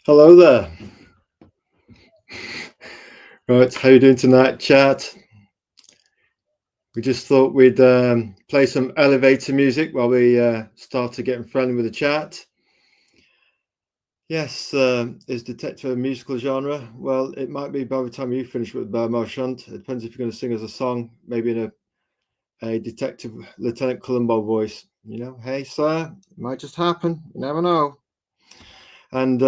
Hello there. Right, how you doing tonight, chat? We just thought we'd play some elevator music while we started getting friendly with the chat. Yes, is detective a musical genre? Well, it might be by the time you finish with Bear Marchand. It depends if you're going to sing us a song, maybe in a detective Lieutenant Columbo voice. Hey, sir, it might just happen. You never know. And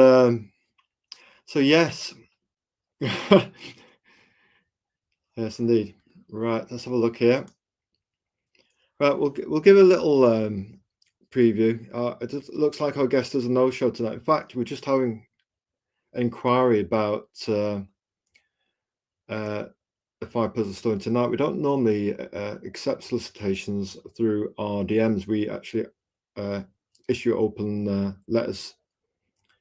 so, yes. Yes, indeed. Right, let's have a look here. Right, we'll give a little preview. It looks like our guest does a no-show tonight. In fact, we're just having an inquiry about the Five Puzzle Store tonight. We don't normally accept solicitations through our DMs. We actually issue open letters,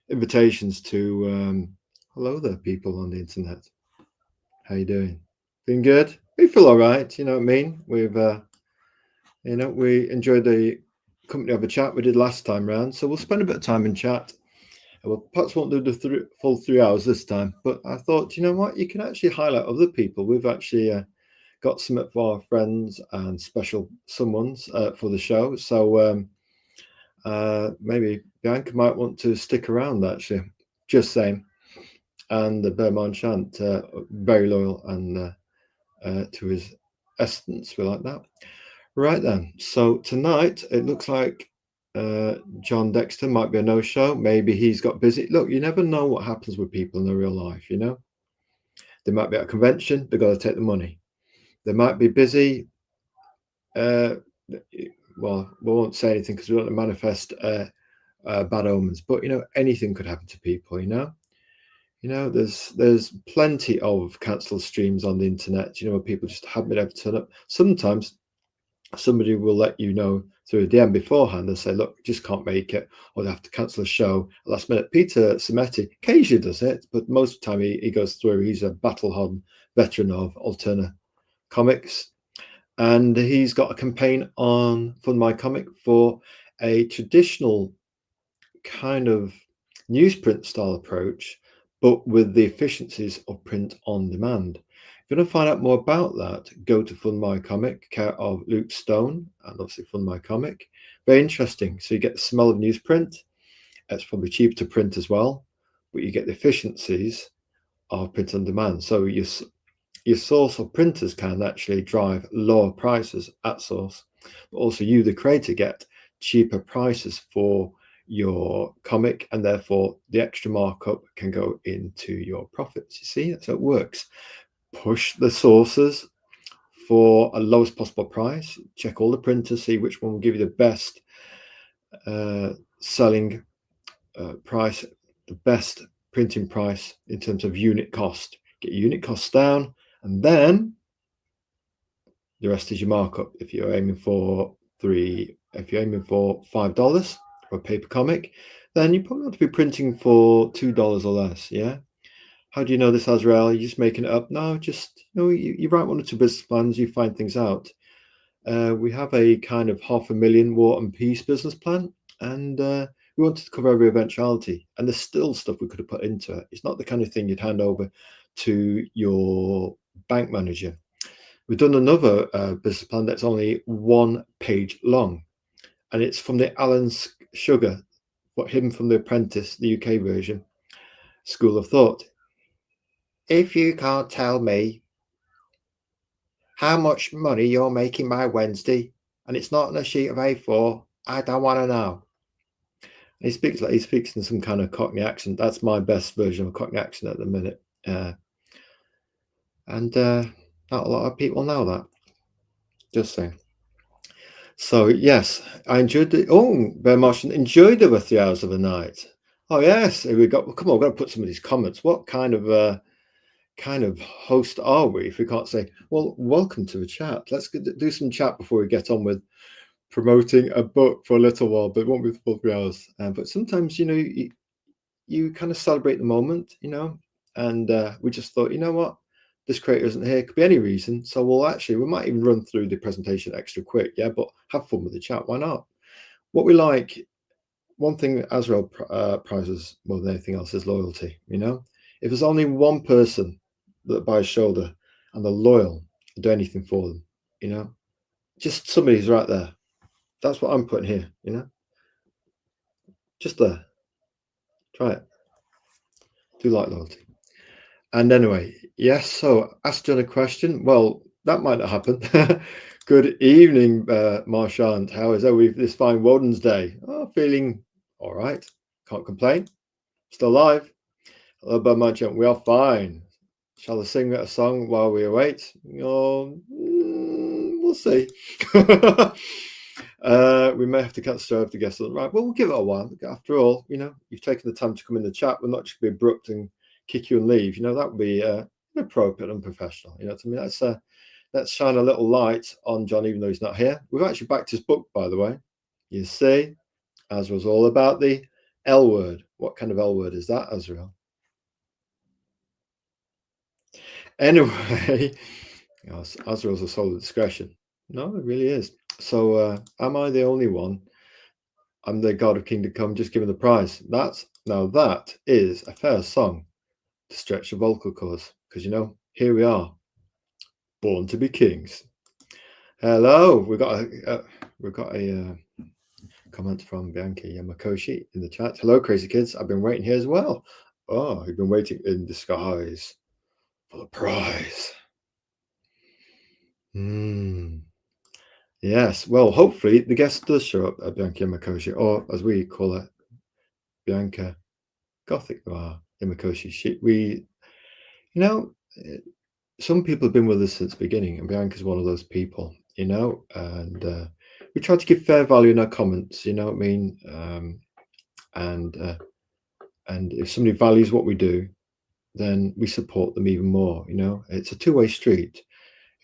invitations to. Hello there, people on the internet. How you doing? Feeling good? We feel all right. You know what I mean? We enjoyed the company of a chat we did last time round, so we'll spend a bit of time in chat. Well, perhaps won't do the full 3 hours this time, but I thought, you know what, you can actually highlight other people. We've actually got some for our friends and special someones for the show, so maybe Bianca might want to stick around, actually, just saying. And the Bear Marchand, very loyal and to his essence, we like that. Right then, so tonight it looks like Jon Dexter might be a no-show. Maybe he's got busy. Look, you never know what happens with people in their real life, They might be at a convention, they've got to take the money. They might be busy. Well, we won't say anything because we don't want to manifest bad omens, but anything could happen to people, there's plenty of cancelled streams on the internet, where people just haven't been able to turn up. Sometimes somebody will let you know through a DM beforehand and say, look, just can't make it, or they have to cancel a show last minute. Peter Simetti occasionally does it, but most of the time he goes through. He's a battle-hardened veteran of alternative comics, and he's got a campaign on Fund My Comic for a traditional kind of newsprint style approach, but with the efficiencies of print on demand. If you want to find out more about that, go to Fund My Comic, care of Luke Stone, and obviously Fund My Comic. Very interesting. So you get the smell of newsprint. It's probably cheap to print as well, but you get the efficiencies of print on demand. So your source of printers can actually drive lower prices at source, but also you, the creator, get cheaper prices for your comic, and therefore the extra markup can go into your profits. You see, that's how it works. Push the sources for a lowest possible price. Check all the printers, see which one will give you the best selling price, the best printing price in terms of unit cost. Get your unit costs down, and then the rest is your markup. If you're aiming for $5 for a paper comic, then you probably want to be printing for $2 or less. Yeah. How do you know this, Azrael? You're just making it up? No, just you write one or two business plans, you find things out. We have a kind of $500,000 War and Peace business plan, and we wanted to cover every eventuality. And there's still stuff we could have put into it. It's not the kind of thing you'd hand over to your bank manager. We've done another business plan that's only 1 page long, and it's from the Alan Sugar, him from The Apprentice, the UK version, School of Thought. If you can't tell me how much money you're making by Wednesday, and it's not on a sheet of A4, I don't want to know. He speaks in some kind of Cockney accent. That's my best version of a Cockney accent at the minute, and not a lot of people know that. Just saying. So yes, I enjoyed Bear Martian enjoyed the 3 hours of the night. Oh yes, here we got. Come on, we've got to put some of these comments. What kind of host are we if we can't say, well, welcome to the chat? Let's do some chat before we get on with promoting a book for a little while, but it won't be the full 3 hours. But sometimes, you kind of celebrate the moment, and we just thought, you know what, this creator isn't here, could be any reason. So we might even run through the presentation extra quick, yeah, but have fun with the chat. Why not? What we like one thing that Azrael prizes more than anything else is loyalty. You know, if there's only one person that by his shoulder and they're loyal, do anything for them. You know, just somebody who's right there. That's what I'm putting here. You know, just there. Try it. Do like loyalty. And anyway, yes. So ask John a question. Well, that might not happen. Good evening, Marchand. How is that? This fine Woden's Day. Oh, feeling all right. Can't complain. Still alive. Hello, Marchand. We are fine. Shall I sing a song while we await? We'll see. We may have to cut serve the guests. Right, well, we'll give it a while. After all, you know, you've taken the time to come in the chat. We'll not just be abrupt and kick you and leave. You know, that would be inappropriate and unprofessional. You know what I mean? Let's shine a little light on John, even though he's not here. We've actually backed his book, by the way. You see, Azrael's all about the L word. What kind of L word is that, Azrael? Anyway, Azrael's a soul of discretion. No, it really is. So, am I the only one? I'm the God of Kingdom Come, just given the prize. That is a fair song to stretch the vocal cords, because you know, here we are, born to be kings. Hello, we've got a comment from Bianca Yamakoshi in the chat. Hello, crazy kids. I've been waiting here as well. Oh, you've been waiting in disguise for the prize. Yes. Well, hopefully the guest does show up at Bianca Yamakoshi, or as we call it, Bianca Gothic Noir Yamakoshi. You know, some people have been with us since the beginning, and Bianca's one of those people, you know, and we try to give fair value in our comments, you know what I mean? And if somebody values what we do, then we support them even more, you know. It's a two-way street.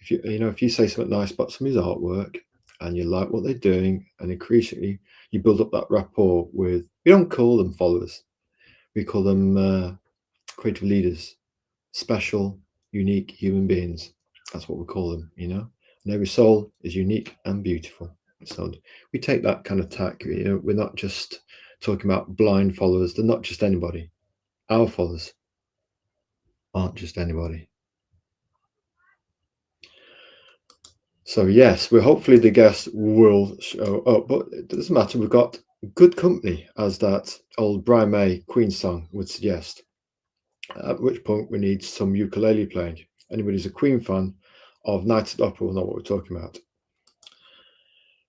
If you say something nice about somebody's artwork and you like what they're doing, and increasingly you build up that rapport with, we don't call them followers, we call them creative leaders, special, unique human beings. That's what we call them, you know. And every soul is unique and beautiful. So we take that kind of tack. You know, we're not just talking about blind followers. They're not just anybody. Our followers aren't just anybody. So yes, hopefully the guests will show up, but it doesn't matter. We've got good company, as that old Brian May Queen song would suggest. At which point we need some ukulele playing. Anybody who's a Queen fan of Night at the Opera will know what we're talking about.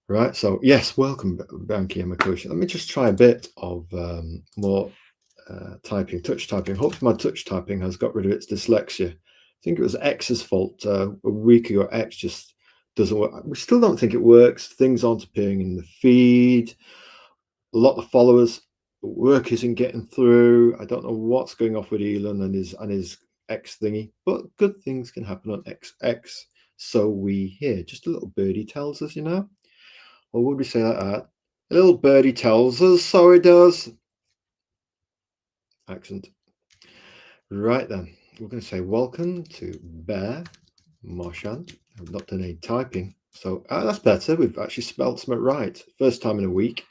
Right, so yes, welcome, Bianca Yamakoshi. Let me just try a bit of more touch typing. Hopefully my touch typing has got rid of its dyslexia. I think it was X's fault a week ago. X just doesn't work. We still don't think it works. Things aren't appearing in the feed. A lot of followers, work isn't getting through. I don't know what's going off with Elon and his X thingy, but good things can happen on XX. So we hear. Just a little birdie tells us, you know. Or would we say like that? A little birdie tells us, so it does. Accent. Right then, we're going to say welcome to Bear Marchand. I've not done any typing, so that's better. We've actually spelled something right. First time in a week.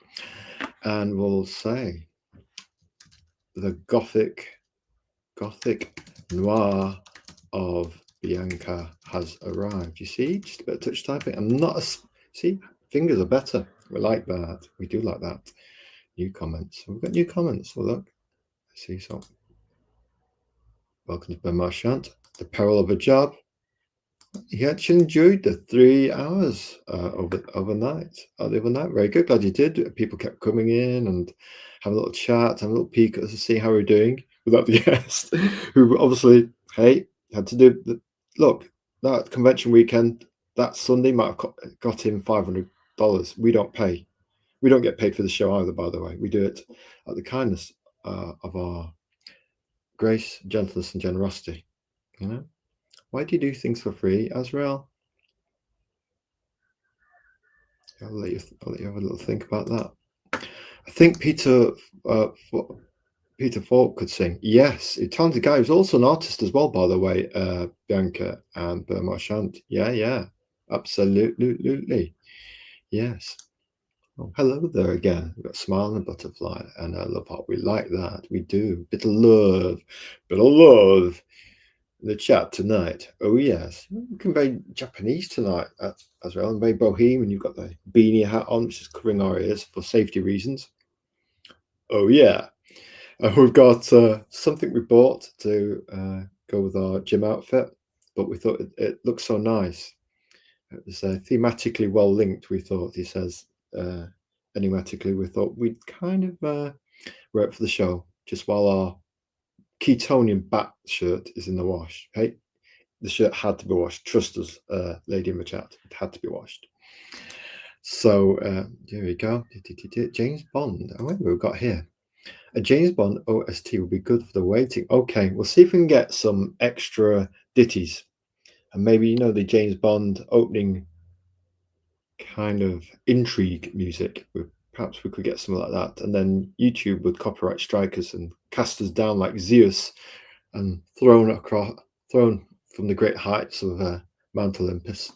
And we'll say the Gothic Noir of Bianca has arrived. You see, just a bit of touch typing. I'm not see, fingers are better. We like that. We do like that. New comments. We've got new comments. Well, look. I see some. Welcome to Ben Marchand. The peril of a job. He actually enjoyed the 3 hours overnight. The other night. Very good. Glad you did. People kept coming in and having a little chat, having a little peek at us to see how we're doing without the guest, who obviously, hey, had to do the look. That convention weekend, that Sunday might have got him $500. We don't pay. We don't get paid for the show either, by the way. We do it out of the kindness of our grace, gentleness, and generosity. You know, why do you do things for free, Azrael? I'll let you have a little think about that. I think Peter Falk could sing. Yes, a talented guy. He was also an artist as well, by the way, Bianca and Marchand. Yeah, absolutely. Yes. Oh, hello there again. We've got a smile and a butterfly, and I love heart. We like that. We do. Bit of love. Bit of love in the chat tonight. Oh, yes. Looking very Japanese tonight as well, and very bohemian. You've got the beanie hat on, which is covering our ears for safety reasons. Oh, yeah. We've got something we bought to go with our gym outfit, but we thought it looked so nice. It was thematically well linked, we thought. He says enigmatically, we thought we'd kind of wear it for the show, just while our Ketonian bat shirt is in the wash. Hey, the shirt had to be washed. Trust us, lady in the chat. It had to be washed. So here we go. James Bond. Oh, what have we got here? A James Bond OST will be good for the waiting. Okay, we'll see if we can get some extra ditties. And maybe, you know, the James Bond opening kind of intrigue music. Perhaps we could get something like that. And then YouTube would copyright strike us and cast us down like Zeus and thrown from the great heights of Mount Olympus.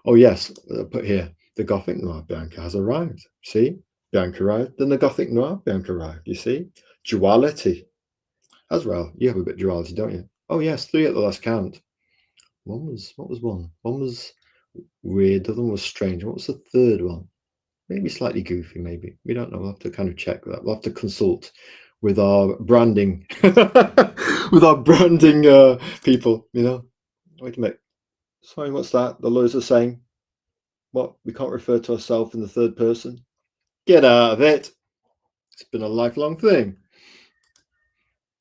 Oh, yes, put here, the Gothic Noir Bianca has arrived. See? Bianca arrived. Then the Gothic Noir Bianca arrived. You see? Duality. Azrael, you have a bit of duality, don't you? Oh, yes, 3 at the last count. What was one? One was weird, the other one was strange. What was the third one? Maybe slightly goofy, maybe. We don't know. We'll have to kind of check that. We'll have to consult with our branding, with our branding people, you know. Wait a minute. Sorry, what's that? The lawyers are saying, what? We can't refer to ourselves in the third person? Get out of it. It's been a lifelong thing.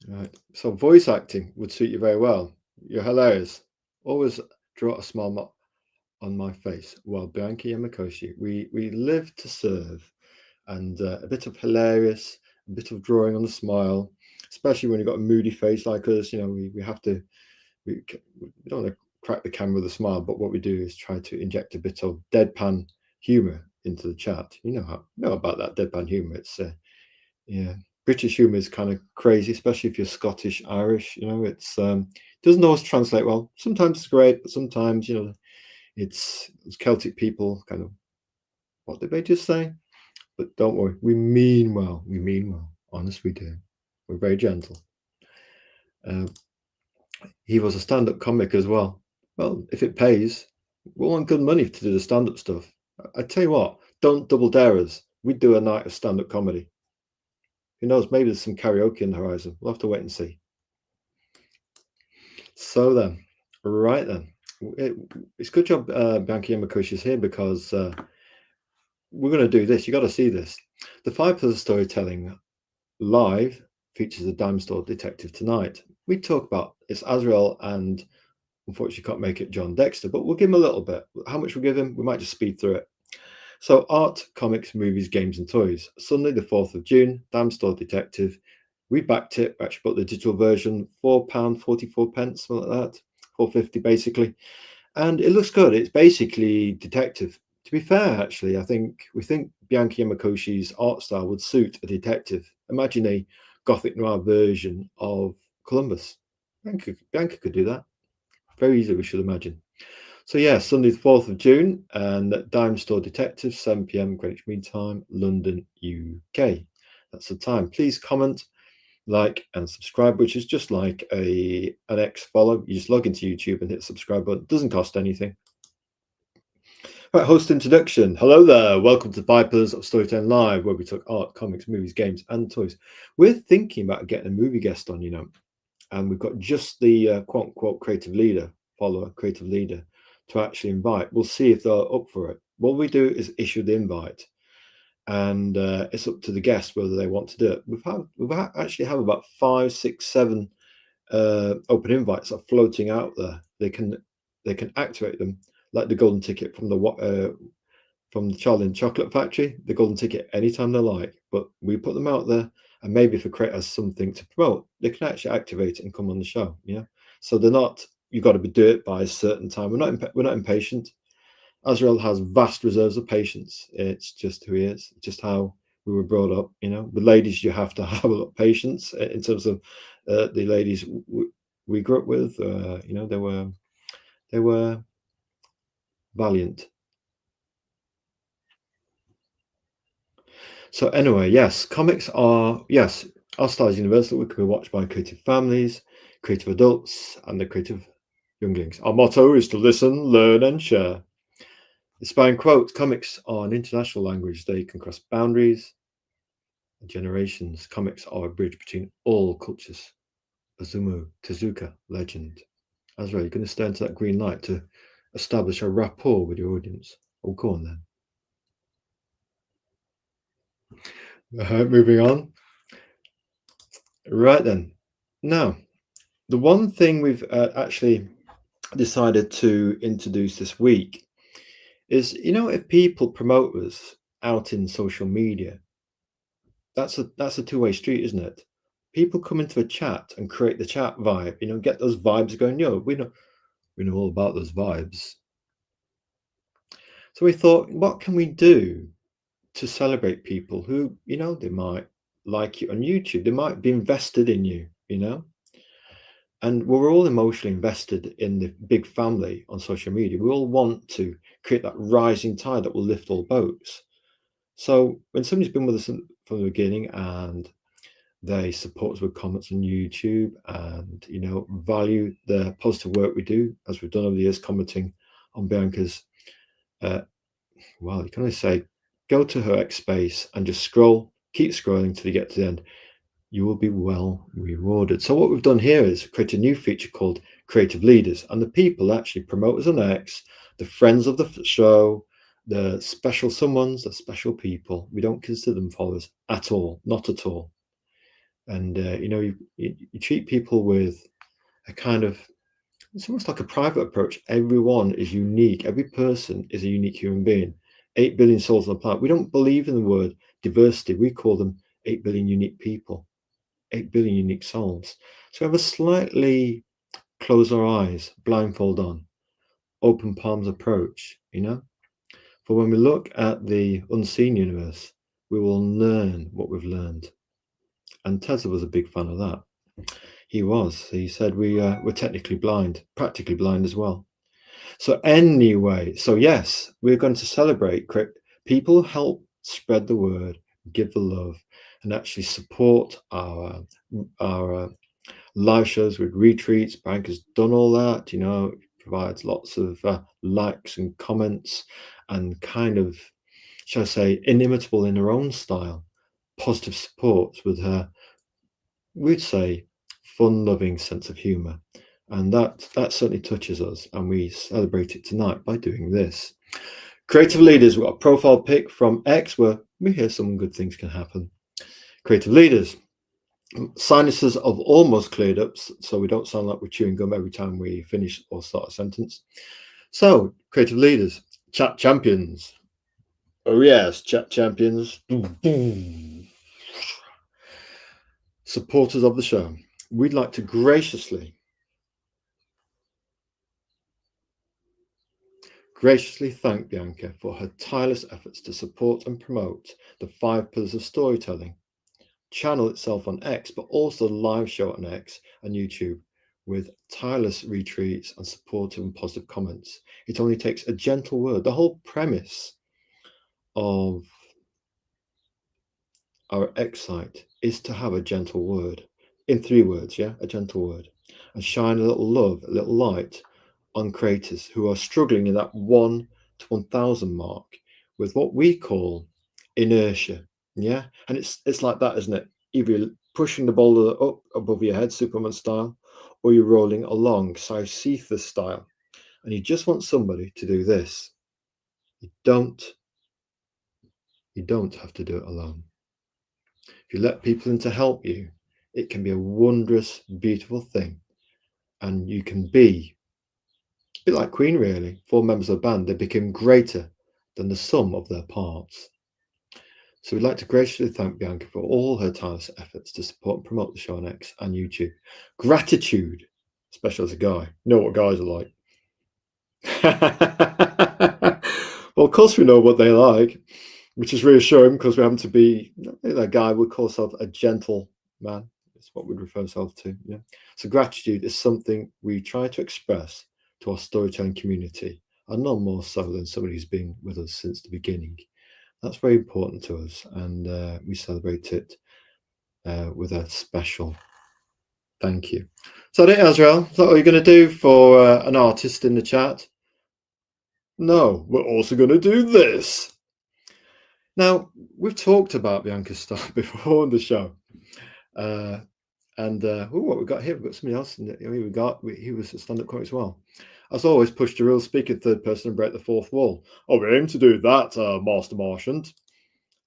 Right. So voice acting would suit you very well. You're hilarious. Always draw a smile on my face. Well, Bianca Yamakoshi, we live to serve, and a bit of hilarious, a bit of drawing on the smile, especially when you've got a moody face like us. You know, we have to, we don't want to crack the camera with a smile, but what we do is try to inject a bit of deadpan humor into the chat. You know about that deadpan humor. It's yeah, British humor is kind of crazy, especially if you're Scottish, Irish. You know, it's doesn't always translate well. Sometimes it's great, but sometimes, you know, it's Celtic people kind of, what did they just say? But don't worry, we mean well. We mean well. Honest, we do. We're very gentle. He was a stand-up comic as well. Well, if it pays, we want good money to do the stand-up stuff. I tell you what, don't double dare us. We'd do a night of stand-up comedy. Who knows? Maybe there's some karaoke in the horizon. We'll have to wait and see. So then, right then, it's good job Bianca Yamakoshi is here, because we're going to do this. You got to see this. The 5 Pillars of Storytelling live features a dime store detective tonight. We talk about it's Azrael, and unfortunately can't make it Jon Dexter, but we'll give him a little bit. How much we'll give him? We might just speed through it. So art, comics, movies, games and toys. Sunday the 4th of June, dime store detective. We backed it. We actually bought the digital version, £4.44, something like that, £4.50 basically. And it looks good. It's basically detective. To be fair, actually, we think Bianca Yamakoshi's art style would suit a detective. Imagine a Gothic noir version of Columbus. Bianca could do that. Very easily, we should imagine. So yeah, Sunday the 4th of June, and Dime Store Detective, 7 p.m. Greenwich Mean Time, London, UK. That's the time. Please comment, like and subscribe, which is just like an X follow. You just log into YouTube and hit the subscribe button. It doesn't cost anything. Right, host introduction. Hello there. Welcome to 5 Pillars of Storytelling Live, where we talk art, comics, movies, games, and toys. We're thinking about getting a movie guest on, you know, and we've got just the quote unquote creative leader, creative leader, to actually invite. We'll see if they're up for it. What we do is issue the invite, and it's up to the guests whether they want to do it. We've actually have about 5, 6, 7 open invites are floating out there. They can activate them like the golden ticket from the Charlie and Chocolate Factory. The golden ticket anytime they like, but we put them out there, and maybe if a creator has something to promote, they can actually activate it and come on the show. Yeah, so they're not, you've got to do it by a certain time. We're not impatient. Azrael has vast reserves of patience. It's just who he is. It's just how we were brought up. You know, with ladies, you have to have a lot of patience in terms of the ladies we grew up with. You know, they were valiant. So anyway, yes, comics are, yes, our style is universal. We can be watched by creative families, creative adults, and the creative younglings. Our motto is to listen, learn, and share. Inspiring quote: comics are an international language. They can cross boundaries and generations. Comics are a bridge between all cultures. Azumu Tezuka, legend. Azrael, you're going to stare into that green light to establish a rapport with your audience. Oh, go on then. Moving on. Right then. Now, the one thing we've actually decided to introduce this week is, if people promote us out in social media, that's a two-way street, isn't it? People come into a chat and create the chat vibe, get those vibes going. We know all about those vibes. So we thought, what can we do to celebrate people who, they might like you on YouTube, they might be invested in you, and we're all emotionally invested in the big family on social media. We all want to create that rising tide that will lift all boats. So when somebody's been with us from the beginning and they support us with comments on YouTube and, value the positive work we do, as we've done over the years, commenting on Bianca's, well, you can only say, go to her X space and just scroll, keep scrolling till you get to the end. You will be well rewarded. So what we've done here is create a new feature called Creative Leaders, and the people actually promote us on X, the friends of the show, the special someones, the special people. We don't consider them followers at all, not at all. And you treat people with a kind of, it's almost like a private approach. Everyone is unique. Every person is a unique human being. 8 billion souls on the planet. We don't believe in the word diversity. We call them 8 billion unique people. 8 billion unique souls. So we have a slightly close our eyes, blindfold on, open palms approach, For when we look at the unseen universe, we will learn what we've learned. And Tesla was a big fan of that. He was. He said we're technically blind, practically blind as well. So anyway, yes, we're going to celebrate people who help spread the word, give the love, and actually support our live shows with retreats. Bank has done all that, provides lots of likes and comments and kind of, shall I say, inimitable in her own style, positive support with her, we'd say, fun-loving sense of humor. And that certainly touches us, and we celebrate it tonight by doing this. Creative Leaders, we've got a profile pic from X where we hear some good things can happen. Creative Leaders, sinuses have almost cleared up, so we don't sound like we're chewing gum every time we finish or start a sentence. So, Creative Leaders, chat champions. Oh yes, chat champions. Supporters of the show. We'd like to graciously thank Bianca for her tireless efforts to support and promote the 5 pillars of storytelling channel itself on X, but also the live show on X and YouTube with tireless retweets and supportive and positive comments. It only takes a gentle word. The whole premise of our X site is to have a gentle word in 3 words, a gentle word, and shine a little love, a little light on creators who are struggling in that 1 to 1,000 mark with what we call inertia. And it's like that, isn't it? Either you're pushing the boulder up above your head, Superman style, or you're rolling along, Sisyphus style, and you just want somebody to do this. You don't have to do it alone. If you let people in to help you, it can be a wondrous, beautiful thing, and you can be a bit like Queen, really. 4 members of the band, they became greater than the sum of their parts. So we'd like to graciously thank Bianca for all her tireless efforts to support and promote the show on X and YouTube. Gratitude, especially as a guy. You know what guys are like. Well, of course we know what they like, which is reassuring because we happen to be, that guy would call himself a gentle man. That's what we'd refer ourselves to. So gratitude is something we try to express to our storytelling community, and none more so than somebody who's been with us since the beginning. That's very important to us, and we celebrate it with a special thank you. So, Azrael, is that what you're going to do for an artist in the chat? No, we're also going to do this. Now, we've talked about Bianca's stuff before on the show. What we got here? We've got somebody else. He was a stand-up comic as well. As always, push the real speak in third person and break the fourth wall. Oh, we aim to do that, Master Martian.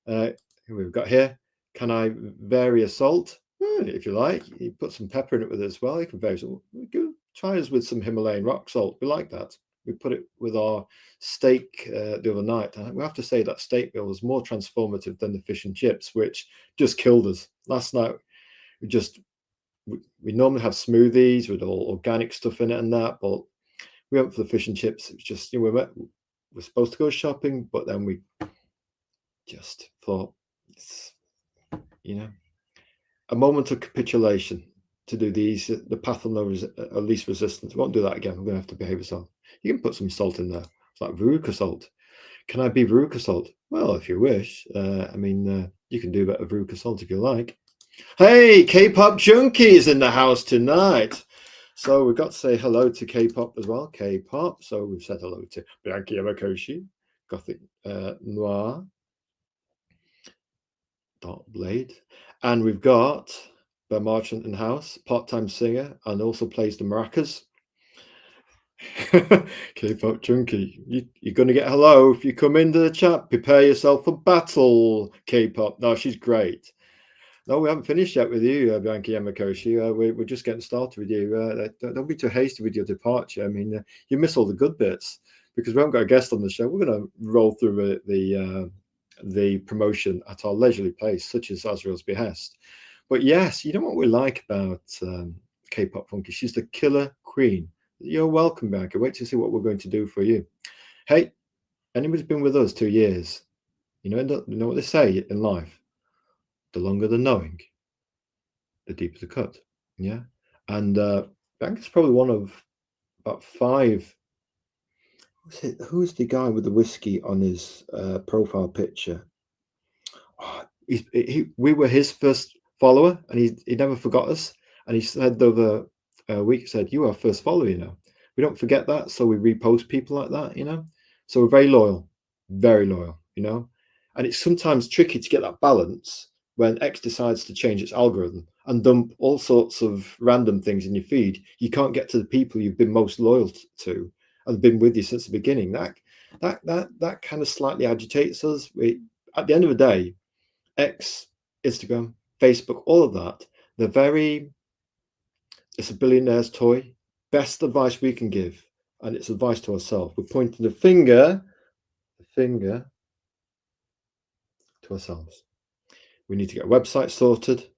Who we've got here? Can I vary a salt? If you like, you put some pepper in it with it as well. You can vary salt. Try us with some Himalayan rock salt. We like that. We put it with our steak the other night. We have to say that steak meal was more transformative than the fish and chips, which just killed us. Last night, we normally have smoothies with all organic stuff in it and that, but we went for the fish and chips. It was just, we're supposed to go shopping, but then we just thought, a moment of capitulation to do the path of least resistance. We won't do that again. We're going to have to behave ourselves. You can put some salt in there. It's like veruca salt. Can I be veruca salt? Well, if you wish. You can do a bit of veruca salt if you like. Hey, K-pop junkies in the house tonight. So we've got to say hello to K-pop as well. K-pop. So we've said hello to Bianca Yamakoshi, Gothic Noir, Dark Blade, and we've got Bear Marchant in house, part-time singer, and also plays the maracas. K-pop junkie, you're going to get hello if you come into the chat. Prepare yourself for battle, K-pop. No, she's great. No, we haven't finished yet with you, Bianca Yamakoshi. We're just getting started with you. Don't be too hasty with your departure. I mean, you miss all the good bits because we haven't got a guest on the show. We're going to roll through the promotion at our leisurely pace, such as Azrael's behest. But yes, you know what we like about K-pop Funky? She's the killer queen. You're welcome, Bianca. Wait to see what we're going to do for you. Hey, anybody's been with us 2 years, you know what they say in life? The longer the knowing, the deeper the cut. Yeah. And Bianca's probably one of about 5. Who's the guy with the whiskey on his profile picture? Oh, we were his first follower, and he never forgot us. And he said the other week, he said, "You are first follower, We don't forget that, so we repost people like that, So we're very loyal, And it's sometimes tricky to get that balance when X decides to change its algorithm and dump all sorts of random things in your feed. You can't get to the people you've been most loyal to and been with you since the beginning. That kind of slightly agitates us. At the end of the day, X, Instagram, Facebook, all of that, it's a billionaire's toy. Best advice we can give, and it's advice to ourselves. We're pointing the finger to ourselves. We need to get a website sorted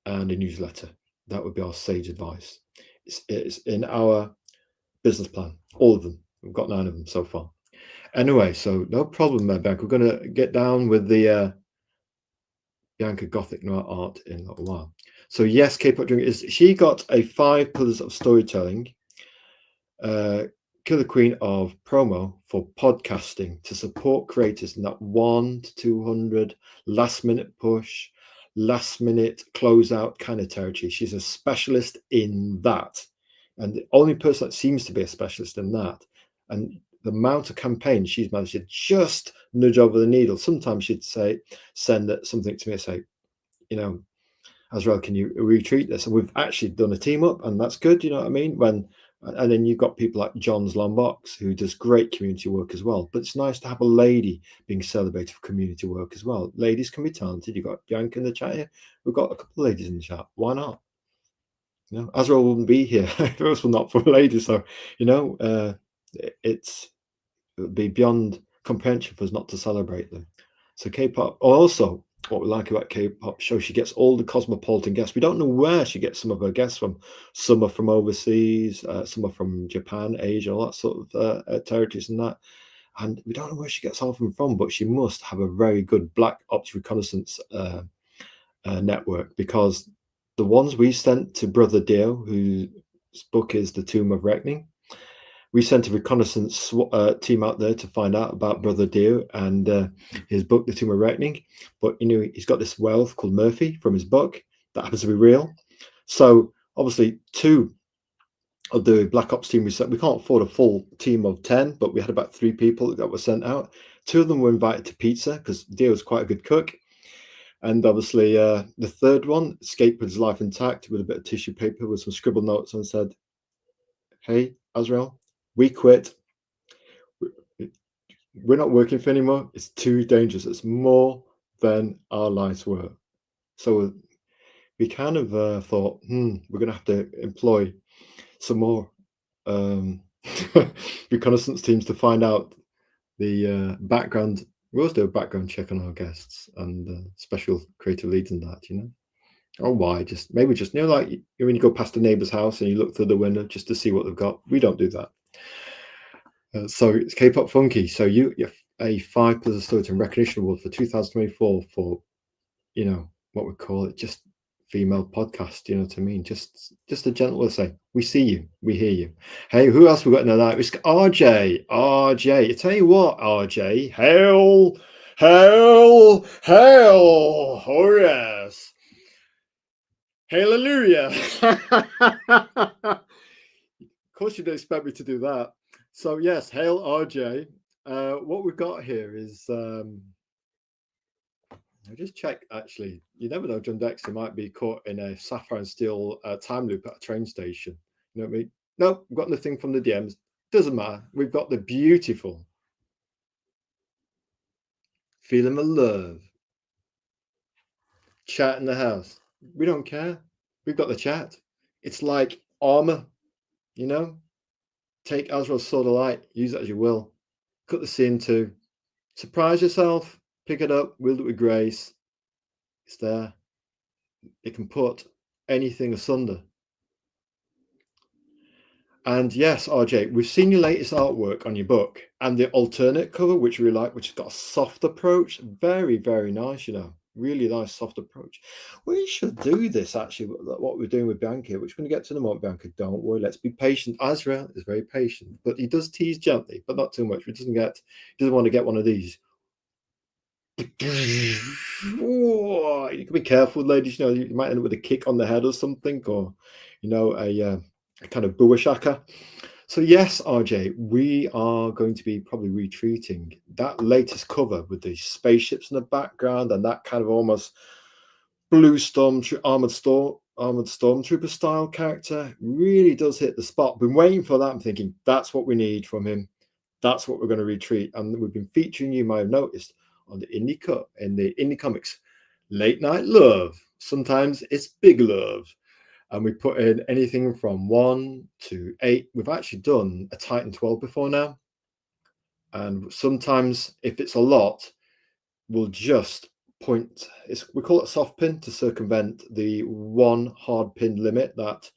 and a newsletter. That would be our sage advice. It's in our business plan, all of them. We've got 9 of them so far. Anyway, so no problem there, Bianca. We're going to get down with the Bianca Gothic Noir art in a little while. So yes, K-pop junkie she got a 5 pillars of storytelling, killer queen of promo for podcasting to support creators in that 1 to 200 last minute push, last minute closeout kind of territory. She's a specialist in that, and the only person that seems to be a specialist in that. And the amount of campaigns she's managed to just nudge over the needle. Sometimes she'd send something to me and say, Azrael, can you retweet this? And we've actually done a team up, and that's good. You know what I mean? And then you've got people like John's Lombox, who does great community work as well. But it's nice to have a lady being celebrated for community work as well. Ladies can be talented. You've got Bianca in the chat here. We've got a couple of ladies in the chat. Why not? Azrael wouldn't be here if it was not for ladies. So, it would be beyond comprehension for us not to celebrate them. So K-pop, also what we like about K-pop show, she gets all the cosmopolitan guests. We don't know where she gets some of her guests from. Some are from overseas, some are from Japan, Asia, all that sort of territories and that. And we don't know where she gets all of them from, but she must have a very good black ops reconnaissance network, because the ones we sent to Brother Dio, whose book is The Tomb of Reckoning, we sent a reconnaissance team out there to find out about Brother Dio and his book, The Tomb of Reckoning. But he's got this wealth called Murphy from his book that happens to be real. So obviously, 2 of the Black Ops team we can't afford a full team of 10, but we had about 3 people that were sent out. 2 of them were invited to pizza because Dio's quite a good cook. And obviously, the 3rd one escaped with his life intact with a bit of tissue paper with some scribbled notes and said, "Hey, Azrael, we quit. We're not working for anymore. It's too dangerous. It's more than our life's work." So we kind of thought, we're going to have to employ some more reconnaissance teams to find out the background. We always do a background check on our guests and special creative leads and that, Oh, why? Maybe like when you go past a neighbor's house and you look through the window just to see what they've got. We don't do that. So it's K-pop funky. So you're a 5 Pillars of Storytelling Recognition Award for 2024 for, what we call it, just female podcast. You know what I mean? Just a gentle way to say, we see you, we hear you. Hey, who else we got in there? It's RJ. I tell you what, RJ, hail, oh yes. Hallelujah. Of course you didn't expect me to do that. So yes, hail RJ. What we've got here is I just checked, actually. You never know, Jon Dexter might be caught in a sapphire and steel time loop at a train station. You know what I mean? Nope, we've got nothing from the DMs. Doesn't matter. We've got the beautiful feeling the love chat in the house. We don't care. We've got the chat. It's like armor, Take Azrael's sword of light, use it as you will. Cut the scene too. Surprise yourself. Pick it up, wield it with grace. It's there. It can put anything asunder. And yes, RJ, we've seen your latest artwork on your book and the alternate cover, which we like, which has got a soft approach. Very, very nice, really nice soft approach. We should do this, actually, what we're doing with Bianca, which we're going to get to in a moment. Bianca, don't worry, let's be patient. Azrael is very patient, but he does tease gently, but not too much. He doesn't want to get one of these. Oh, you can be careful, ladies. You might end up with a kick on the head or something, or a kind of buwashaka. So yes, RJ, we are going to be probably retreating that latest cover with the spaceships in the background and that kind of almost blue armored stormtrooper style character. Really does hit the spot. Been waiting for that. I'm thinking that's what we need from him. That's what we're going to retreat. And we've been featuring you, might have noticed, on the Indie Cut in the Indie Comics Late Night Love. Sometimes it's Big Love. And we put in anything from 1 to 8. We've actually done a Titan 12 before now. And sometimes, if it's a lot, we'll just point. We call it a soft pin to circumvent the 1 hard pin limit that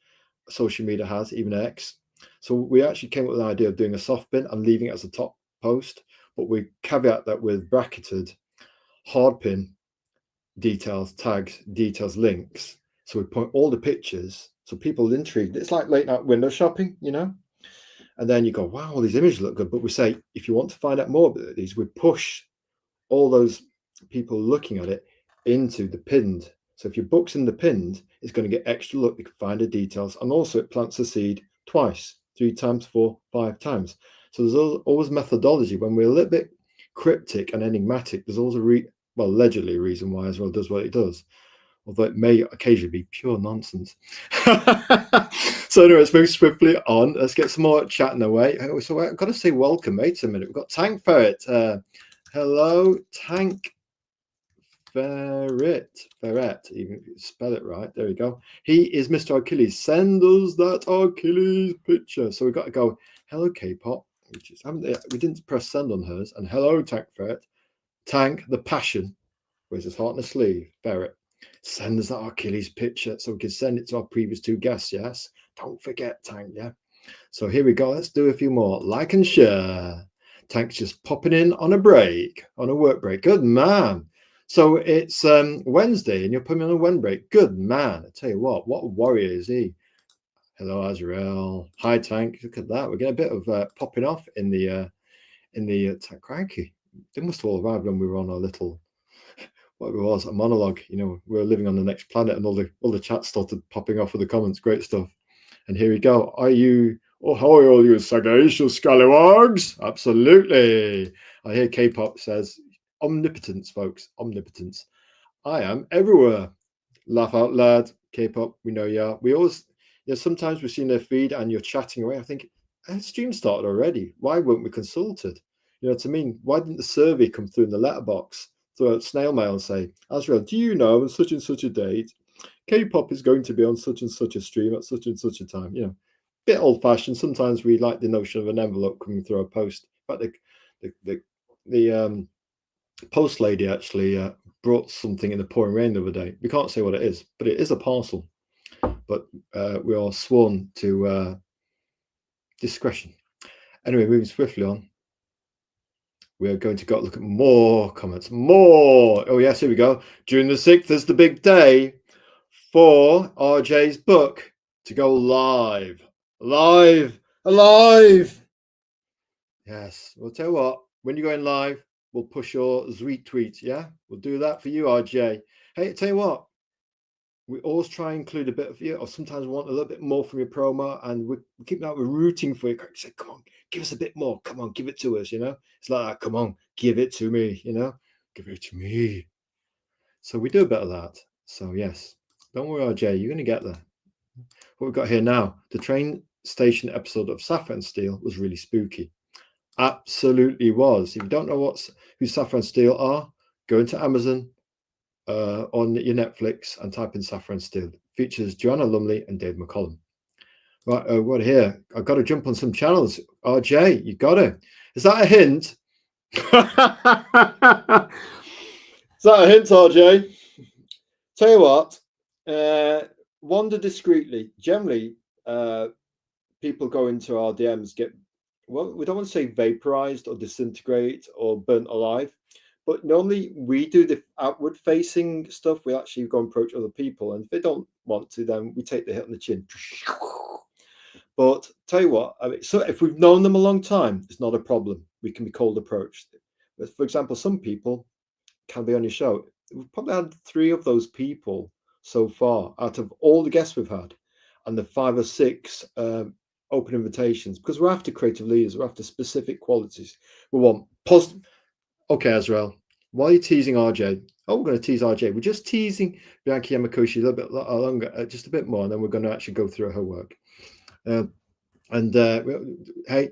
social media has, even X. So we actually came up with the idea of doing a soft pin and leaving it as a top post. But we caveat that with bracketed hard pin details, tags, details, links. So we point all the pictures, so people are intrigued. It's like late night window shopping, And then you go, wow, these images look good. But we say, if you want to find out more about these, we push all those people looking at it into the pinned. So if your book's in the pinned, it's going to get extra look. You can find the details. And also it plants the seed twice, 3 times, 4, 5 times. So there's always methodology. When we're a little bit cryptic and enigmatic, there's always allegedly a reason why Azrael does what he does. Although it may occasionally be pure nonsense. So anyway, let's move swiftly on. Let's get some more chatting away. So I've got to say welcome, wait a minute. We've got Tank Ferret. Hello, Tank Ferret. Even if you spell it right. There we go. He is Mr. Achilles. Send us that Achilles picture. So we've got to go, hello, K-pop. We didn't press send on hers. And hello, Tank Ferret. Tank, the passion. Wears his heart on his sleeve. Ferret. Send us that Achilles picture so we can send it to our previous 2 guests, yes? Don't forget, Tank, yeah? So here we go. Let's do a few more. Like and share. Tank's just popping in on a break, on a work break. Good man. So it's Wednesday and you're putting me on a Wednesday break. Good man. I tell you what a warrior is he. Hello, Azrael. Hi, Tank. Look at that. We're getting a bit of popping off in the cranky. They must have all arrived when we were on our little, what it was, a monologue. You know, we were living on the next planet, and all the chats started popping off with the comments. Great stuff. And here we go. Are you? Oh, how are all you sagacious scallywags? Absolutely. I hear K-pop says omnipotence, folks. Omnipotence. I am everywhere. Laugh out loud. K-pop. We know you are. We always. Yeah, sometimes we've seen their feed and you're chatting away. I think stream started already. Why weren't we consulted? You know what I mean? Why didn't the survey come through in the letterbox, through a snail mail and say, Azrael, do you know on such and such a date, K-pop is going to be on such and such a stream at such and such a time? You know, bit old-fashioned. Sometimes we like the notion of an envelope coming through a post. But the post lady actually brought something in the pouring rain the other day. We can't say what it is, but it is a parcel. But we are sworn to discretion. Anyway, moving swiftly on. We are going to go look at more comments. More. Oh, yes, here we go. June the 6th is the big day for RJ's book to go live. Alive. Yes. We'll tell you what, when you're going live, we'll push your tweet. Yeah, we'll do that for you, RJ. Hey, tell you what, we always try and include a bit of you, or sometimes we want a little bit more from your promo, and we keep that. We're rooting for you. Say, come on, give us a bit more. Come on, give it to us. You know, it's like that. Come on, give it to me. You know, give it to me. So we do a bit of that. So yes, don't worry, RJ, you're going to get there. What we've got here now, the train station episode of Sapphire and Steel was really spooky. Absolutely was. If you don't know who Sapphire and Steel are, go into Amazon. On your Netflix and type in Sapphire and Steel. Features Joanna Lumley and Dave McCollum. Right, what here? I've got to jump on some channels. RJ, you got it. Is that a hint? Is that a hint, RJ? Tell you what, wander discreetly. Generally, people go into our DMs, well, we don't want to say vaporized or disintegrate or burnt alive. But normally we do the outward facing stuff. We actually go and approach other people. And if they don't want to, then we take the hit on the chin. But tell you what, I mean, so if we've known them a long time, it's not a problem. We can be cold approached. But for example, some people can be on your show. We've probably had 3 of those people so far out of all the guests we've had, and the 5 or 6 open invitations, because we're after creative leaders. We're after specific qualities. We want positive. Okay, Azrael, why are you teasing RJ? Oh, we're going to tease RJ. We're just teasing Bianca Yamakoshi a little bit longer, just a bit more, and then we're going to actually go through her work. Hey,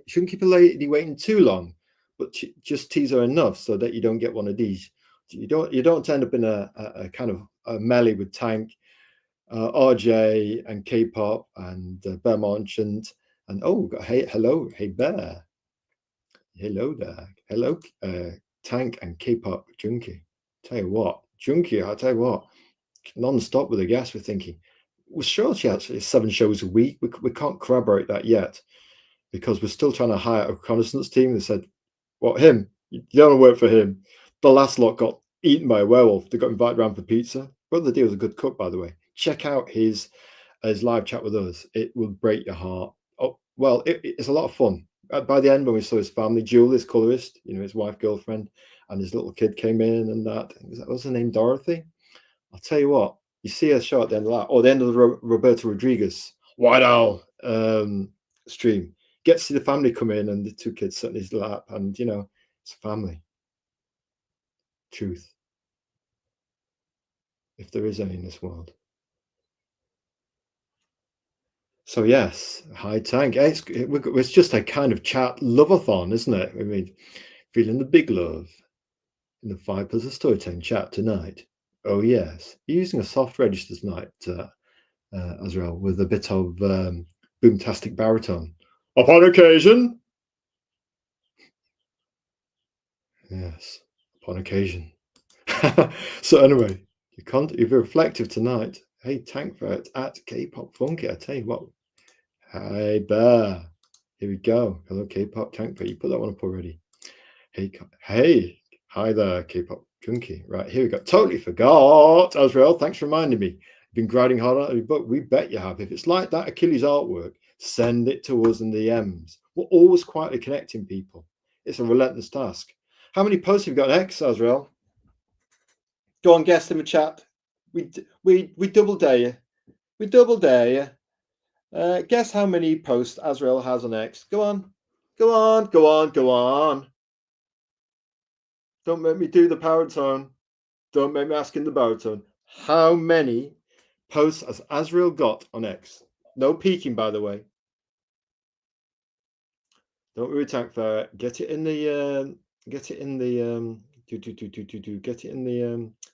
shouldn't keep a lady waiting too long, but just tease her enough so that you don't get one of these. You don't end up in a kind of a melee with Tank, RJ, and K-pop and Bear Merchant, and hello, hey Bear, hello there, hello. Tank and K-pop Junkie. Tell you what, Junkie, I'll tell you what, non-stop with the guests. We're thinking, we're sure she actually 7 shows a week. We can't corroborate that yet because we're still trying to hire a reconnaissance team. They said, what, him? You don't want to work for him. The last lot got eaten by a werewolf. They got invited around for pizza. Brother Deal's a good cook, by the way. Check out his live chat with us. It will break your heart. Oh, well, it's a lot of fun. By the end, when we saw his family, Jewel, his colorist, you know, his wife, girlfriend, and his little kid came in, and that was her name, Dorothy. I'll tell you what, you see a show at the end of that, or the end of the Roberto Rodriguez White Owl stream. Get to see the family come in and the 2 kids sit in his lap, and you know, it's a family. Truth, if there is any in this world. So yes, hi Tank. It's just a kind of chat love-a-thon, isn't it? I mean, feeling the big love in the 5 Pillars of Storytelling chat tonight. Oh yes, you're using a soft register tonight, Azrael, with a bit of boomtastic baritone. Upon occasion. Yes, upon occasion. So anyway, you're reflective tonight. Hey, Tank Vet at K-pop Funky. I tell you what. Hey, Bear. Here we go. Hello, K-pop Tank Vet. You put that one up already. Hey. Hi there, K-pop Junkie. Right, here we go. Totally forgot, Azrael. Thanks for reminding me. been grinding hard on your book? We bet you have. If it's like that Achilles artwork, send it to us in the DMs. We're always quietly connecting people. It's a relentless task. How many posts have you got on X, Azrael? Go on, guess in the chat. We double dare you. We double dare you. Guess how many posts Azrael has on X. Go on. Go on, go on, go on. Don't make me do the baritone. Don't make me ask in the baritone. How many posts has Azrael got on X? No peeking, by the way. Don't worry, Tank Fair. Get it in the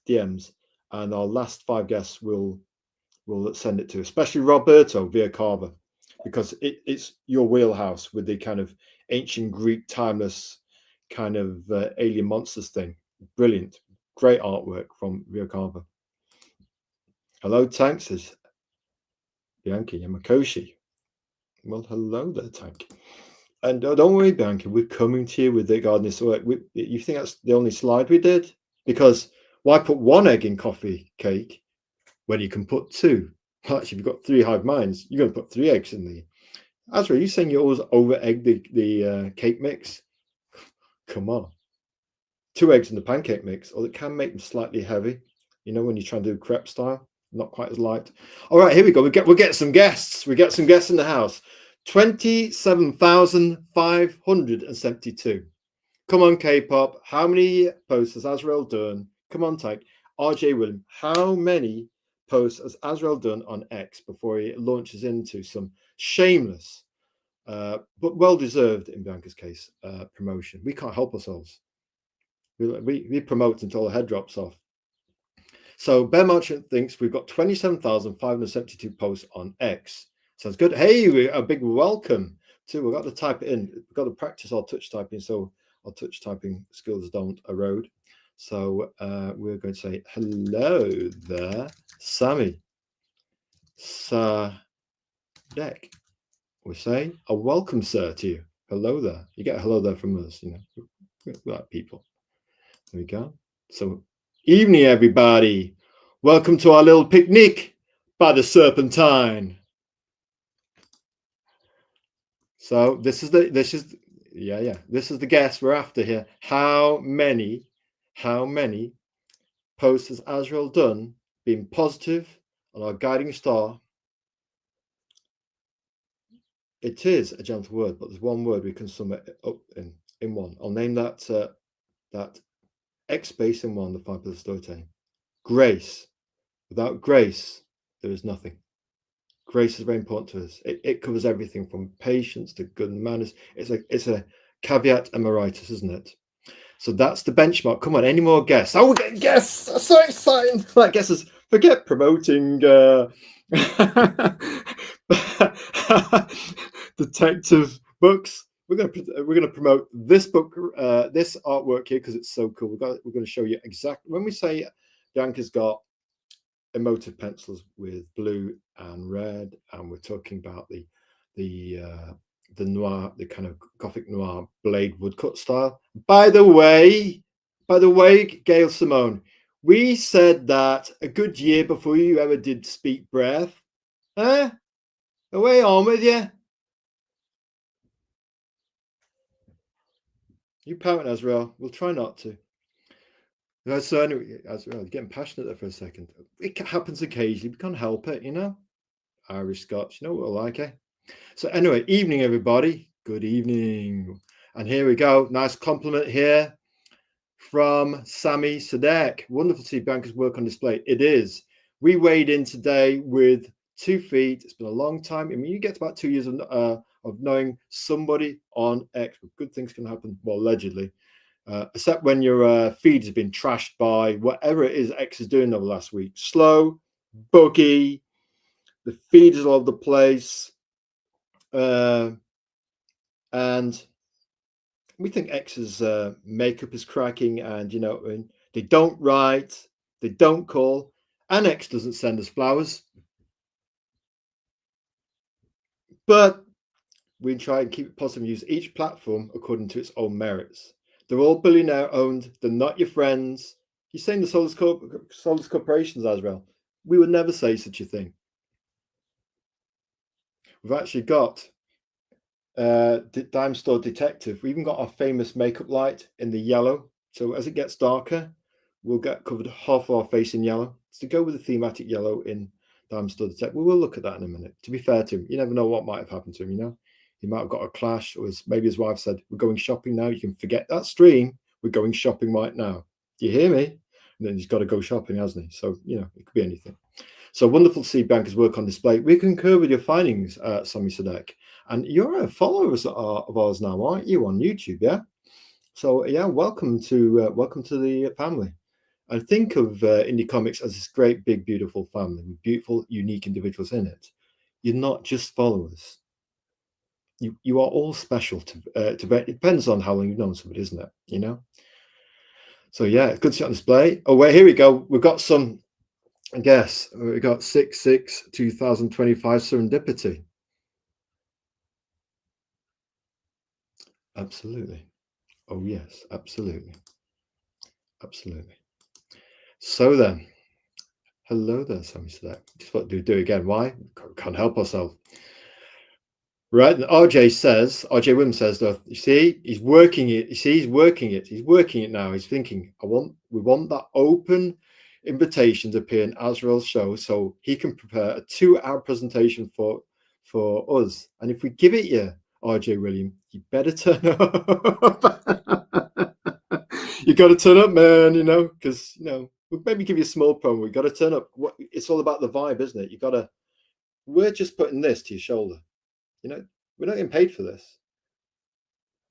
DMs, and our last 5 guests will send it to, especially Roberto via Carver, because it's your wheelhouse with the kind of ancient Greek timeless kind of alien monsters thing. Brilliant, great artwork from Via Carver. Hello, Tank, says Bianchi Yamakoshi. Well, hello there, Tank. And don't worry, Bianchi, we're coming to you with the gardening work. You think that's the only slide we did? Because why put 1 egg in coffee cake when you can put 2? Actually, if you've got 3 hive minds, you're going to put 3 eggs in the. Azrael, are you saying you always over egg the cake mix? Come on. 2 eggs in the pancake mix, or it can make them slightly heavy. You know, when you try and do crepe style, not quite as light. All right, here we go. We'll get some guests. We get some guests in the house. 27,572. Come on, K-pop. How many posts has Azrael done? Come on, Tank. RJ William. How many posts has Azrael done on X before he launches into some shameless, but well-deserved, in Bianca's case, promotion? We can't help ourselves. We promote until the head drops off. So Bear Merchant thinks we've got 27,572 posts on X. Sounds good. Hey, a big welcome too. We've got to type it in. We've got to practice our touch typing so our touch typing skills don't erode. So we're going to say hello there, Sammy. Sadek. We're saying a welcome, sir, to you. Hello there. You get a hello there from us, you know. We like people. There we go. So evening, everybody. Welcome to our little picnic by the Serpentine. So this is the guess we're after here. How many posts has Azrael done being positive on our guiding star? It is a gentle word, but there's one word we can sum it up in one. I'll name that that X space in one, the 5 pillars of storytelling. Grace. Without grace, there is nothing. Grace is very important to us. It covers everything from patience to good manners. It's a caveat emeritus, isn't it? So that's the benchmark. Come on, any more guests? Oh, we're getting guests! That's so exciting! Like guesses, forget promoting detective books. We're gonna promote this book, this artwork here, because it's so cool. We're going to show you exactly when we say Bianca's got emotive pencils with blue and red, and we're talking about the noir, the kind of gothic noir blade woodcut style. By the way, Gail Simone, we said that a good year before you ever did Speak Breath. Huh? Away on with you. You parent, Azrael. We'll try not to. So anyway, Azrael, getting passionate there for a second. It happens occasionally. We can't help it, you know. Irish Scotch, you know what I like, eh? So anyway, evening, everybody. Good evening. And here we go. Nice compliment here from Sammy Sadek. Wonderful to see Bianca's work on display. It is. We weighed in today with 2 feet. It's been a long time. I mean, you get about 2 years of knowing somebody on X. Good things can happen. Well, allegedly. Except when your feed has been trashed by whatever it is X is doing over the last week. Slow, buggy, the feed is all over the place. And we think X's makeup is cracking, and, you know, they don't write, they don't call, and X doesn't send us flowers. But we try and keep it positive and use each platform according to its own merits. They're all billionaire owned. They're not your friends. You're saying the Solus corporations, Azrael. We would never say such a thing. We've actually got Dime Store Detective. We even got our famous makeup light in the yellow. So as it gets darker, we'll get covered half of our face in yellow. To go with the thematic yellow in Dime Store Detective. We will look at that in a minute. To be fair to him, you never know what might have happened to him, you know? He might have got a clash, or maybe his wife said, we're going shopping now. You can forget that stream. We're going shopping right now. Do you hear me? And then he's got to go shopping, hasn't he? So, you know, it could be anything. So wonderful to see Bianca's work on display. We concur with your findings, Sami Sadek. And you're a follower of ours now, aren't you, on YouTube? Yeah. So yeah, welcome to the family. And think of indie comics as this great, big, beautiful family with beautiful, unique individuals in it. You're not just followers. You are all special to it depends on how long you've known somebody, isn't it? You know. So yeah, it's good to see on display. Oh wait, here we go. We've got some. I guess we got 6/6/2025 serendipity. Absolutely. Oh yes, absolutely. Absolutely. So then, hello there, Sammy Select. Just thought we'd do it again. Why? Can't help ourselves. Right. And RJ Williams says, though, you see, he's working it. You see, he's working it now. He's thinking, we want that open invitation to appear in Azrael's show so he can prepare a 2-hour presentation for us. And if we give it you, RJ Williams, you better turn up. You got to turn up, man, you know, because, you know, we'll maybe give you a small promo. We got to turn up. It's all about the vibe, isn't it? We're just putting this to your shoulder. You know, we're not getting paid for this.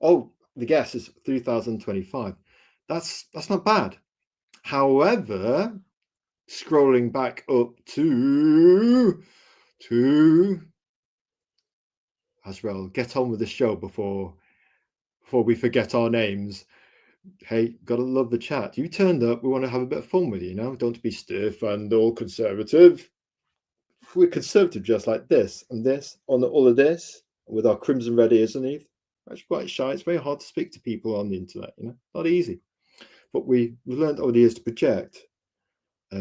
Oh, the guess is 3025. That's not bad. However, scrolling back up to Azrael, get on with the show before we forget our names. Hey, gotta love the chat. You turned up. We want to have a bit of fun with you, you know. Don't be stiff and all conservative. We're conservative just like this and this on all of this with our crimson red ears underneath. Actually quite shy. It's very hard to speak to people on the internet, you know, not easy. But we've learned over the years to project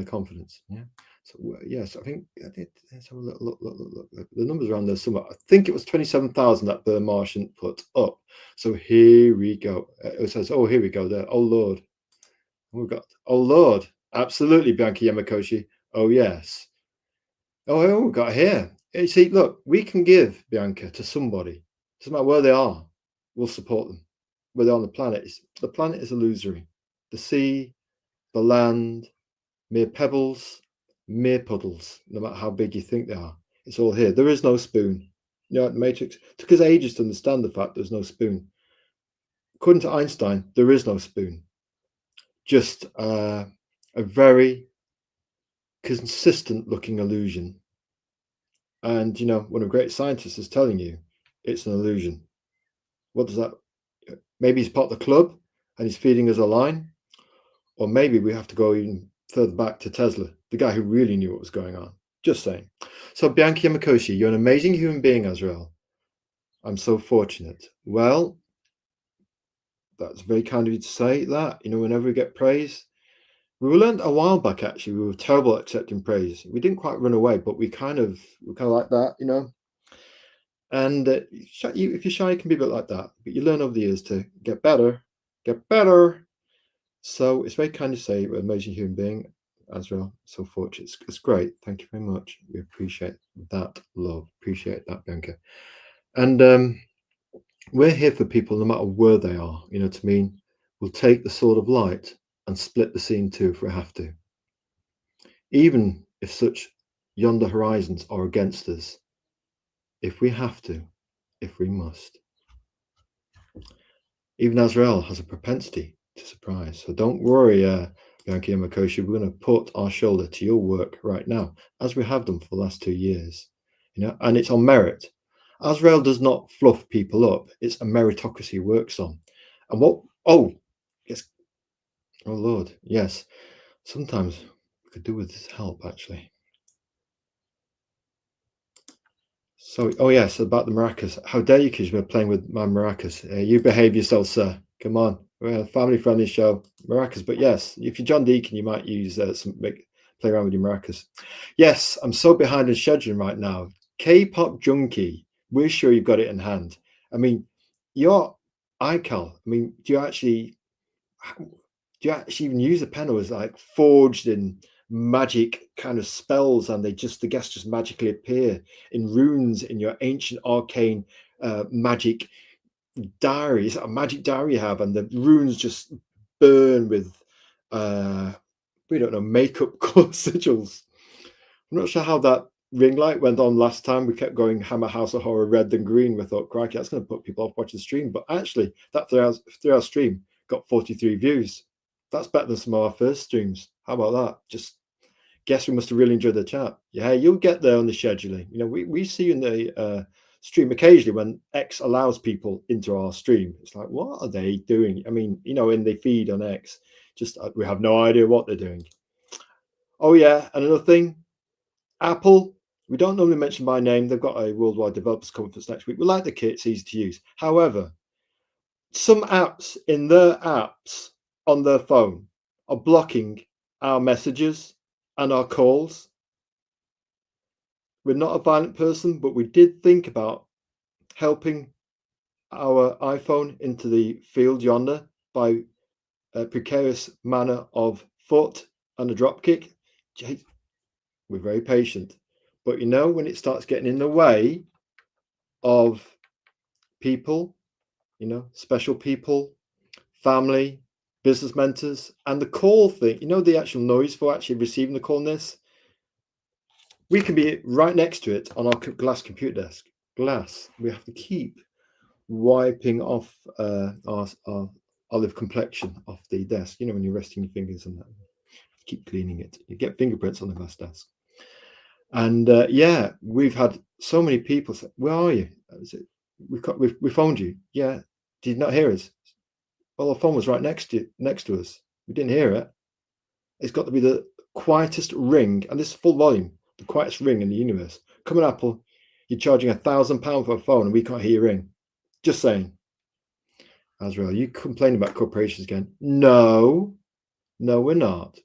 confidence. Yeah. So yes, I think I did. Let's have a look. The numbers around there somewhere. I think it was 27,000 that the Martian put up. So here we go. It says, oh, here we go there. Oh Lord. We've got, oh Lord. Absolutely, Bianca Yamakoshi. Oh yes. Oh, we've got here. You see, look, we can give Bianca to somebody. Doesn't matter where they are. We'll support them. Where they're on the planet. The planet is illusory. The sea, the land, mere pebbles, mere puddles, no matter how big you think they are. It's all here. There is no spoon. You know, the Matrix took us ages to understand the fact there's no spoon. According to Einstein, there is no spoon. Just a very consistent looking illusion. And, you know, one of the great scientists is telling you it's an illusion. What does that? Maybe he's part of the club and he's feeding us a line. Or maybe we have to go even further back to Tesla, the guy who really knew what was going on. Just saying. So, Bianca Yamakoshi, you're an amazing human being, Azrael. I'm so fortunate. Well, that's very kind of you to say that. You know, whenever we get praise, we learned a while back, actually, we were terrible at accepting praise. We didn't quite run away, but we're kind of like that, you know. And if you're shy, you can be a bit like that. But you learn over the years to get better. So it's very kind to say we're an amazing human being, Azrael. So fortunate. It's great. Thank you very much. We appreciate that love. Appreciate that, Bianca. And we're here for people no matter where they are. You know what I mean? We'll take the sword of light and split the sea in two if we have to. Even if such yonder horizons are against us. If we have to, if we must. Even Azrael has a propensity to surprise. So don't worry, Bianca Yamakoshi. We're going to put our shoulder to your work right now, as we have done for the last 2 years. You know, and it's on merit. Azrael does not fluff people up. It's a meritocracy he works on. And what? Oh, yes. Oh Lord, yes. Sometimes we could do with his help, actually. So, oh yes, about the maracas. How dare you, kids? We're playing with my maracas. You behave yourself, sir. Come on. We're a family-friendly show. Maracas, but yes, if you're John Deacon, you might use play around with your maracas. Yes, I'm so behind in scheduling right now. K-pop junkie, we're sure you've got it in hand. I mean, your iCal, I mean, do you actually even use a pen, or is it like forged in magic kind of spells, and the guests just magically appear in runes in your ancient arcane magic diary? Is that a magic diary you have, and the runes just burn with we don't know, makeup color sigils? I'm not sure how that ring light went on last time. We kept going Hammer House of Horror red and green. We thought, crikey, that's going to put people off watching the stream. But actually, that 3 hour stream got 43 views. That's better than some of our first streams. How about that? Just guess we must have really enjoyed the chat. Yeah, you'll get there on the scheduling. You know, we see you in the stream occasionally when X allows people into our stream. It's like, what are they doing? I mean, you know, in the feed on X, just we have no idea what they're doing. Oh yeah, and another thing, Apple, we don't normally mention by name. They've got a worldwide developers conference next week. We like the kit, it's easy to use. However, some apps in their apps on their phone are blocking our messages and our calls. We're not a violent person, but we did think about helping our iPhone into the field yonder by a precarious manner of foot and a drop kick. We're very patient, but you know, when it starts getting in the way of people, you know, special people, family, business mentors, and the call thing, you know, the actual noise for actually receiving the call in this, we can be right next to it on our glass computer desk. Glass. We have to keep wiping off our olive complexion off the desk. You know, when you're resting your fingers on that, keep cleaning it. You get fingerprints on the glass desk. And yeah, we've had so many people say, "Where are you?" We phoned you. Yeah, did you not hear us? Well, our phone was right next to us. We didn't hear it. It's got to be the quietest ring, and this is full volume, the quietest ring in the universe. Come on, Apple, you're charging £1,000 for a phone, and we can't hear your ring. Just saying. Azrael, you complaining about corporations again? No, we're not.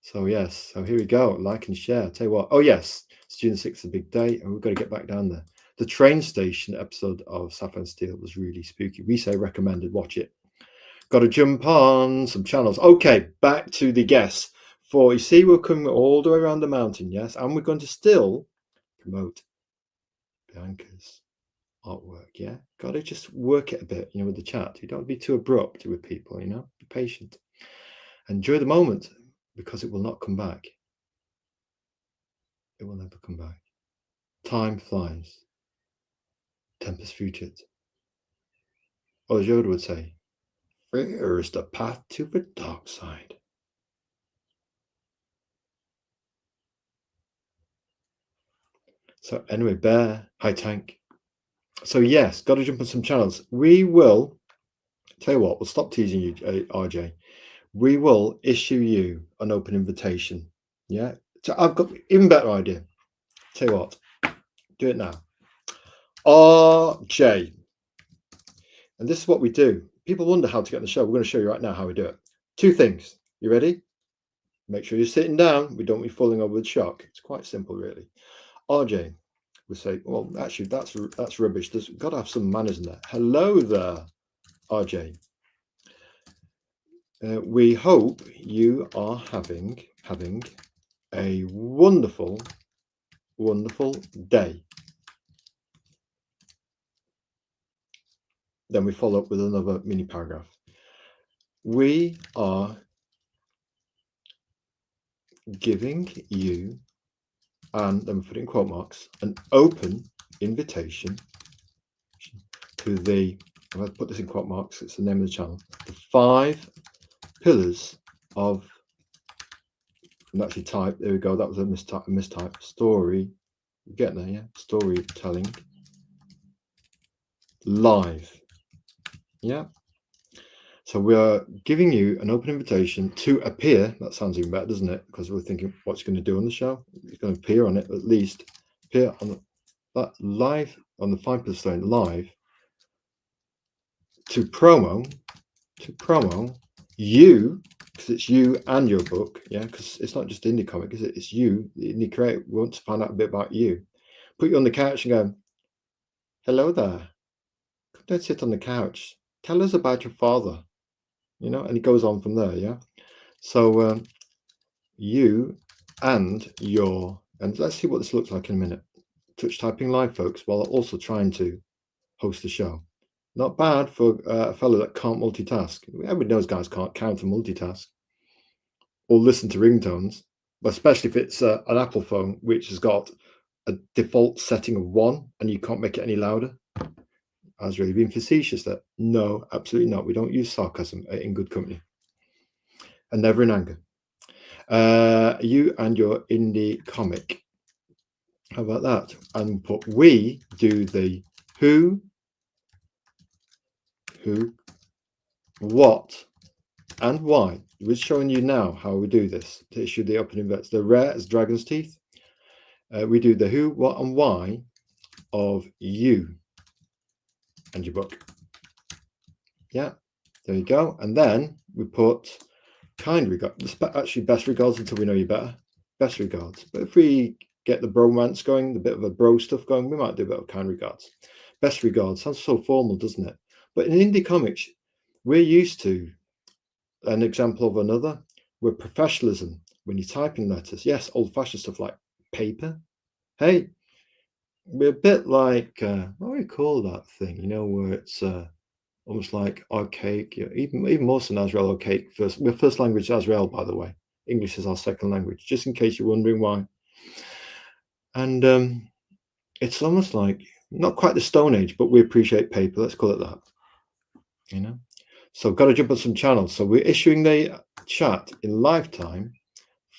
So yes, so here we go. Like and share. I'll tell you what. Oh yes, it's June 6th, is a big day, and we've got to get back down there. The train station episode of Sapphire and Steel was really spooky. We say recommended. Watch it. Got to jump on some channels. Okay, back to the guests. For you see, we're coming all the way around the mountain, yes, and we're going to still promote Bianca's artwork. Yeah, got to just work it a bit, you know, with the chat. You don't be too abrupt with people, you know. Be patient. Enjoy the moment, because it will not come back. It will never come back. Time flies. Tempus fugit. Or as Yoda would say, fear is the path to the dark side. So anyway, Bear, hi Tank. So yes, got to jump on some channels. We will, tell you what, we'll stop teasing you, RJ. We will issue you an open invitation. Yeah. So I've got even better idea. Tell you what, do it now. RJ. And this is what we do. People wonder how to get on the show. We're going to show you right now how we do it. 2 things. You ready? Make sure you're sitting down. We don't be falling over with shock. It's quite simple, really. RJ would say, well, actually, that's rubbish. There's got to have some manners in there. Hello there, RJ. We hope you are having a wonderful, wonderful day. Then we follow up with another mini paragraph. We are giving you, and then we put it in quote marks, an open invitation to the, I'm going to put this in quote marks, it's the name of the channel, the 5 pillars of, and actually type, there we go, that was a mistype, story, you get there, yeah, storytelling, live, yeah. So we are giving you an open invitation to appear. That sounds even better, doesn't it? Because we're thinking what's going to do on the show. It's going to appear on it, at least appear on that live, on the 5 pillars story live, to promo you because it's you and your book, yeah, because it's not just indie comic, is it? It's you, the indie creator. We want to find out a bit about you. Put you on the couch and go, hello there. Come down, sit on the couch. Tell us about your father, you know, and it goes on from there, yeah. So you and let's see what this looks like in a minute. Touch typing live, folks, while also trying to host the show. Not bad for a fellow that can't multitask. Everybody knows guys can't count and multitask or listen to ringtones, but especially if it's an Apple phone, which has got a default setting of 1 and you can't make it any louder. Azrael, you've been facetious there. No, absolutely not. We don't use sarcasm in good company and never in anger. You and your indie comic. How about that? And put we do the who, what, and why. We're showing you now how we do this to issue the open inverts. The rare as dragon's teeth. We do the who, what, and why of you and your book. Yeah, there you go. And then we put kind regards, actually best regards until we know you better. Best regards. But if we get the bromance going, the bit of a bro stuff going, we might do a bit of kind regards. Best regards sounds so formal, doesn't it? But in indie comics, we're used to an example of another. We're professionalism when you're typing letters. Yes, old-fashioned stuff like paper. Hey, we're a bit like what do we call that thing? You know, where it's almost like archaic. Even more than Azrael archaic. We're first language Azrael, by the way. English is our second language, just in case you're wondering why. And it's almost like not quite the Stone Age, but we appreciate paper. Let's call it that. You know. So got to jump on some channels. So we're issuing the chat in lifetime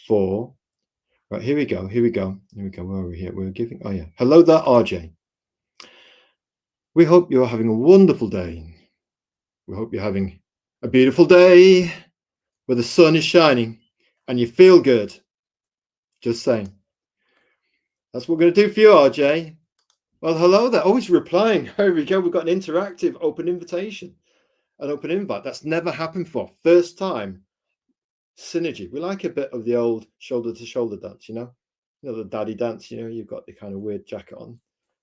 for. Right, here we go. Where are we here? We're giving. Oh yeah. Hello there, RJ. We hope you're having a wonderful day. We hope you're having a beautiful day where the sun is shining and you feel good. Just saying. That's what we're going to do for you, RJ. Well, hello there. Always replying. Here we go. We've got an interactive open invitation, an open invite. That's never happened before. First time. Synergy. We like a bit of the old shoulder to shoulder dance, you know the daddy dance. You've got the kind of weird jacket on.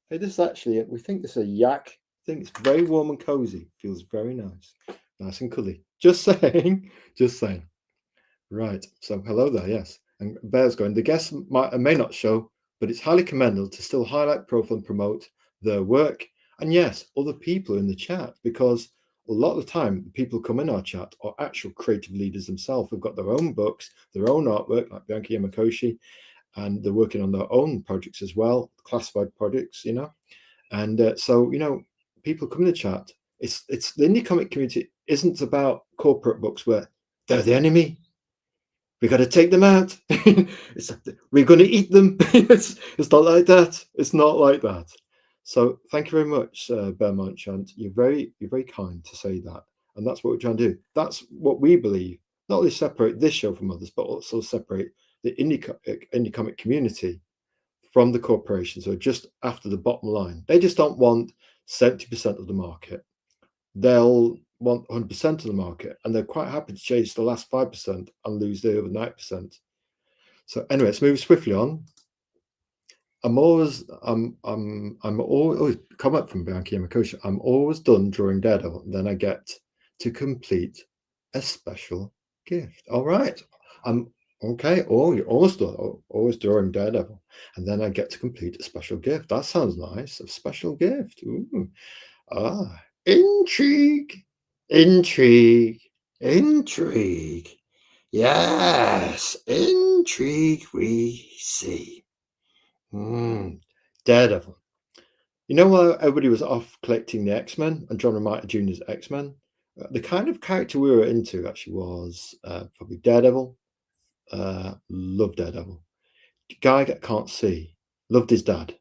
Hey, this is actually, we think this is a yak. I think it's very warm and cozy. Feels very nice and cuddly. Just saying. Right, so hello there. Yes, and Bear's going, the guests might or may not show, but it's highly commendable to still highlight, profile, and promote their work, and yes, other people in the chat, because a lot of the time the people come in our chat are actual creative leaders themselves who've got their own books, their own artwork, like Bianca Yamakoshi, and they're working on their own projects as well, classified projects, and so people come in the chat. It's the indie comic community isn't about corporate books where they're the enemy, we got to take them out. We're going to eat them. It's not like that. It's not like that. So thank you very much, Bear Marchant. You're very kind to say that, and that's what we're trying to do. That's what we believe. Not only separate this show from others, but also separate the indie comic community from the corporations who are just after the bottom line. They just don't want 70% of the market. They'll want 100% of the market, and they're quite happy to chase the last 5% and lose the other 90%. So anyway, let's move swiftly on. I'm always comment from Bianca Yamakoshi. I'm always done drawing Daredevil, and then I get to complete a special gift. All right, I'm okay. Oh, you're almost done. Always drawing Daredevil, and then I get to complete a special gift. That sounds nice. A special gift. Ooh. Intrigue. Yes, intrigue we see. Daredevil. While everybody was off collecting the X-Men and John Romita Jr.'s X-Men, the kind of character we were into actually was probably Daredevil. Loved Daredevil. Guy that can't see. Loved his dad,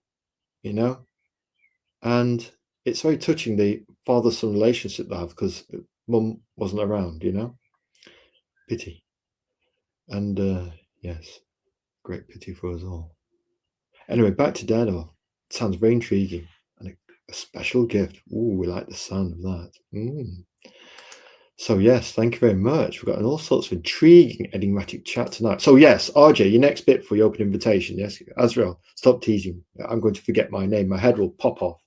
and it's very touching, the father-son relationship they have, because mum wasn't around, Pity. And yes, great pity for us all. Anyway, back to Daredevil. It sounds very intriguing. And a special gift. Ooh, we like the sound of that. So yes, thank you very much. We've got all sorts of intriguing enigmatic chat tonight. So yes, RJ, your next bit for your open invitation. Yes, Azrael, stop teasing. I'm going to forget my name. My head will pop off.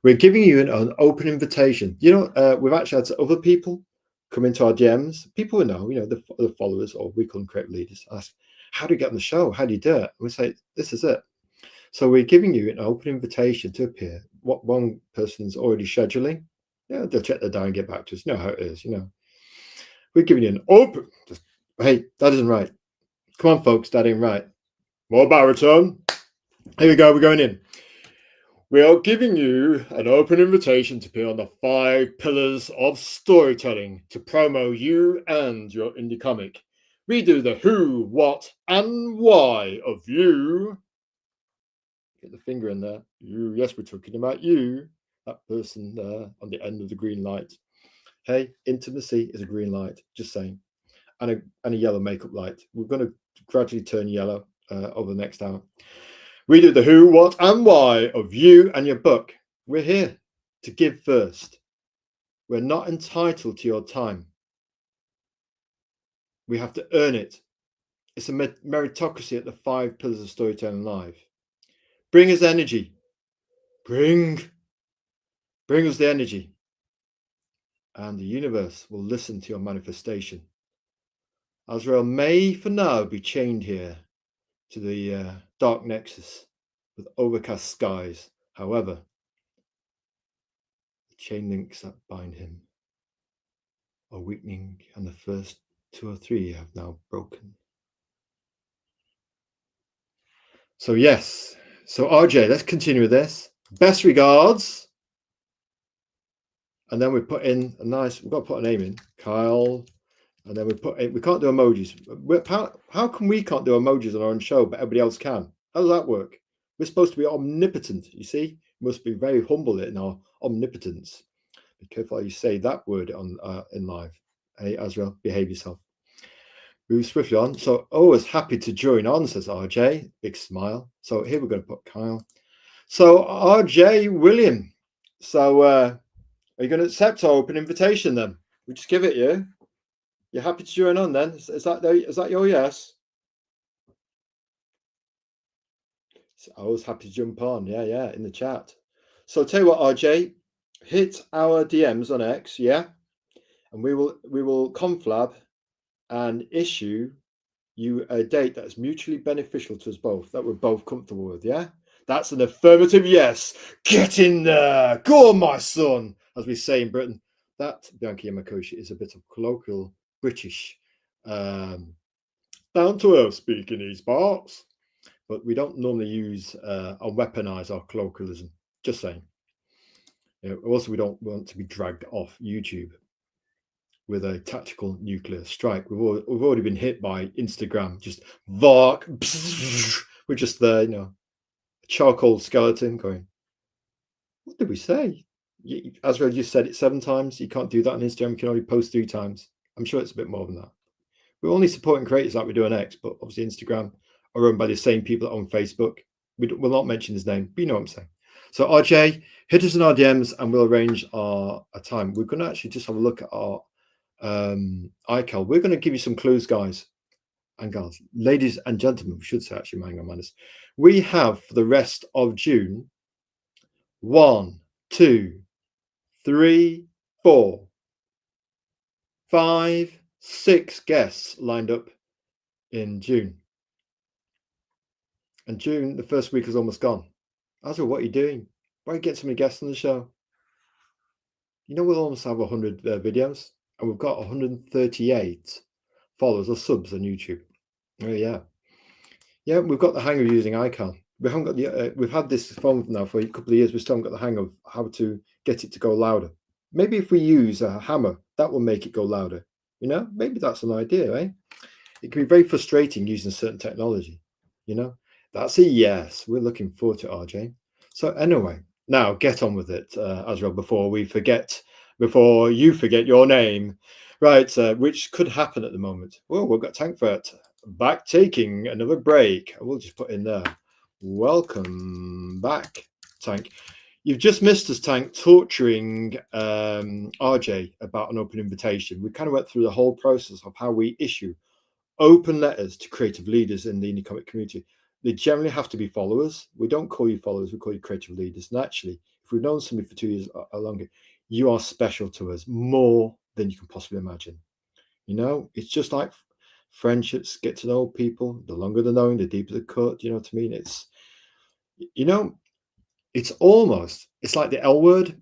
We're giving you an open invitation. We've actually had other people come into our DMs. People who know, the followers, or we call them creative leaders, ask, how do you get on the show? How do you do it? And we say, this is it. So we're giving you an open invitation to appear. What one person's already scheduling, they'll check their diary and get back to us. You know how it is, We're giving you an open. Hey, that isn't right. Come on, folks, that ain't right. More baritone. Here we go. We're going in. We are giving you an open invitation to appear on the 5 pillars of storytelling to promo you and your indie comic. We do the who, what, and why of you. Get the finger in there. You. Yes, we're talking about you. That person there on the end of the green light. Hey, intimacy is a green light. Just saying. And a yellow makeup light. We're going to gradually turn yellow over the next hour. We do the who, what, and why of you and your book. We're here to give first. We're not entitled to your time. We have to earn it. It's a meritocracy at the 5 pillars of storytelling live. Bring us energy. Bring us the energy. And the universe will listen to your manifestation. Azrael may for now be chained here to the dark nexus with overcast skies. However, the chain links that bind him are weakening, and the first 2 or 3 have now broken. So yes, so RJ, let's continue with this. Best regards. And then we put in we've got to put a name in, Kyle. And then we can't do emojis. How come we can't do emojis on our own show, but everybody else can? How does that work? We're supposed to be omnipotent, you see? We must be very humble in our omnipotence. Be careful how you say that word in live. Hey, Azrael, behave yourself. Move swiftly on. So, always happy to join on, says RJ. Big smile. So here we're going to put Kyle. So, RJ William. So, are you going to accept our open invitation then? We just give it you. You're happy to join on then? Is that your yes? So I was happy to jump on. Yeah, in the chat. So tell you what, RJ, hit our DMs on X, yeah, and we will conflab and issue you a date that's mutually beneficial to us both, that we're both comfortable with, yeah? That's an affirmative yes. Get in there. Go on, my son, as we say in Britain. That, Bianca Yamakoshi, is a bit of colloquial British, down to earth speak in these parts, but we don't normally use or weaponize our colloquialism. Just saying. Also, we don't want to be dragged off YouTube with a tactical nuclear strike. We've already been hit by Instagram. Just vark. We're just there, a charcoal skeleton going, what did we say? Azrael just said it 7 times. You can't do that on Instagram. You can only post 3 times. I'm sure it's a bit more than that. We're only supporting creators like we do on X, but obviously Instagram are run by the same people that on Facebook. We'll not mention his name, but you know what I'm saying. So RJ, hit us in our DMs and we'll arrange a time. We're going to actually just have a look at our iCal. We're going to give you some clues, guys and girls, ladies and gentlemen, we should say actually, my manners. We have for the rest of June 1, 2, 3, 4, 5, 6 guests lined up in June. And June, the first week is almost gone. Azrael, what are you doing? Why are you getting so many guests on the show? We'll almost have 100 videos, and we've got 138 followers or subs on YouTube. Oh yeah, we've got the hang of using iCal. We haven't got the. We've had this phone now for a couple of years. We still haven't got the hang of how to get it to go louder. Maybe if we use a hammer, that will make it go louder. Maybe that's an idea, eh? It can be very frustrating using certain technology. That's a yes. We're looking forward to RJ. So anyway, now get on with it, Azrael, before you forget your name, right? Which could happen at the moment. Well, we've got Tank for it. Back taking another break. We'll just put in there. Welcome back, Tank. You've just missed us, Tank, torturing RJ about an open invitation. We kind of went through the whole process of how we issue open letters to creative leaders in the indie comic community. They generally have to be followers. We don't call you followers, we call you creative leaders. And actually, if we've known somebody for 2 years or longer, you are special to us more than you can possibly imagine. You know, it's just like friendships, get to know people. The longer the knowing, the deeper the cut. You know what I mean? It's, you know, it's like the L word,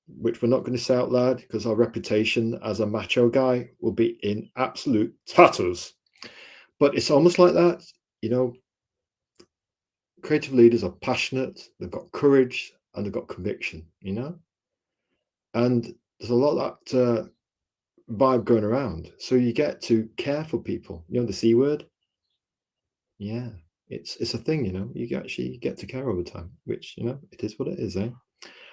which we're not going to say out loud because our reputation as a macho guy will be in absolute tatters. But it's almost like that, you know. Creative leaders are passionate, they've got courage, and they've got conviction, you know. And there's a lot of that vibe going around. So you get to care for people. You know the C word? Yeah, it's a thing, you know. You actually get to care over time, which, you know, it is what it is, eh?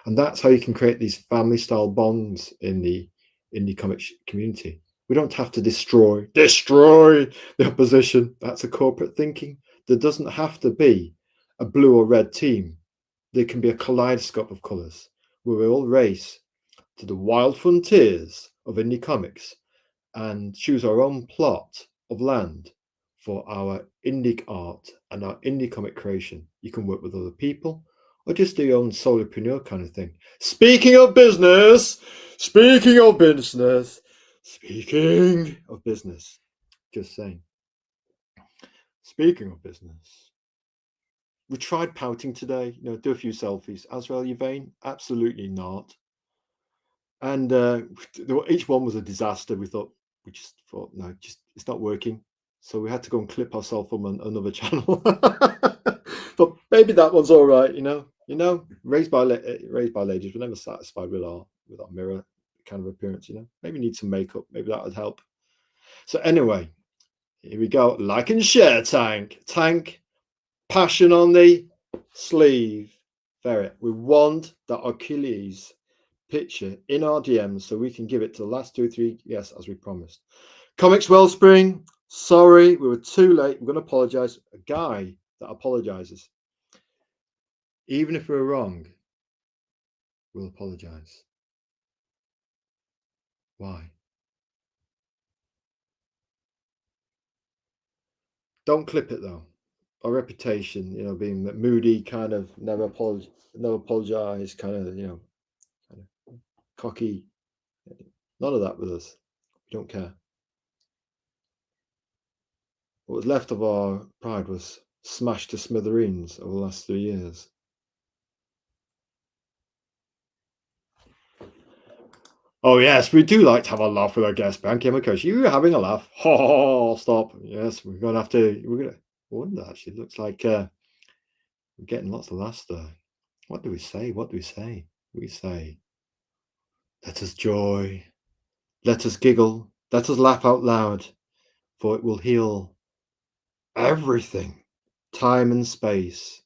And that's how you can create these family style bonds in the indie comic community. We don't have to destroy the opposition. That's a corporate thinking. There doesn't have to be a blue or red team. There can be a kaleidoscope of colors where we all race to the wild frontiers of indie comics and choose our own plot of land for our indie art and our indie comic creation. You can work with other people or just do your own solopreneur kind of thing. Speaking of business, just saying. Speaking of business, we tried pouting today, you know, do a few selfies. Azrael, you vain? Absolutely not. And each one was a disaster. We just thought, no, it's not working. So we had to go and clip ourselves from another channel. But maybe that one's all right, you know. Raised by ladies, we're never satisfied with our mirror kind of appearance, you know. Maybe need some makeup. Maybe that would help. So anyway, here we go. Like and share, Tank. Passion on the sleeve. Ferret. We want the Achilles picture in our DMs so we can give it to the last 2 or 3 yes, as we promised. Comics Wellspring, sorry, we were too late. We're going to apologize. A guy that apologizes. Even if we're wrong, we'll apologize. Why? Don't clip it though. Our reputation, you know, being moody, kind of never apologize, kind of, you know, kind of cocky. None of that with us. We don't care. What was left of our pride was smashed to smithereens over the last 3 years. Oh yes, we do like to have a laugh with our guest, Bianca Yamakoshi. You were having a laugh. Oh, stop. Yes, we're gonna have to. We're gonna. I wonder. Actually, it looks like we're getting lots of laughs there. What do we say? We say, "Let us joy, let us giggle, let us laugh out loud, for it will heal everything. Time and space,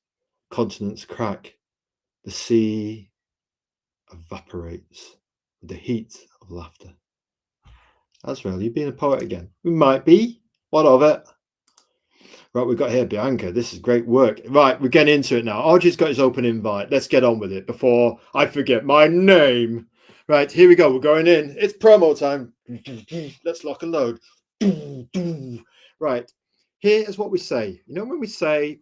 continents crack, the sea evaporates with the heat of laughter." Azrael, you being a poet again? We might be. What of it? Right, we've got here Bianca. This is great work. Right, we're getting into it now. RG's got his open invite. Let's get on with it before I forget my name. Right, here we go. We're going in. It's promo time. Let's lock and load. Right, here is what we say. You know, when we say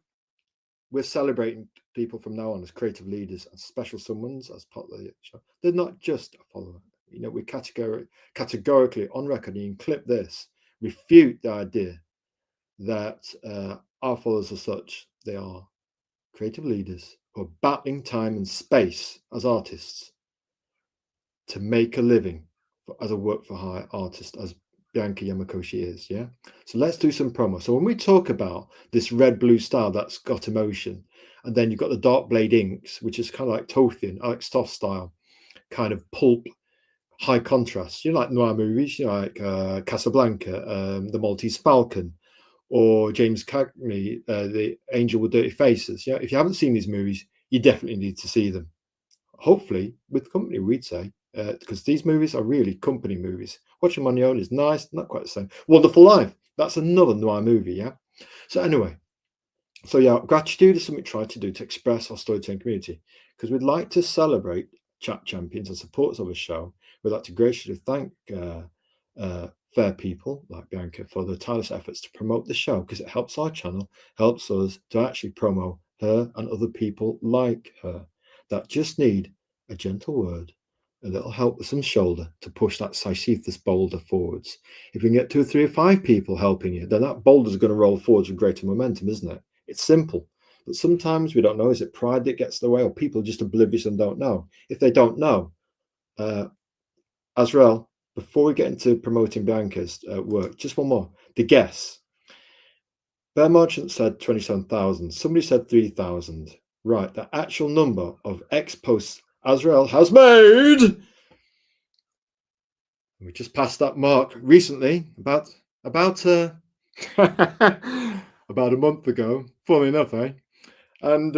we're celebrating people from now on as creative leaders and special someones as part of the show, they're not just a follower. You know, we categorically on record, and you can clip this, refute the idea that our followers are such. They are creative leaders who are battling time and space as artists to make a living as a work for hire artist, as Bianca Yamakoshi is. Yeah. So let's do some promo. So when we talk about this red blue style that's got emotion, and then you've got the dark blade inks, which is kind of like Tothian, Alex Toth style, kind of pulp, high contrast, you know, like noir movies, you know, like Casablanca, The Maltese Falcon, or James Cagney, The Angel with Dirty Faces. Yeah, if you haven't seen these movies, you definitely need to see them. Hopefully with company, we'd say, because these movies are really company movies. Watching them on your own is nice, not quite the same. Wonderful Life, that's another noir movie. Yeah. So anyway, So yeah, gratitude is something we try to do to express our storytelling community, because we'd like to celebrate chat champions and supporters of the show. We'd like to graciously thank fair people like Bianca for their tireless efforts to promote the show, because it helps our channel, helps us to actually promote her and other people like her that just need a gentle word, a little help with some shoulder to push that Sisyphus boulder forwards. If we can get 2 or 3 or 5 people helping you, then that boulder's going to roll forwards with greater momentum, isn't it? It's simple. But sometimes we don't know. Is it pride that gets in the way, or people just oblivious and don't know? If they don't know, Azrael, before we get into promoting Bianca's work, just one more. The guess. Bear Merchant said 27,000. Somebody said 3,000. Right, the actual number of X posts Azrael has made. We just passed that mark recently, about about a month ago. Funny enough, eh? And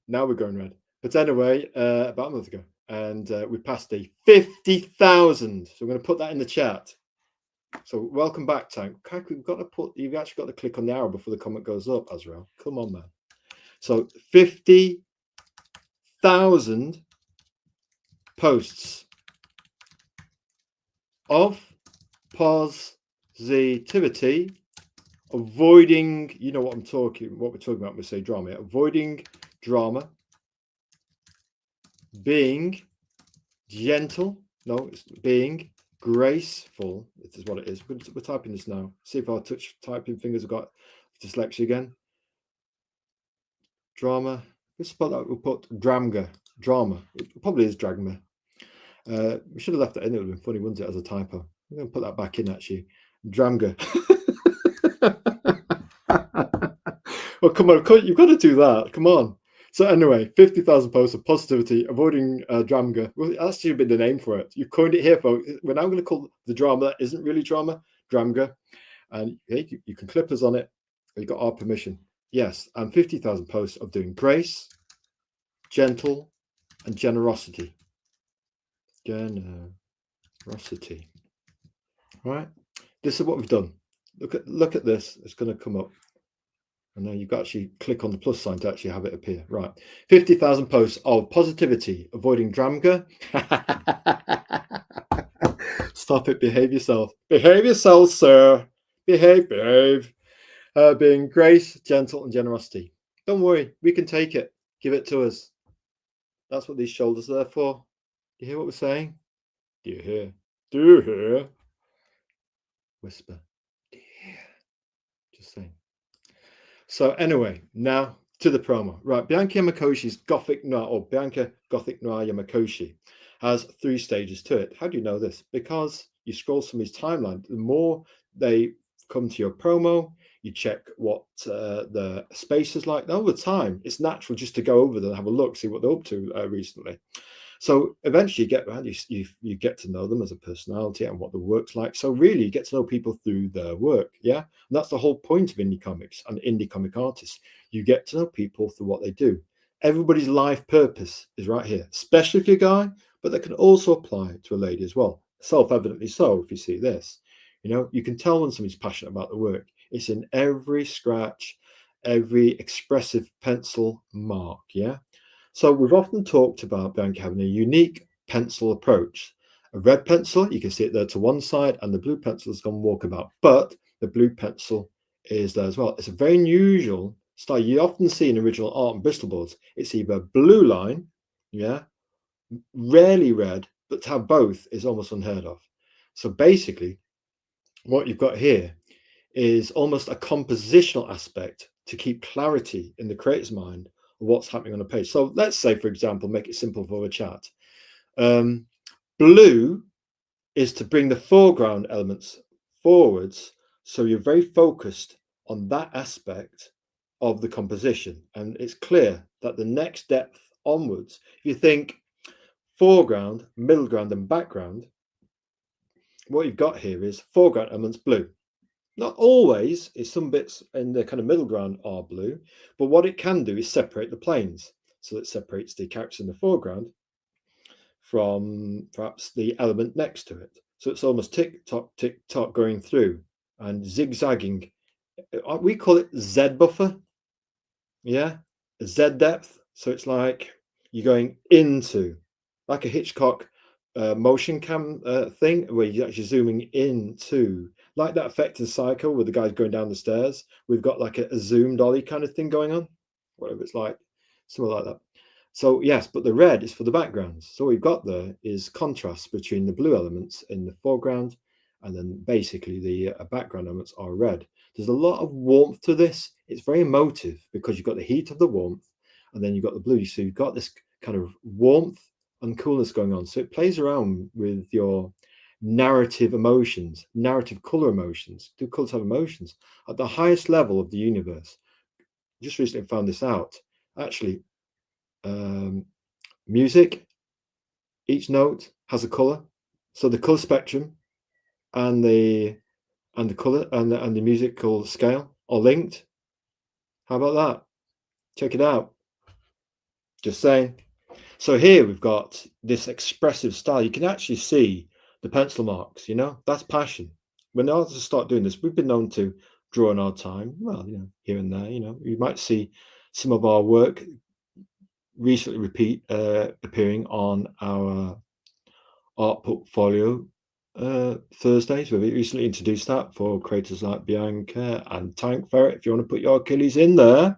now we're going red. But anyway, about a month ago, and we passed the 50,000. So we're going to put that in the chat. So welcome back, Tank. We've got to put. You've actually got to click on the arrow before the comment goes up, Azrael. Come on, man. So 50,000 posts of positivity, avoiding. You know what what we're talking about when we say drama. Avoiding drama, being gentle. No, it's being graceful. This is what it is. We're typing this now. See if our typing fingers have got dyslexia again. Drama. Let's spell that. We'll put dramga. Drama. It probably is dragma. We should have left that in. It would have been funny, wouldn't it, as a typo? I'm going to put that back in, actually. Dramga. Well, come on. You've got to do that. Come on. So anyway, 50,000 posts of positivity, avoiding dramga. Well, that should have been the name for it. You've coined it here, folks. We're now going to call the drama that isn't really drama, dramga. And hey, you can clip us on it. You got our permission. Yes, and 50,000 posts of doing grace, gentle, and generosity. Generosity. All right. This is what we've done. Look at this. It's going to come up. And now you've got to actually click on the plus sign to actually have it appear. Right. 50,000 posts of positivity, avoiding dramga. Stop it. Behave yourself. Behave yourself, sir. Behave. Being grace, gentle, and generosity. Don't worry. We can take it. Give it to us. That's what these shoulders are there for. Do you hear what we're saying? Do you hear? Do you hear? Whisper. Do you hear? Just saying. So anyway, now to the promo. Right, Bianca Yamakoshi's Gothic Noir, or Bianca Gothic Noir Yamakoshi, has 3 stages to it. How do you know this? Because you scroll somebody's timeline. The more they come to your promo, you check what the space is like. Over time, it's natural just to go over there and have a look, see what they're up to recently. So eventually you get around, you get to know them as a personality and what the work's like. So really you get to know people through their work. Yeah. And that's the whole point of indie comics and indie comic artists. You get to know people through what they do. Everybody's life purpose is right here, especially if you're a guy, but that can also apply to a lady as well. Self-evidently so, if you see this. You know, you can tell when somebody's passionate about the work. It's in every scratch, every expressive pencil mark. Yeah. So we've often talked about Bianca having a unique pencil approach. A red pencil, you can see it there to one side, and the blue pencil has gone walkabout, but the blue pencil is there as well. It's a very unusual style. You often see in original art and Bristol boards, it's either blue line, yeah, rarely red, but to have both is almost unheard of. So basically, what you've got here is almost a compositional aspect to keep clarity in the creator's mind of what's happening on a page. So let's say, for example, make it simple for a chat. Blue is to bring the foreground elements forwards, so you're very focused on that aspect of the composition, and it's clear that the next depth onwards, if you think foreground, middle ground, and background, what you've got here is foreground elements blue. Not always, is some bits in the kind of middle ground are blue, but what it can do is separate the planes. So it separates the characters in the foreground from perhaps the element next to it. So it's almost tick tock going through and zigzagging We call it Z buffer. Yeah, Z depth. So it's like you're going into, like a Hitchcock motion cam thing, where you're actually zooming into, like that effect in Psycho where the guy's going down the stairs. We've got like a zoom dolly kind of thing going on, whatever it's like, something like that. So yes, but the red is for the backgrounds. So what we've got there is contrast between the blue elements in the foreground, and then basically the background elements are red. There's a lot of warmth to this. It's very emotive because you've got the heat of the warmth, and then you've got the blue. So you've got this kind of warmth and coolness going on. So it plays around with your narrative emotions, narrative color emotions. Do colors have emotions? At the highest level of the universe, just recently found this out. Actually, music, each note has a color. So the color spectrum and the color and the musical scale are linked. How about that? Check it out. Just saying. So here we've got this expressive style. You can actually see the pencil marks, that's passion. When artists start doing this, we've been known to draw in our time, well, here and there, you might see some of our work recently appearing on our art portfolio Thursdays. We've recently introduced that for creators like Bianca and Tank Ferret. If you want to put your Achilles in there.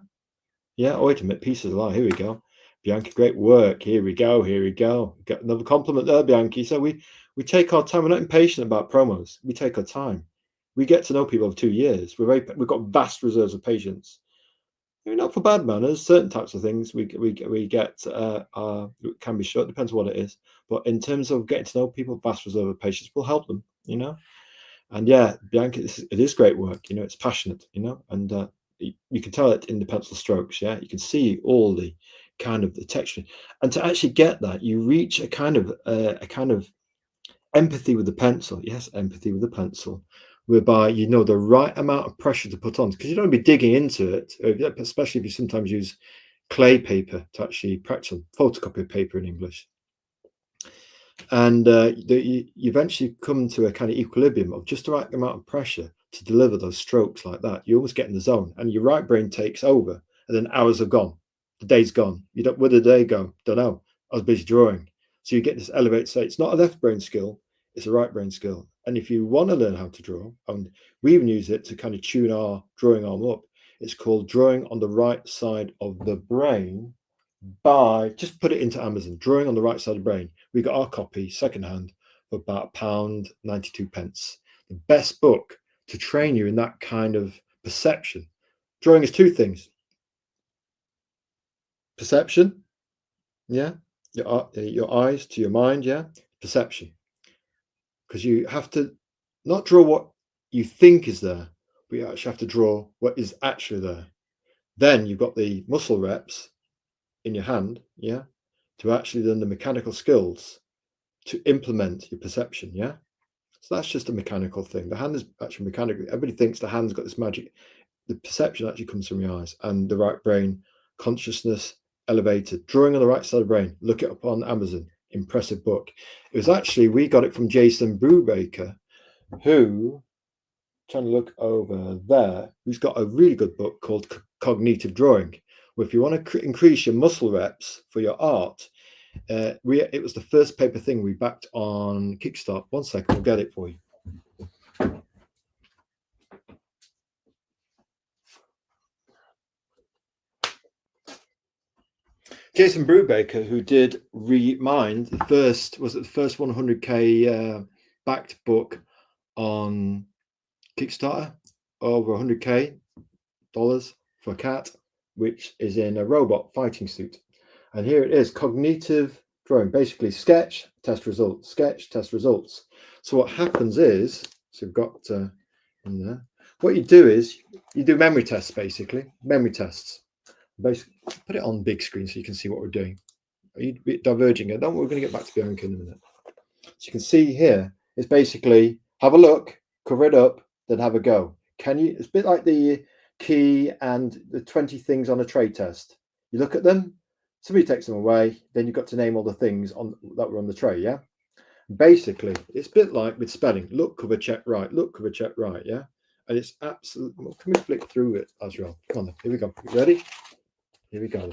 Yeah, oh, wait a minute, pieces of art. Here we go. Bianca, great work. Here we go. Got another compliment there, Bianca. So we take our time. We're not impatient about promos. We take our time. We get to know people over 2 years. We've got vast reserves of patience. Not for bad manners. Certain types of things we get can be short. Depends on what it is. But in terms of getting to know people, vast reserve of patience will help them. And yeah, Bianca, it is great work. It's passionate. And you can tell it in the pencil strokes. Yeah, you can see all the kind of the texture, and to actually get that, you reach a kind of empathy with the pencil. Yes, empathy with the pencil, whereby the right amount of pressure to put on, because you don't want to be digging into it, especially if you sometimes use clay paper to actually practice, photocopy paper in English. And you eventually come to a kind of equilibrium of just the right amount of pressure to deliver those strokes like that. You almost get in the zone, and your right brain takes over, and then hours have gone, the day's gone. You don't, where did the day go? Don't know. I was busy drawing. So you get this elevated state. It's not a left brain skill, it's a right brain skill. And if you want to learn how to draw, and we even use it to kind of tune our drawing arm up, it's called drawing on the right side of the brain. Just put it into Amazon, drawing on the right side of the brain. We got our copy secondhand for about £1.92. The best book to train you in that kind of perception. Drawing is two things: perception, yeah, your eyes to your mind, yeah, perception. Because you have to not draw what you think is there, but you actually have to draw what is actually there. Then you've got the muscle reps in your hand, yeah, to actually learn the mechanical skills to implement your perception, yeah. So that's just a mechanical thing. The hand is actually mechanical. Everybody thinks the hand's got this magic. The perception actually comes from your eyes and the right brain consciousness elevated. Drawing on the right side of the brain. Look it up on Amazon. Impressive book. It was actually, we got it from Jason Brubaker, who, trying to look over there, who's got a really good book called Cognitive Drawing, where if you want to increase your muscle reps for your art, it was the first paper thing we backed on Kickstarter. 1 second, I'll get it for you. Jason Brubaker, who did Remind, the first 100k backed book on Kickstarter, over $100k for a cat, which is in a robot fighting suit. And here it is, cognitive drawing, basically sketch, test results, sketch, test results. So what happens is, so we've got in there, what you do is you do memory tests, basically, memory tests. Basically, put it on big screen so you can see what we're doing. Are you diverging it? Don't worry, we're going to get back to Bianca in a minute. So you can see here, it's basically have a look, cover it up, then have a go. Can you? It's a bit like the key and the 20 things on a trade test. You look at them, somebody takes them away, then you've got to name all the things that were on the tray, yeah? Basically, it's a bit like with spelling. Look, cover, check, right. Look, cover, check, right, yeah? and it's absolutely. Well, can we flick through it, Azrael? Come on, then. Here we go. You ready? Here we go.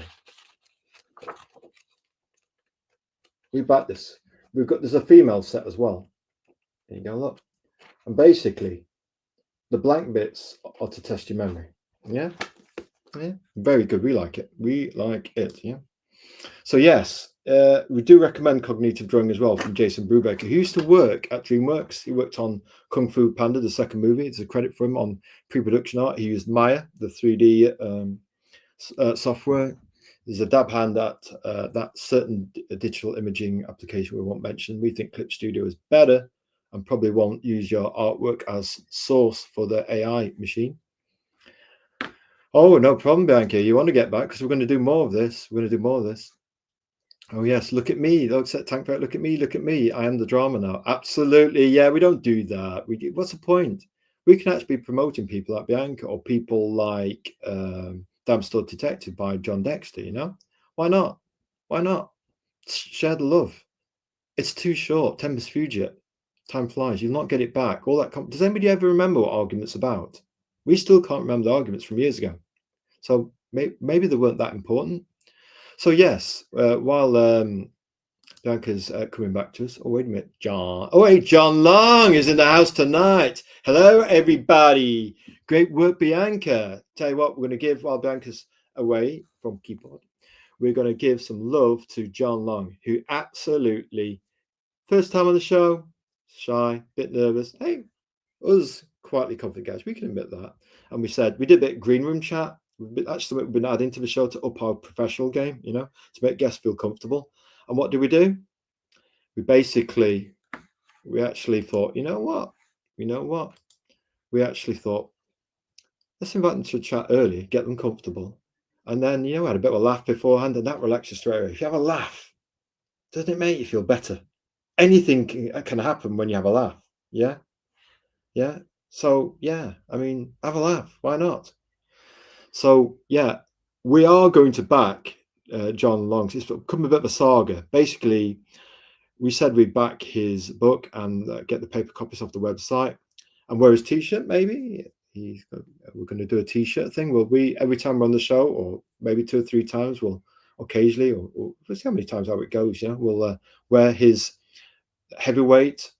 We back this. There's a female set as well. There you go. Look, and basically, the blank bits are to test your memory. Yeah, yeah, very good. We like it. We like it. Yeah. So yes, we do recommend Cognitive Drawing as well from Jason Brubaker, who used to work at DreamWorks. He worked on Kung Fu Panda, the second movie. It's a credit for him on pre-production art. He used Maya, the 3D software. There's a dab hand at that certain digital imaging application we won't mention. We think Clip Studio is better and probably won't use your artwork as source for the AI machine. Oh, no problem, Bianca. You want to get back because we're going to do more of this. We're going to do more of this. Oh, yes. Look at me. Look at Tank Ferret. Look at me. Look at me. I am the drama now. Absolutely. Yeah, we don't do that. What's the point? We can actually be promoting people like Bianca or people like Damn Store Detective by Jon Dexter, you know? Why not? Why not? Share the love. It's too short. Tempus fugit. Time flies. You'll not get it back. All that. Does anybody ever remember what argument's about? We still can't remember the arguments from years ago. So maybe they weren't that important. So yes, while Bianca's coming back to us. Oh, wait a minute, John. Oh, wait, John Long is in the house tonight. Hello, everybody. Great work, Bianca. Tell you what, we're going to give, while Bianca's away from keyboard, we're going to give some love to John Long, who absolutely, first time on the show, shy, bit nervous. Hey, us quietly confident guys, we can admit that. And we said, we did a bit of green room chat. That's something we've been adding to the show to up our professional game, you know, to make guests feel comfortable. And what do? We actually thought, you know what? We actually thought, let's invite them to a chat early, get them comfortable. And then, you know, had a bit of a laugh beforehand, and that relaxes you straight away. If you have a laugh, doesn't it make you feel better? Anything can happen when you have a laugh. Yeah. Yeah. So, yeah, I mean, have a laugh. Why not? So, yeah, we are going to back John Long. It's become a bit of a saga. Basically, we said we'd back his book and get the paper copies off the website and wear his t-shirt. Maybe we're going to do a t-shirt thing. Will we, every time we're on the show, or maybe 2 or 3 times, we'll occasionally, or we'll see how many times how it goes. Yeah, we'll wear his heavyweight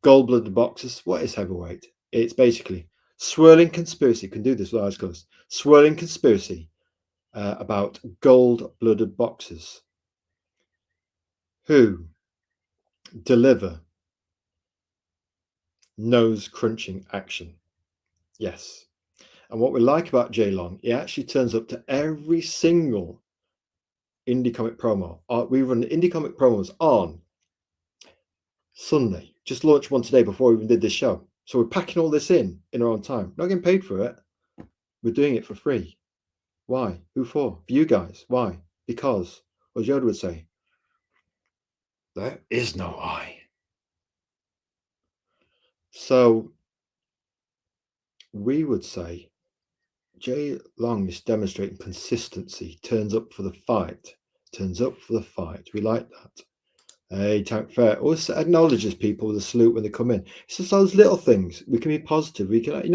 gold-blooded boxes. What is heavyweight? It's basically swirling conspiracy. You can do this with eyes closed. Swirling conspiracy about gold-blooded boxers who deliver nose crunching action. Yes. And what we like about Jay Long, he actually turns up to every single indie comic promo. We run indie comic promos on Sunday. Just launched one today before we even did this show. So we're packing all this in our own time. Not getting paid for it. We're doing it for free. Why? Who for? For you guys. Why? Because, as Yoda would say, there is no I. So we would say Jay Long is demonstrating consistency, turns up for the fight. We like that. Hey, Tank Fair always acknowledges people with a salute when they come in. It's just those little things. We can be positive. We can, you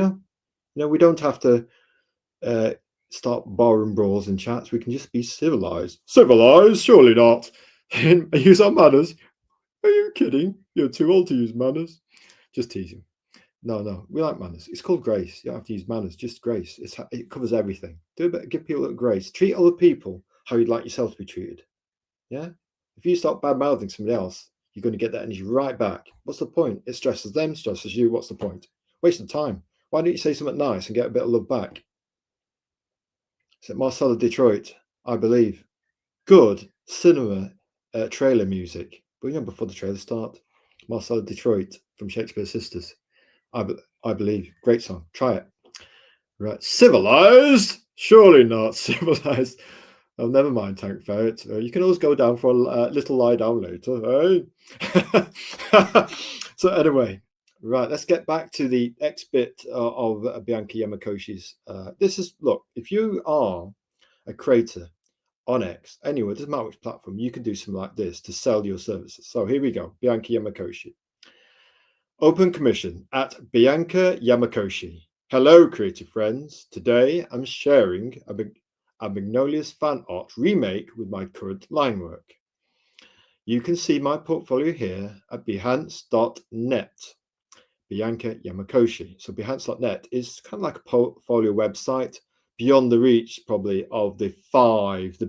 know, we don't have to start barroom brawls in chats. We can just be civilized. Civilized? Surely not. Use our manners. Are you kidding? You're too old to use manners. Just teasing. No, we like manners. It's called grace. You don't have to use manners, just grace. It covers everything. Do a bit, give people a grace. Treat other people how you'd like yourself to be treated. Yeah? If you start bad-mouthing somebody else, you're going to get that energy right back. What's the point? It stresses them, stresses you. What's the point? Waste of time. Why don't you say something nice and get a bit of love back? Is it Marcella Detroit? I believe. Good cinema trailer music. But you know, before the trailer start, Marcella Detroit from Shakespeare's Sisters. I believe. Great song. Try it. Right. Civilized? Surely not civilized. Oh, never mind, Tank Ferret. You can always go down for a little lie down later. Eh? So anyway, right. Let's get back to the next bit of Bianca Yamakoshi's. Look, if you are a creator on X, anywhere, it doesn't matter which platform, you can do something like this to sell your services. So here we go. Bianca Yamakoshi. Open commission at Bianca Yamakoshi. Hello, creative friends. Today I'm sharing a Magnolia's fan art remake with my current line work. You can see my portfolio here at behance.net, Bianca Yamakoshi. So behance.net is kind of like a portfolio website beyond the reach probably of the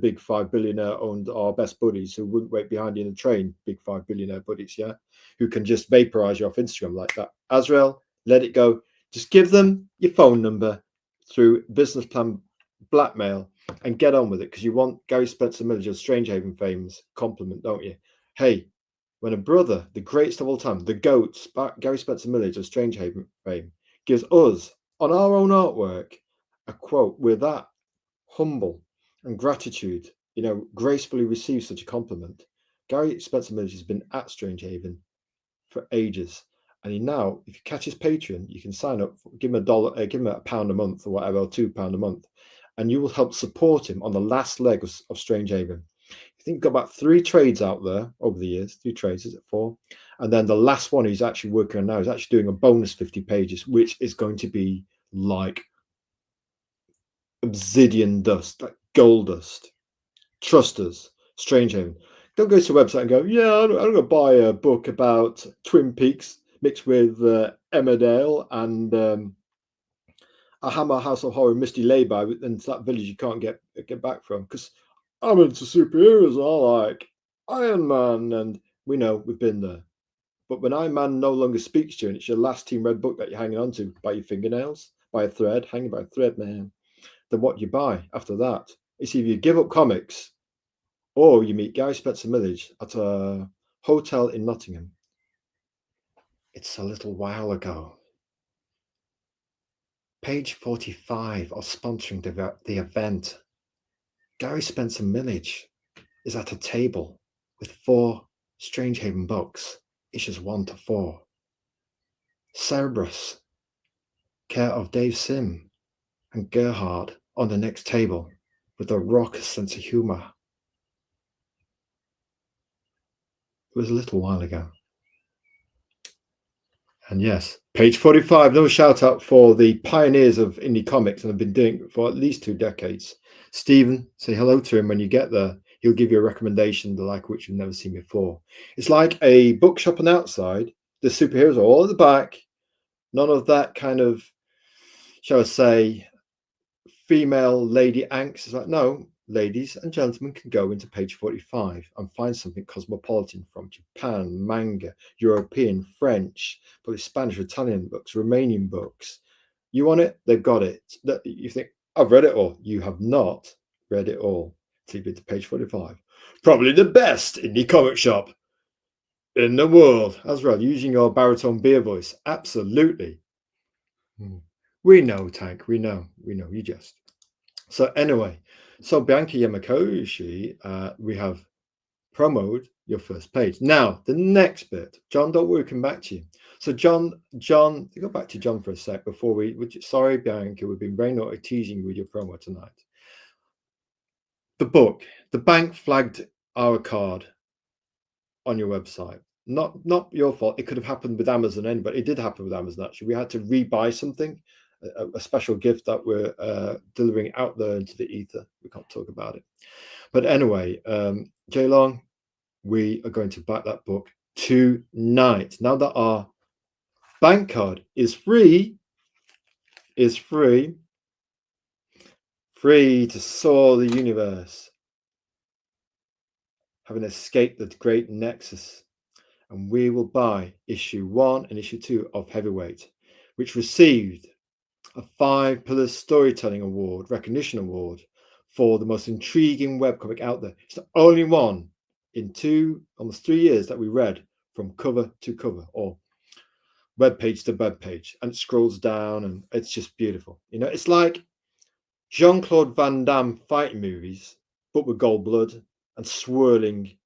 big five billionaire owned our best buddies who wouldn't wait behind you in a train, big five billionaire buddies, yeah, who can just vaporize you off Instagram like that. Azrael, let it go. Just give them your phone number through business plan blackmail and get on with it, because you want Gary Spencer Miller's Strangehaven fame's compliment, don't you? Hey, when a brother, the greatest of all time, the GOAT, Gary Spencer Millage of Strangehaven fame, gives us, on our own artwork, a quote, we're that humble and gratitude, gracefully receive such a compliment. Gary Spencer Millage has been at Strangehaven for ages. And he now, if you catch his Patreon, you can sign up, give him give him £1 a month or whatever, or £2 a month, and you will help support him on the last leg of Strangehaven. I think got about 3 trades out there over the years. 3 trades, is it 4? And then the last one he's actually working on now is actually doing a bonus 50 pages, which is going to be like obsidian dust, like gold dust. Trust us, Strangehaven. Don't go to a website and go, yeah, I'm going to buy a book about Twin Peaks mixed with Emmerdale and a Hammer House of Horror Misty Layby, and that village you can't get back from, because I'm into superheroes and I like Iron Man, and we know we've been there. But when Iron Man no longer speaks to you and it's your last Team Red book that you're hanging on to by your fingernails, by a thread, hanging by a thread, man, then what do you buy after that? It's either you give up comics or you meet Gary Spencer Millage at a hotel in Nottingham. It's a little while ago. Page 45 are sponsoring the event. Gary Spencer Millage is at a table with 4 Strangehaven books, issues 1 to 4. Cerberus, care of Dave Sim, and Gerhard on the next table with a raucous sense of humour. It was a little while ago. And yes, page 45, another shout out for the pioneers of indie comics, and have been doing it for at least 2 decades. Stephen, say hello to him when you get there. He'll give you a recommendation, the like which you've never seen before. It's like a bookshop on the outside. The superheroes are all at the back. None of that kind of, shall I say, female lady angst. It's like, no, ladies and gentlemen can go into page 45 and find something cosmopolitan from Japan, manga, European, French, probably Spanish, Italian books, Romanian books. You want it? They've got it. You think, I've read it all. You have not read it all. Till you get to page 45. Probably the best indie comic shop in the world. Azrael, using your baritone beer voice. Absolutely. We know, Tank. We know. You just. So anyway, so Bianca Yamakoshi, we have promoted your first page. Now, the next bit, John, don't worry, come back to you. So John, go back to John for a sec before sorry, Bianca, we've been very naughty teasing you with your promo tonight. The book, the bank flagged our card on your website. Not your fault. It could have happened with Amazon anyway, but it did happen with Amazon, actually. We had to rebuy something, a special gift that we're delivering out there into the ether. We can't talk about it. But anyway, Jay Long, we are going to back that book tonight. Now that our bank card is free to soar the universe, having escaped the great nexus. And we will buy issue 1 and issue 2 of Heavyweight, which received a 5 Pillars Storytelling Award, recognition award, for the most intriguing webcomic out there. It's the only one in almost 3 years that we read from cover to cover, or web page to web page, and it scrolls down and it's just beautiful. It's like Jean-Claude Van Damme fighting movies, but with gold blood and swirling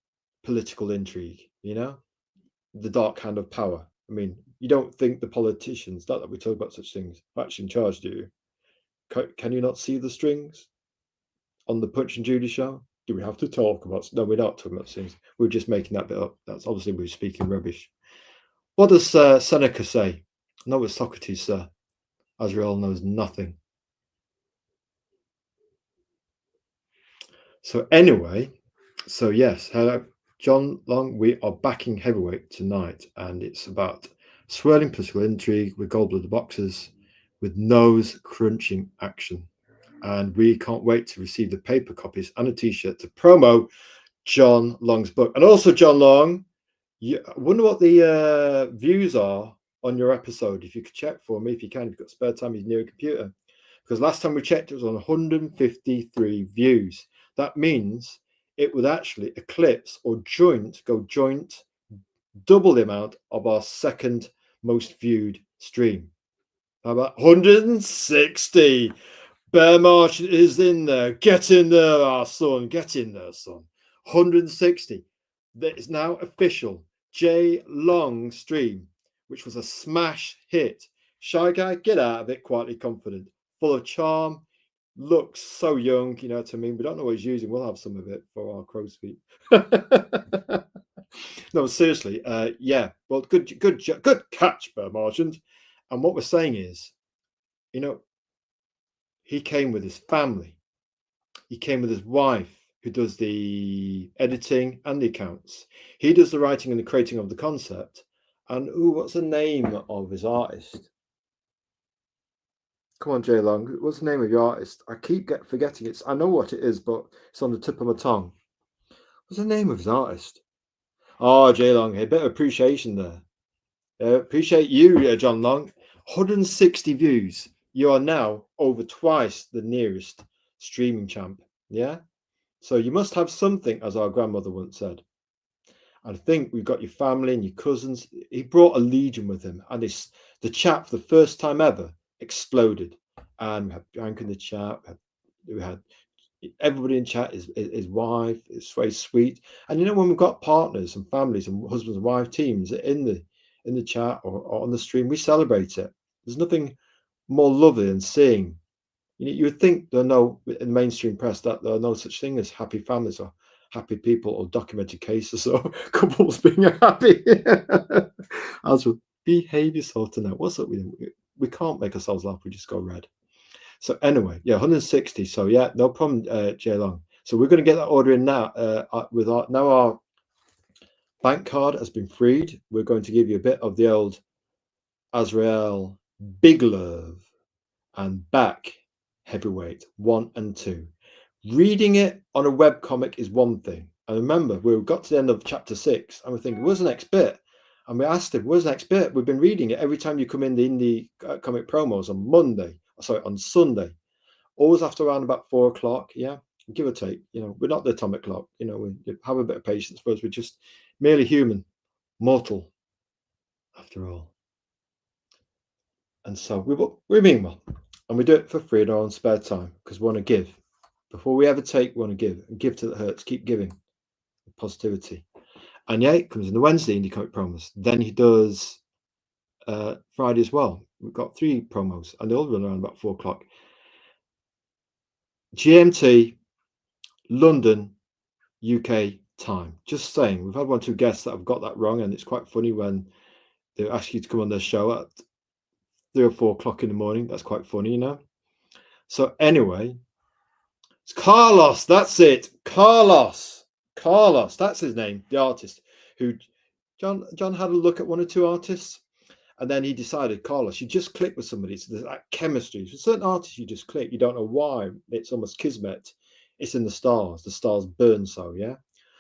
political intrigue, the dark hand of power. I mean, you don't think the politicians, not that we talk about such things, are actually in charge, do you? Can you not see the strings on the Punch and Judy show? Do we have to talk about? No, we're not talking about things. We're just making that bit up. That's obviously we're speaking rubbish. What does Seneca say? No, it's Socrates, sir. Azrael knows nothing. So anyway, so yes, hello, Jon Long. We are backing heavyweight tonight, and it's about swirling political intrigue with gold-blooded boxers, with nose crunching action. And we can't wait to receive the paper copies and a T-shirt to promo Jon Long's book. And also, Jon Long, I wonder what the views are on your episode. If you could check for me, if you can, if you've got spare time, you're near a computer. Because last time we checked, it was on 153 views. That means it would actually eclipse or go joint, double the amount of our second most viewed stream. How about 160? Bear March is in there. Get in there, our son. Get in there, son. 160. That is now official. J Long stream, which was a smash hit. Shy Guy, get out of it, quietly confident. Full of charm. Looks so young, you know what I mean? We don't know what he's using. We'll have some of it for our crow's feet. No, seriously. Yeah. Well, good catch, Bear Marchant. And what we're saying is, you know, he came with his family. He came with his wife, who does the editing and the accounts. He does the writing and the creating of the concept. And what's the name of his artist? Come on, Jay Long. What's the name of your artist? I keep forgetting it. I know what it is, but it's on the tip of my tongue. What's the name of his artist? Oh, Jay Long. A bit of appreciation there. Appreciate you, Jon Long. 160 views. You are now over twice the nearest streaming champ. Yeah. So you must have something, as our grandmother once said. I think we've got your family and your cousins. He brought a legion with him, and the chat for the first time ever exploded. And we had Bianca in the chat. We had everybody in chat. His wife. It's very sweet. And you know, when we've got partners and families and husbands and wife teams in the chat or on the stream, we celebrate it. There's nothing more lovely than seeing. You would think there are no in the mainstream press that there are no such thing as happy families or happy people or documented cases or couples being happy. As well, behave yourself tonight. What's up with you? We can't make ourselves laugh. We just go red. So anyway, yeah, 160. So yeah, no problem, Jay Long. So we're going to get that order in now. With our bank card has been freed. We're going to give you a bit of the old Azrael Big Love and back heavyweight 1 and 2. Reading it on a web comic is one thing. And remember, we got to the end of chapter 6 and we're thinking, where's the next bit? And we asked him, where's the next bit? We've been reading it every time you come in the indie comic promos on Sunday, always after around about 4 o'clock. Yeah, give or take. You know, we're not the atomic clock. You know, we have a bit of patience for us. We're just merely human, mortal, after all. And so we mean well. And we do it for free in our own spare time because we want to give. Before we ever take, we want to give. And give till it hurts. Keep giving. Positivity. And yeah, it comes in the Wednesday indie comic promos. Then he does Friday as well. We've got 3 promos and they all run around about 4 o'clock. GMT, London, UK time. Just saying. We've had 1 or 2 guests that have got that wrong, and it's quite funny when they ask you to come on their show at 3 or 4 o'clock in the morning. That's quite funny, you know. So anyway, it's Carlos. That's it. Carlos. That's his name. The artist who John had a look at 1 or 2 artists, and then he decided, Carlos, you just click with somebody. So there's that chemistry. For certain artists, you just click. You don't know why. It's almost kismet. It's in the stars. The stars burn so. Yeah.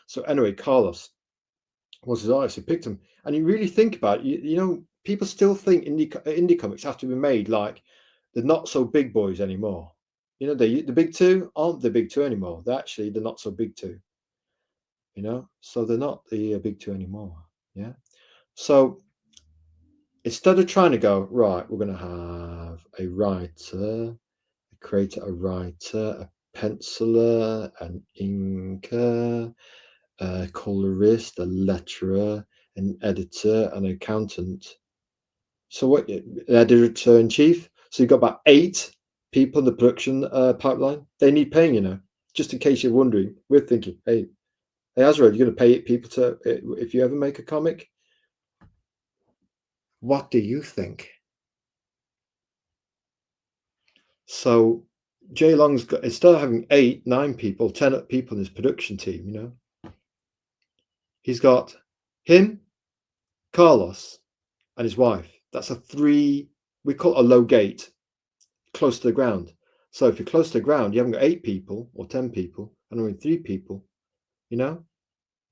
So anyway, Carlos was his artist. He picked him, and you really think about it, you know, people still think indie comics have to be made like the not so big boys anymore. You know, the big 2 aren't the big 2 anymore. They're not so big 2. You know, so they're not the big 2 anymore. Yeah. So instead of trying to go, right, we're going to have a writer, a creator, a writer, a penciler, an inker, a colorist, a letterer, an editor, an accountant. So what, an editor in chief? So you've got about 8 people in the production pipeline. They need paying, you know. Just in case you're wondering, we're thinking, hey, Azrael, you're going to pay 8 people to if you ever make a comic? What do you think? So Jay Long's got, instead of having 8, 9 people, 10 people in his production team, you know, he's got him, Carlos, and his wife. That's a 3, we call it a low gate, close to the ground. So if you're close to the ground, you haven't got 8 people or 10 people and only 3 people, you know,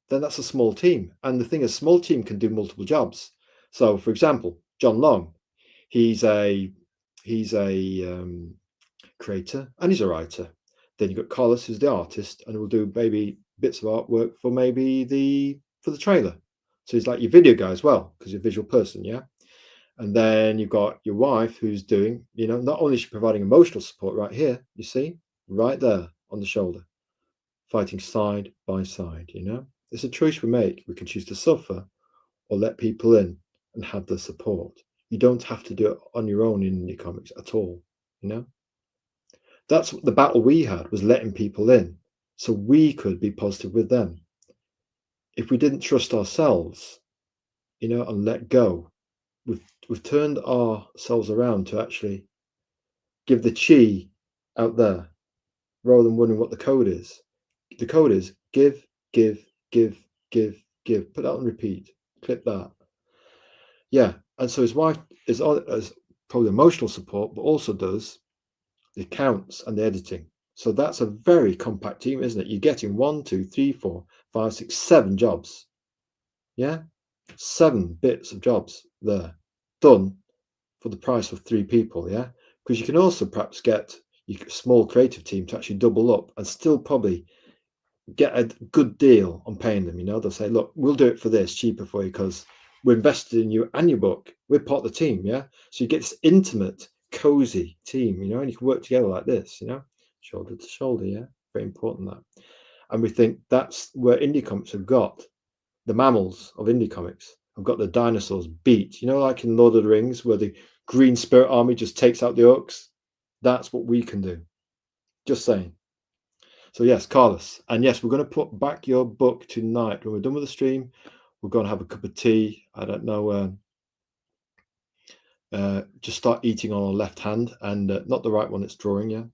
then that's a small team. And the thing is, a small team can do multiple jobs. So for example, John Long, he's a creator and he's a writer. Then you've got Carlos, who's the artist, and will do maybe bits of artwork for maybe for the trailer. So he's like your video guy as well, because you're a visual person, yeah. And then you've got your wife, who's doing, you know, not only is she providing emotional support right here, you see, right there on the shoulder, fighting side by side, you know. It's a choice we make. We can choose to suffer or let people in and have the support. You don't have to do it on your own in indie comics at all, you know. That's the battle we had, was letting people in so we could be positive with them. If we didn't trust ourselves, you know, and let go, we've turned ourselves around to actually give the chi out there rather than wondering what the code is. The code is give, give, give, give, give. Put that on repeat. Clip that. Yeah. And so his wife is probably emotional support, but also does the counts and the editing. So that's a very compact team, isn't it? You're getting 1, 2, 3, 4, 5, 6, 7 jobs. Yeah, 7 bits of jobs there done for the price of 3 people. Yeah, because you can also perhaps get your small creative team to actually double up and still probably get a good deal on paying them. You know, they'll say, look, we'll do it for this cheaper for you because we're invested in you and your book. We're part of the team. Yeah, so you get this intimate, cozy team, you know, and you can work together like this, you know, shoulder to shoulder. Yeah, very important that. And we think that's where indie comics have got the mammals of indie comics. Have got the dinosaurs beat, you know, like in Lord of the Rings, where the Green Spirit Army just takes out the orcs. That's what we can do. Just saying. So yes, Carlos, and yes, we're going to put back your book tonight when we're done with the stream. We're going to have a cup of tea. I don't know. Just start eating on our left hand, and not the right one. It's drawing, yeah.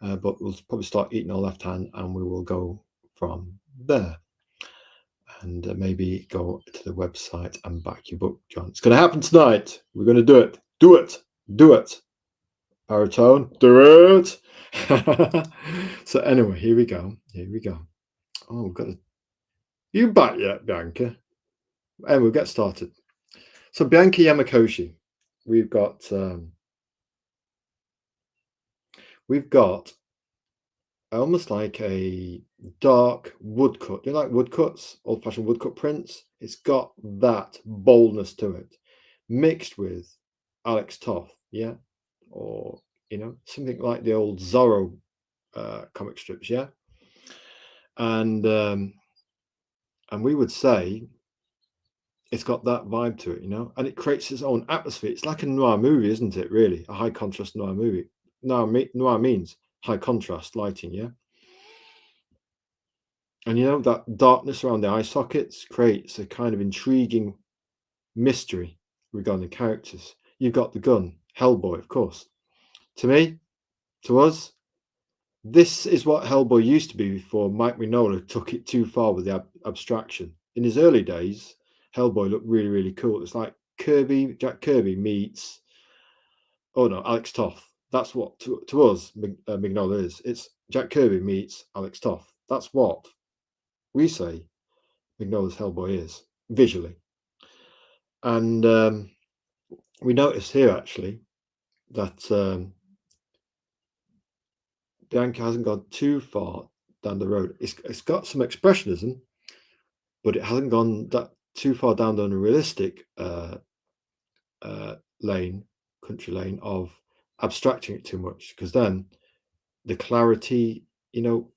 But we'll probably start eating our left hand, and we will go from there. And maybe go to the website and back your book, John. It's going to happen tonight. We're going to do it. Do it. Do it. Baritone, do it. So anyway, here we go. Here we go. Oh, we've got to. You back yet, Bianca? And we'll get started. So Bianca Yamakoshi, we've got almost like a dark woodcut. Do you like woodcuts? Old-fashioned woodcut prints. It's got that boldness to it, mixed with Alex Toth, yeah, or you know, something like the old Zorro comic strips, yeah. And we would say it's got that vibe to it, you know, and it creates its own atmosphere. It's like a noir movie, isn't it? Really, a high contrast noir movie. Noir means high contrast lighting, yeah. And you know, that darkness around the eye sockets creates a kind of intriguing mystery regarding the characters. You've got the gun, Hellboy, of course. To me, to us, this is what Hellboy used to be before Mike Mignola took it too far with the abstraction. In his early days, Hellboy looked really, really cool. It's like Jack Kirby meets, Alex Toth. That's what to us Mignola is. It's Jack Kirby meets Alex Toth. That's what we say Mignola's Hellboy is visually. And we notice here actually that Bianca hasn't gone too far down the road. It's got some expressionism, but it hasn't gone too far down the realistic country lane of abstracting it too much, because then the clarity, you know,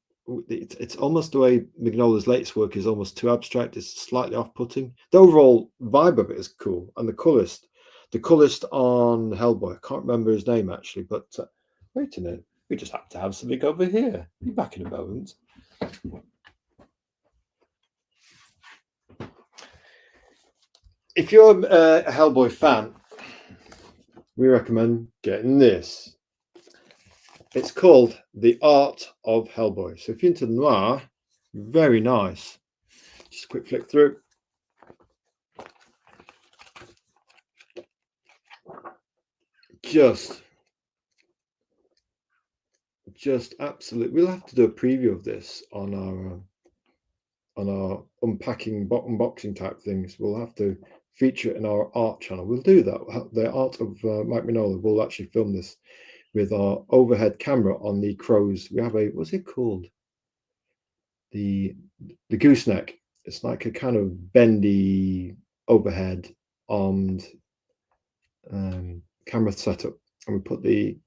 it's almost the way Mignola's latest work is almost too abstract. It's slightly off-putting. The overall vibe of it is cool, and the colorist on Hellboy, I can't remember his name actually, but wait a minute, we just have to have something over here. Be back in a moment. If you're a Hellboy fan, we recommend getting this. It's called The Art of Hellboy. So if you're into noir, very nice. Just a quick flick through. Just absolutely. We'll have to do a preview of this on our unboxing type things. We'll have to feature it in our art channel. We'll do that. The art of Mike Mignola will actually film this with our overhead camera on the crows. We have what's it called? The gooseneck. It's like a kind of bendy overhead armed camera setup, and we put the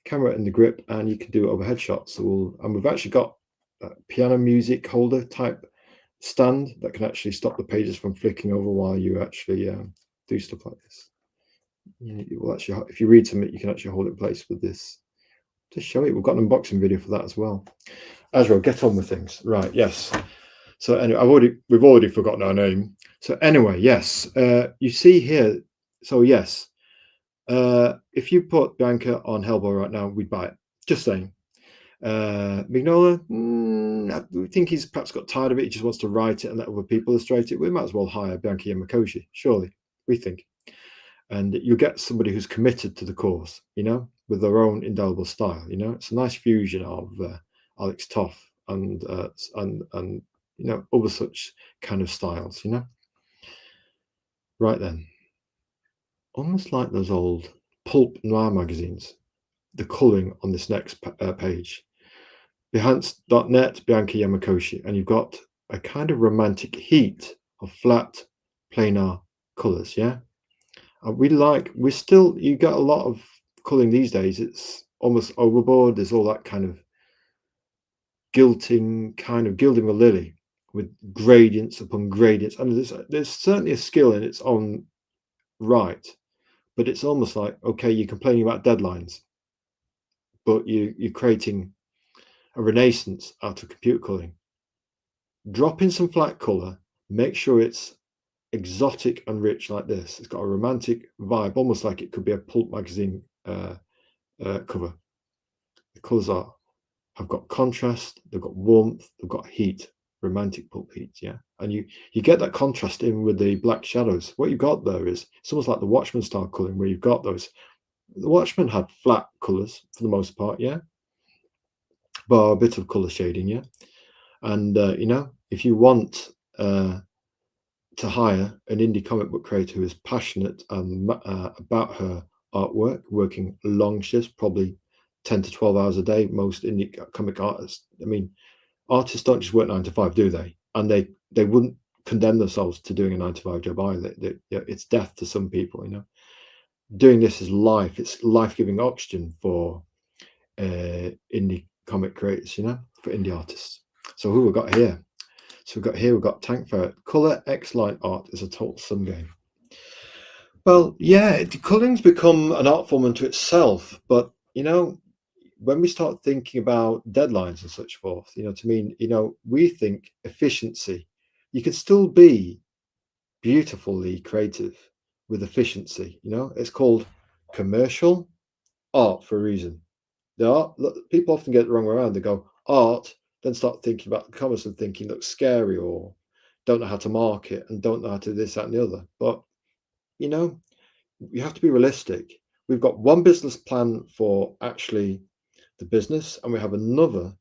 camera in the grip, and you can do overhead shots. So we've actually got a piano music holder type stand that can actually stop the pages from flicking over while you actually do stuff like this. You will actually, if you read something, you can actually hold it in place with this. Just show it. We've got an unboxing video for that as well. Azrael, get on with things. Right, yes. So anyway, we've already forgotten our name. So anyway, yes. You see here. So yes, if you put Bianca on Hellboy right now, we'd buy it. Just saying. Mignola, I think he's perhaps got tired of it. He just wants to write it and let other people illustrate it. We might as well hire Bianca Yamakoshi, surely, we think. And you get somebody who's committed to the cause, with their own indelible style. It's a nice fusion of Alex Toth and other such kind of styles. Right then, almost like those old pulp noir magazines. The colouring on this next page. Behance.net, Bianca Yamakoshi, and you've got a kind of romantic heat of flat, planar colours, yeah? You got a lot of colouring these days. It's almost overboard. There's all that kind of gilding the lily with gradients upon gradients. I mean, there's certainly a skill in its own right, but it's almost like, okay, you're complaining about deadlines, but you're creating a renaissance out of computer colouring. Drop in some flat colour, make sure it's exotic and rich like this. It's got a romantic vibe, almost like it could be a pulp magazine cover. The colours have got contrast, they've got warmth, they've got heat, romantic pulp heat, yeah. And you get that contrast in with the black shadows. What you've got there is it's almost like the Watchmen style colouring, where you've got those. The Watchmen had flat colours for the most part, yeah, but a bit of colour shading, yeah. And if you want to hire an indie comic book creator who is passionate about her artwork, working long shifts, probably 10 to 12 hours a day. Most indie comic artists, artists don't just work 9 to 5, do they? And they wouldn't condemn themselves to doing a 9 to 5 job either. It's death to some people. Doing this is life. It's life-giving oxygen for indie comic creators. For indie artists. So who we've got here? So we've got Tank Ferret. Color X line art is a total sum game. Well, yeah, coloring's become an art form unto itself, but when we start thinking about deadlines and such forth, we think efficiency. You can still be beautifully creative with efficiency. It's called commercial art for a reason. People often get it the wrong way around. They go art, then start thinking about the commerce and thinking looks scary, or don't know how to market and don't know how to do this, that, and the other. But you have to be realistic. We've got one business plan for actually the business, and we have another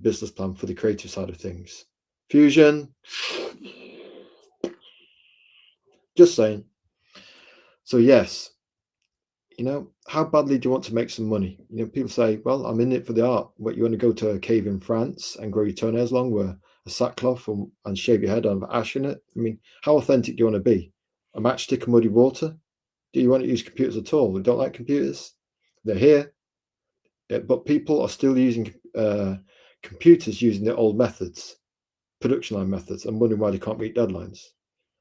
business plan for the creative side of things. Fusion. Just saying. So yes, how badly do you want to make some money? People say, well, I'm in it for the art. What, you want to go to a cave in France and grow your toenails long, wear a sackcloth and shave your head and have ash in it? How authentic do you want to be? A matchstick and muddy water? Do you want to use computers at all? We don't like computers. They're here. But people are still using computers using the old methods, production line methods, and wondering why they can't meet deadlines.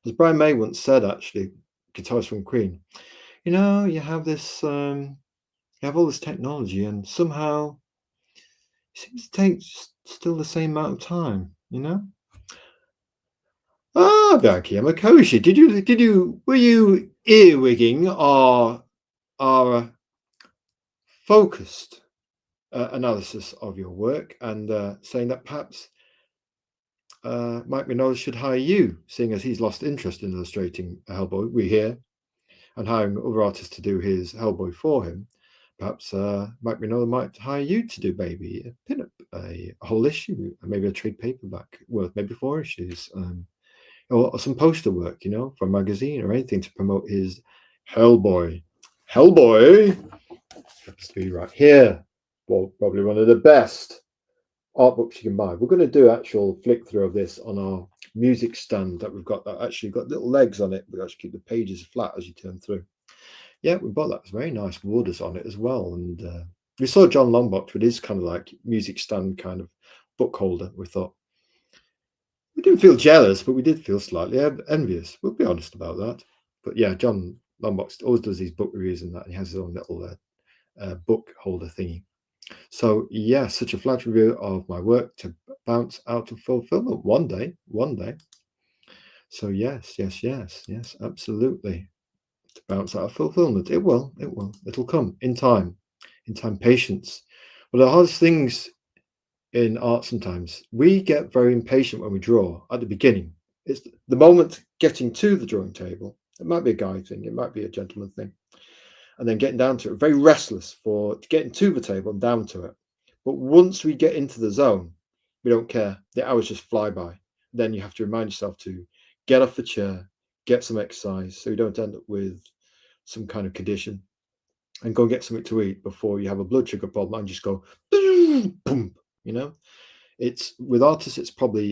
As Brian May once said, actually, guitarist from Queen, you have this, you have all this technology, and somehow it seems to take still the same amount of time, Bianca Yamakoshi, were you earwigging or focused analysis of your work, and saying that perhaps Mike Minogue should hire you, seeing as he's lost interest in illustrating Hellboy. We hear, and hiring other artists to do his Hellboy for him. Perhaps Mike Minogue might hire you to do maybe a pin-up, a whole issue, maybe a trade paperback worth maybe 4 issues, or some poster work, for a magazine or anything to promote his Hellboy. Hellboy happens to be right here. Well, probably one of the best art books you can buy. We're going to do actual flick through of this on our music stand that we've got, that actually got little legs on it. We actually keep the pages flat as you turn through. Yeah, we bought that. It's very nice borders on it as well. And we saw John Longbox with his kind of like music stand kind of book holder. We thought, we didn't feel jealous, but we did feel slightly envious. We'll be honest about that. But yeah, John Longbox always does these book reviews and that. And he has his own little book holder thingy. So yeah, such a flash review of my work to bounce out of fulfillment one day. So yes, absolutely. To bounce out of fulfillment. It'll come in time, patience. Well, the hardest things in art sometimes, we get very impatient when we draw at the beginning. It's the moment getting to the drawing table. It might be a guy thing, it might be a gentleman thing. And then getting down to it, very restless for getting to the table and down to it. But once we get into the zone, we don't care. The hours just fly by. Then you have to remind yourself to get off the chair, get some exercise, so you don't end up with some kind of condition, and go and get something to eat before you have a blood sugar problem and just go boom. It's with artists, it's probably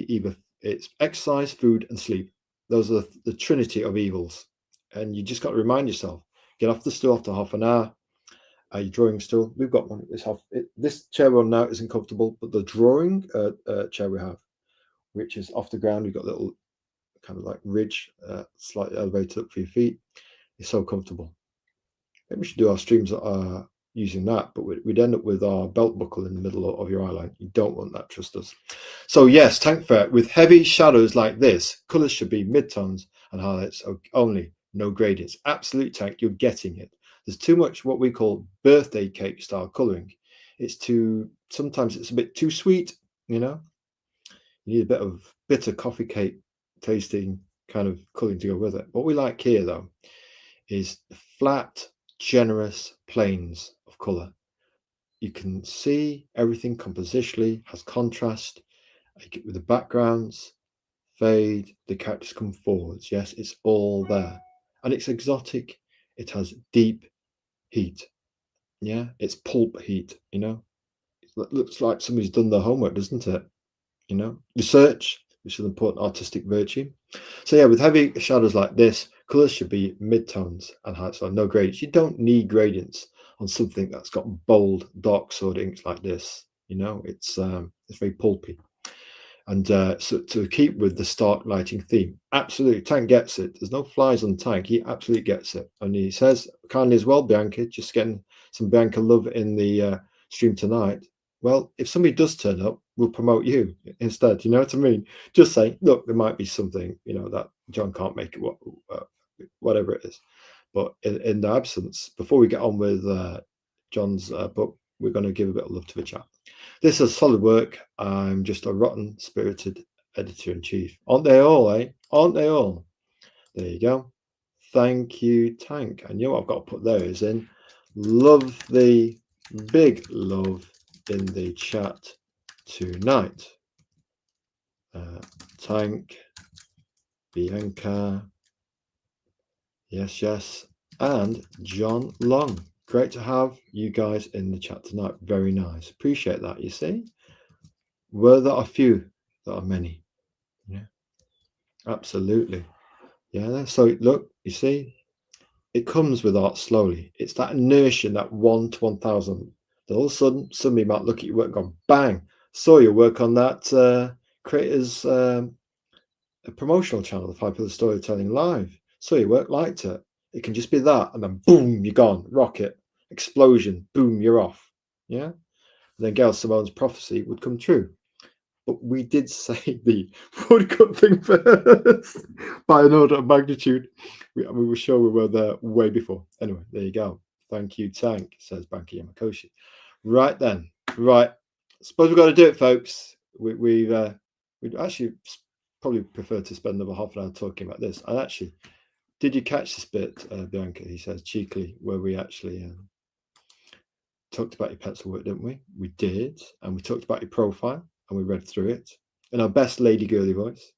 it's exercise, food, and sleep. Those are the trinity of evils. And you just got to remind yourself, get off the stool after half an hour. Are you drawing stool? We've got one. This chair we're on now isn't comfortable, but the drawing chair we have, which is off the ground, we've got a little kind of like ridge, slightly elevated up for your feet. It's so comfortable. Maybe we should do our streams using that, but we'd end up with our belt buckle in the middle of your eye line. You don't want that, trust us. So yes, Tank Fair, with heavy shadows like this, colours should be midtones and highlights only, no gradients. Absolute Tank, you're getting it. There's too much what we call birthday cake style colouring. Sometimes it's a bit too sweet, You need a bit of bitter coffee cake tasting kind of colouring to go with it. What we like here though is flat, generous planes of colour. You can see everything compositionally has contrast with the backgrounds, fade, the characters come forwards. Yes, it's all there. And it's exotic. It has deep heat. Yeah, it's pulp heat, It looks like somebody's done their homework, doesn't it? Research, which is an important artistic virtue. So yeah, with heavy shadows like this, colours should be midtones and highlights, so no gradients. You don't need gradients on something that's got bold, dark sword inks like this. It's very pulpy. And so to keep with the stark lighting theme, absolutely, Tank gets it. There's no flies on Tank. He absolutely gets it. And he says kindly as well, Bianca, just getting some Bianca love in the stream tonight. Well, if somebody does turn up, we'll promote you instead. You know what I mean? Just say, look, there might be something, that John can't make it, whatever it is. But in the absence, before we get on with John's book, we're going to give a bit of love to the chat. This is solid work. I'm just a rotten spirited editor-in-chief. Aren't they all, eh? Aren't they all? There you go. Thank you, Tank. And you know what I've got to put there is in love, the big love in the chat tonight. Tank, Bianca, yes, and John Long. Great to have you guys in the chat tonight. Very nice. Appreciate that, you see. Were there a few? There are many. Yeah, absolutely. Yeah, so look, you see, it comes with art slowly. It's that inertia, that 1 to 1,000. All of a sudden, somebody might look at your work and go, bang, saw your work on that creator's promotional channel, the 5 Pillars Storytelling Live. Saw your work, liked it. It can just be that, and then boom, you're gone. Rocket, explosion, boom, you're off. Yeah. And then Gail Simone's prophecy would come true. But we did say the woodcut thing first by an order of magnitude. We were sure we were there way before. Anyway, there you go. Thank you, Tank, says Banki Yamakoshi. Right then, Right. Suppose we've got to do it, folks. We'd actually probably prefer to spend another half an hour talking about this. And actually, did you catch this bit, Bianca? He says cheekily, where we actually talked about your pencil work, didn't we? We did. And we talked about your profile and we read through it in our best lady girly voice.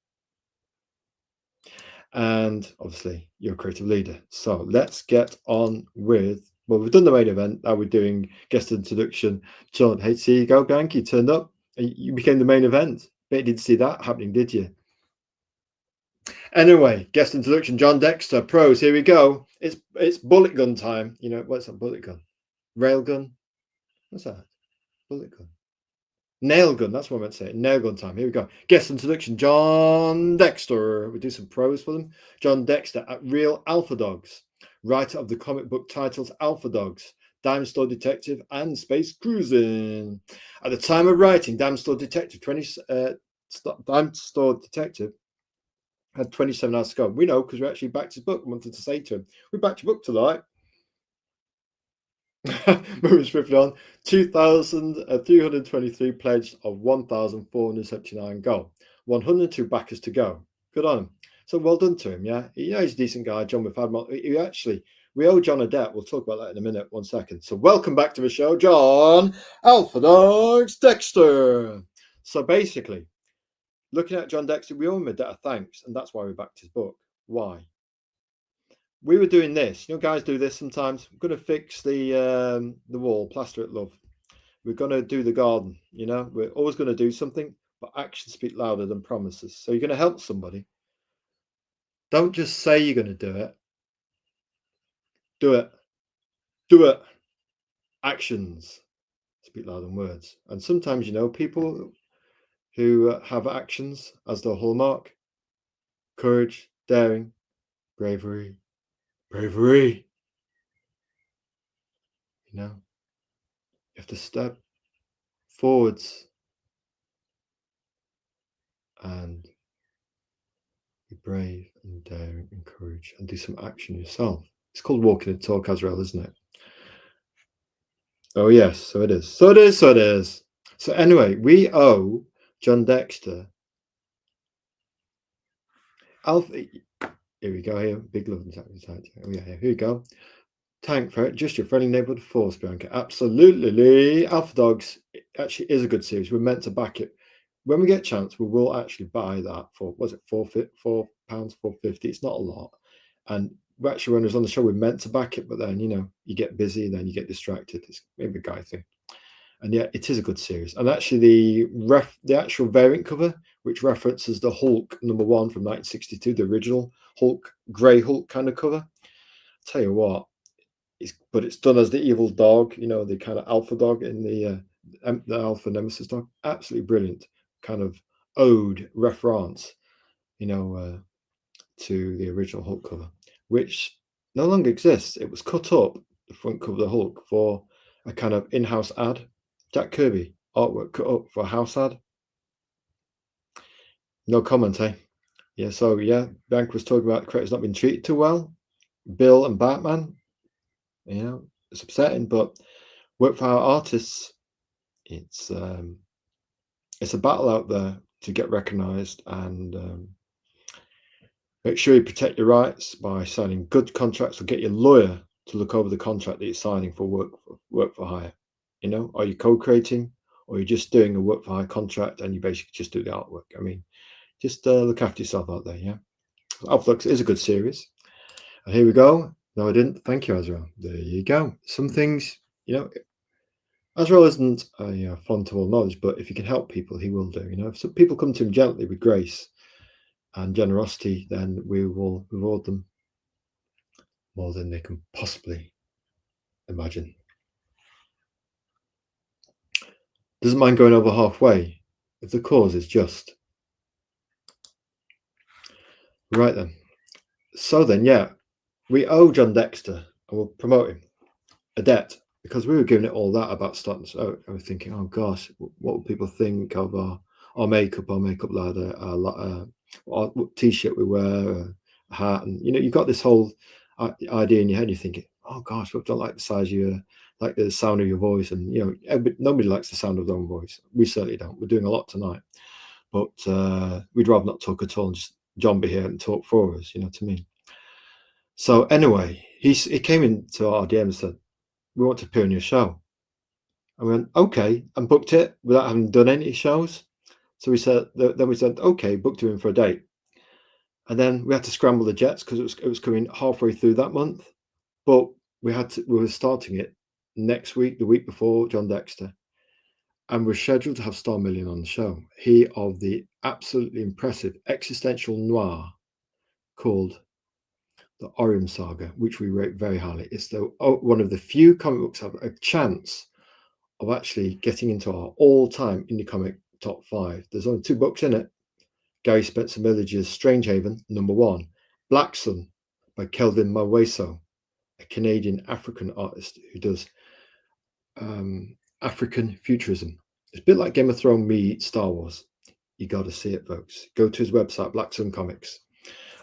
And obviously, you're a creative leader. So let's get on with, well, we've done the main event. Now we're doing guest introduction. Jon, hey, see you go, Bianca. You turned up and you became the main event. Bet you didn't see that happening, did you? Anyway, guest introduction, Jon Dexter, pros. Here we go. It's bullet gun time. You know, what's a bullet gun? Rail gun? What's that? Bullet gun. Nail gun, that's what I meant to say. Nail gun time. Here we go. Guest introduction, Jon Dexter. We do some pros for them. Jon Dexter at Real Alpha Dogs, writer of the comic book titles Alpha Dogs, Dime Store Detective, and Space Cruising. At the time of writing, Dime Store Detective had 27 hours to go. We know because we actually backed his book. I wanted to say to him, we backed your book tonight. Moving swiftly on, 2,323 pledged of 1,479 goal. 102 backers to go. Good on him. So well done to him, yeah? He's a decent guy, Jon. We've had we owe Jon a debt. We'll talk about that in a minute. 1 second. So welcome back to the show, Jon Alpha Dogs Dexter. So basically, looking at Jon Dexter, we owe him a debt of thanks, and that's why we backed his book. Why? We were doing this. You know, guys do this sometimes. We're going to fix the wall, plaster it, love. We're going to do the garden. You know, we're always going to do something, but actions speak louder than promises. So you're going to help somebody. Don't just say you're going to do it. Do it. Do it. Actions speak louder than words. And sometimes, you know, people who have actions as their hallmark, courage, daring, bravery. You know, you have to step forwards and be brave and daring and courage and do some action yourself. It's called walking the talk, Azrael, isn't it? Oh yes, so it is. So it is. So anyway, we owe Jon Dexter Alpha. Here we go. Here, big love and sacrifice. Oh yeah, here we go. Tank for it, just your friendly neighborhood force, Bianca. Absolutely. Alpha Dogs actually is a good series. We're meant to back it. When we get a chance, we will actually buy that for, was it £4, £4.50? It's not a lot. And we actually, when it was on the show, we meant to back it, but then, you know, you get busy and then you get distracted. It's maybe a guy thing. And yeah, it is a good series. And actually, the actual variant cover, which references the Hulk #1 from 1962, the original Hulk, Grey Hulk kind of cover. I'll tell you what, but it's done as the evil dog, you know, the kind of alpha dog in the alpha nemesis dog. Absolutely brilliant kind of ode, reference, you know, to the original Hulk cover, which no longer exists. It was cut up, the front cover of the Hulk, for a kind of in-house ad. Jack Kirby artwork cut up for a house ad. No comment, eh? Yeah, so yeah, Bank was talking about the creators not being treated too well. Bill and Batman, you know, it's upsetting, but work for our artists, it's a battle out there to get recognized, and make sure you protect your rights by signing good contracts, or get your lawyer to look over the contract that you're signing for work for hire. You know, are you co-creating, or are you just doing a work for hire contract and you basically just do the artwork? I mean, just look after yourself out there, yeah? Alpha Dogs is a good series. And here we go. No, I didn't. Thank you, Azrael. There you go. Some things, you know, Azrael isn't a font of all knowledge, but if you can help people, he will do. You know, if some people come to him gently with grace and generosity, then we will reward them more than they can possibly imagine. Doesn't mind going over halfway if the cause is just. Right then. So then, yeah, we owe Jon Dexter, and we'll promote him, a debt, because we were giving it all that about starting. So I was thinking, oh gosh, what would people think of our makeup ladder, our t-shirt we wear, a hat, and you know, you've got this whole idea in your head. You're thinking, oh gosh, I don't like the size of like the sound of your voice, and nobody likes the sound of their own voice. We certainly don't. We're doing a lot tonight, but we'd rather not talk at all and just Jon be here and talk for us. You know what I mean? So anyway, he came into our DM and said, "We want to appear on your show." I went, "Okay," and booked it without having done any shows. So then we said, "Okay," booked him in for a date, and then we had to scramble the jets because it was coming halfway through that month. But we were starting it next week, the week before Jon Dexter, and we're scheduled to have Star Million on the show. He of the absolutely impressive existential noir called the Orium Saga, which we rate very highly. It's one of the few comic books that have a chance of actually getting into our all-time indie comic top 5. There's only 2 books in it. Gary Spencer Millige's Strange Haven, #1. Black Sun by Kelvin Maweso, a Canadian African artist who does African futurism. It's a bit like Game of Thrones meets Star Wars. You got to see it, folks. Go to his website, Black Sun Comics,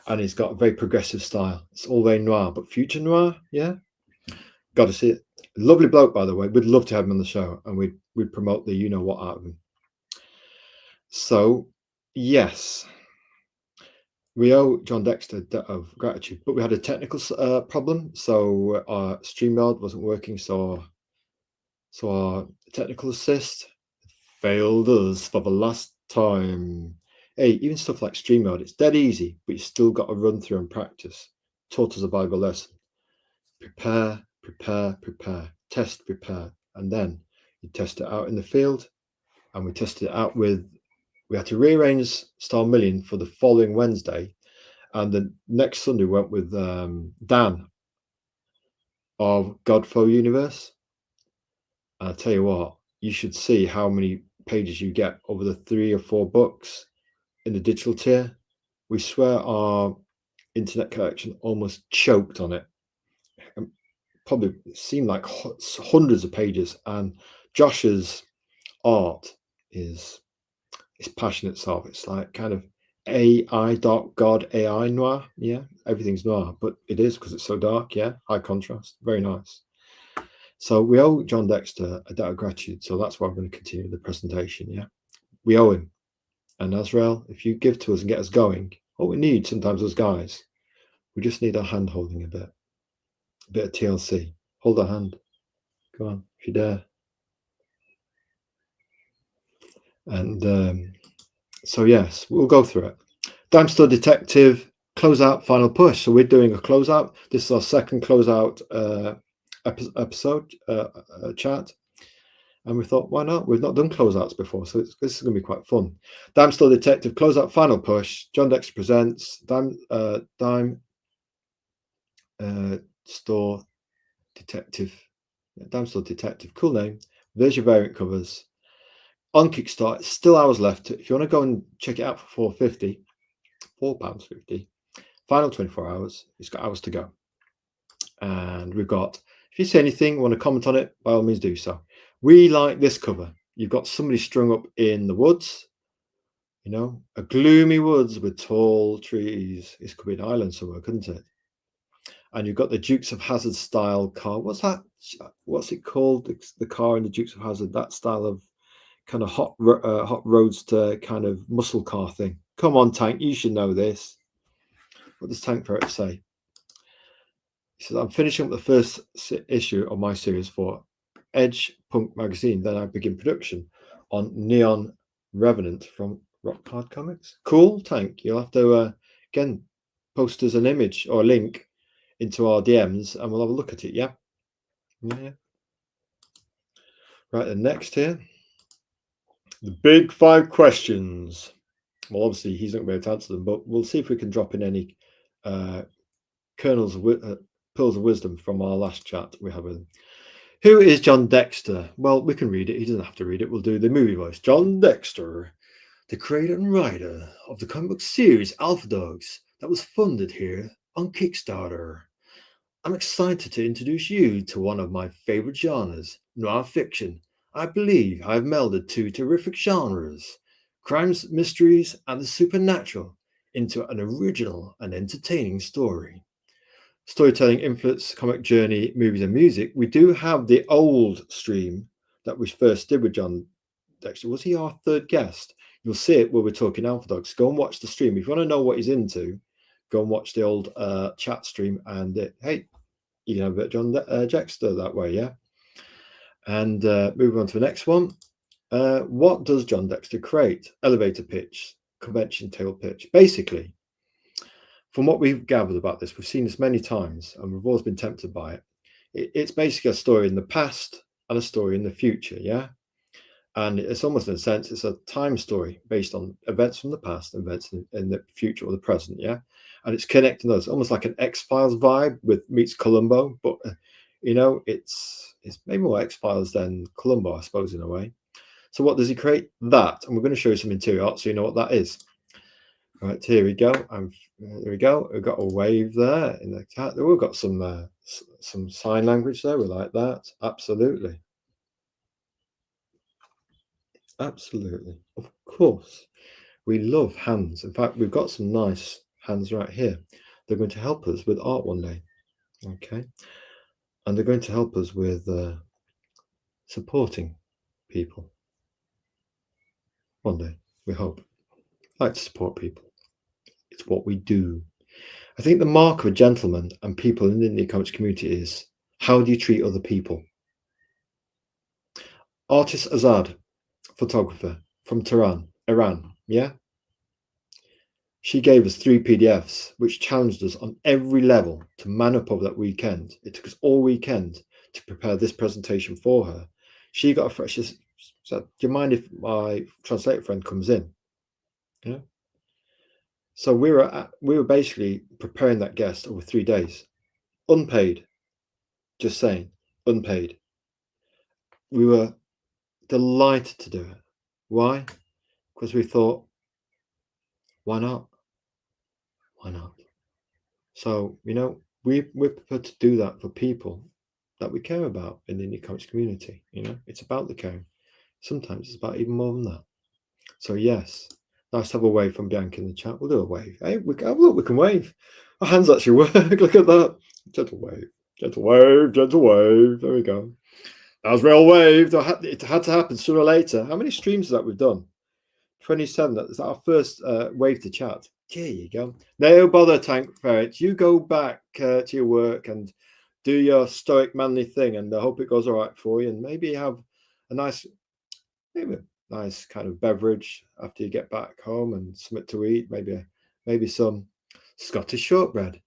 and he's got a very progressive style. It's all very noir, but future noir, yeah. Got to see it. Lovely bloke, by the way. We'd love to have him on the show, and we'd promote the you know what out of him. So, yes, we owe Jon Dexter a debt of gratitude, but we had a technical problem, so our StreamYard wasn't working. So our technical assist failed us for the last time. Hey, even stuff like StreamYard, it's dead easy, but you still got to run through and practice. Taught us a valuable lesson. Prepare, test, prepare, and then you test it out in the field. And we tested it out we had to rearrange Star Million for the following Wednesday, and the next Sunday we went with Dan of Godflow Universe. And I'll tell you what, you should see how many pages you get over the 3 or 4 books in the digital tier. We swear our internet connection almost choked on it. Probably seemed like hundreds of pages, and Josh's art is passionate self. It's like kind of God AI noir. Yeah, everything's noir, but it is because it's so dark. Yeah, high contrast, very nice. So we owe Jon Dexter a debt of gratitude. So that's why I'm going to continue the presentation. Yeah, we owe him. And Azrael, if you give to us and get us going, what we need sometimes as guys, we just need our hand holding a bit of TLC. Hold our hand. Go on, if you dare. And so yes, we'll go through it. Damstor Detective closeout final push. So we're doing a closeout. This is our second closeout episode chat, and we thought, why not? We've not done closeouts before, so this is going to be quite fun. Damstor Detective closeout final push. Jon Dexter presents Dime Store Detective. Damstor Detective, cool name. There's your variant covers. On Kickstarter, still hours left. If you want to go and check it out for £4.50, final 24 hours. It's got hours to go. And we've got, if you see anything, want to comment on it, by all means do so. We like this cover. You've got somebody strung up in the woods, a gloomy woods with tall trees. This could be an island somewhere, couldn't it? And you've got the Dukes of Hazzard style car. What's that? What's it called? The car in the Dukes of Hazzard, that style of kind of hot roadster kind of muscle car thing. Come on, Tank, you should know this. What does Tank Ferret say? He says, I'm finishing up the first issue of my series for Edge Punk magazine. Then I begin production on Neon Revenant from Rock Hard Comics. Cool, Tank. You'll have to, again, post us an image or a link into our DMs and we'll have a look at it, yeah? Yeah. Right, and next here, the big 5 questions. Well, obviously, he's not going to be able to answer them, but we'll see if we can drop in any pearls of wisdom from our last chat we had with him. Who is Jon Dexter? Well, we can read it. He doesn't have to read it. We'll do the movie voice. Jon Dexter, the creator and writer of the comic book series Alpha Dogs that was funded here on Kickstarter. I'm excited to introduce you to one of my favorite genres, noir fiction. I believe I've melded 2 terrific genres, crimes, mysteries, and the supernatural, into an original and entertaining story. storytelling, influence, comic journey, movies and music. We do have the old stream that we first did with Jon Dexter. Was he our third guest? You'll see it where we're talking Alpha Dogs. Go and watch the stream. If you want to know what he's into, go and watch the old chat stream. And hey, you can have a bit of Jon Dexter that way, yeah? And moving on to the next one. What does Jon Dexter create? Elevator pitch, convention table pitch. Basically, from what we've gathered about this, we've seen this many times and we've always been tempted by it. It's basically a story in the past and a story in the future, yeah? And it's almost in a sense, it's a time story based on events from the past, events in the future or the present, yeah? And it's connecting those, almost like an X-Files vibe with meets Columbo, but you know, it's maybe more X-Files than Columbo, I suppose, in a way. So what does he create? That, and we're going to show you some interior art so you know what that is. Right, here we go. There we go. We've got a wave there in the chat. We've got some sign language there. We like that. Absolutely. Absolutely. Of course. We love hands. In fact, we've got some nice hands right here. They're going to help us with art one day. Okay. And they're going to help us with supporting people. One day, we hope. I like to support people. It's what we do. I think the mark of a gentleman and people in the indie comics community is, how do you treat other people? Artist Azad, photographer from Tehran, Iran, yeah? She gave us 3 PDFs, which challenged us on every level to man up over that weekend. It took us all weekend to prepare this presentation for her. She got a fresh, she said, do you mind if my translator friend comes in? Yeah. So we were basically preparing that guest over 3 days, unpaid, just saying, unpaid. We were delighted to do it. Why? Because we thought, why not? Why not? So, you know, we're prepared to do that for people that we care about in the indie comics community. You know, it's about the caring. Sometimes it's about even more than that. So yes, nice to have a wave from Bianca in the chat. We'll do a wave. Hey, look, we can wave. Our hands actually work. Look at that. Gentle wave. Gentle wave. Gentle wave. There we go. Azrael waved. It had to happen sooner or later. How many streams is that we've done? 27. That's our first wave to chat. There you go. No bother, Tank Ferret. You go back to your work and do your stoic manly thing, and I hope it goes all right for you. And maybe have a nice, kind of beverage after you get back home and something to eat. Maybe some Scottish shortbread.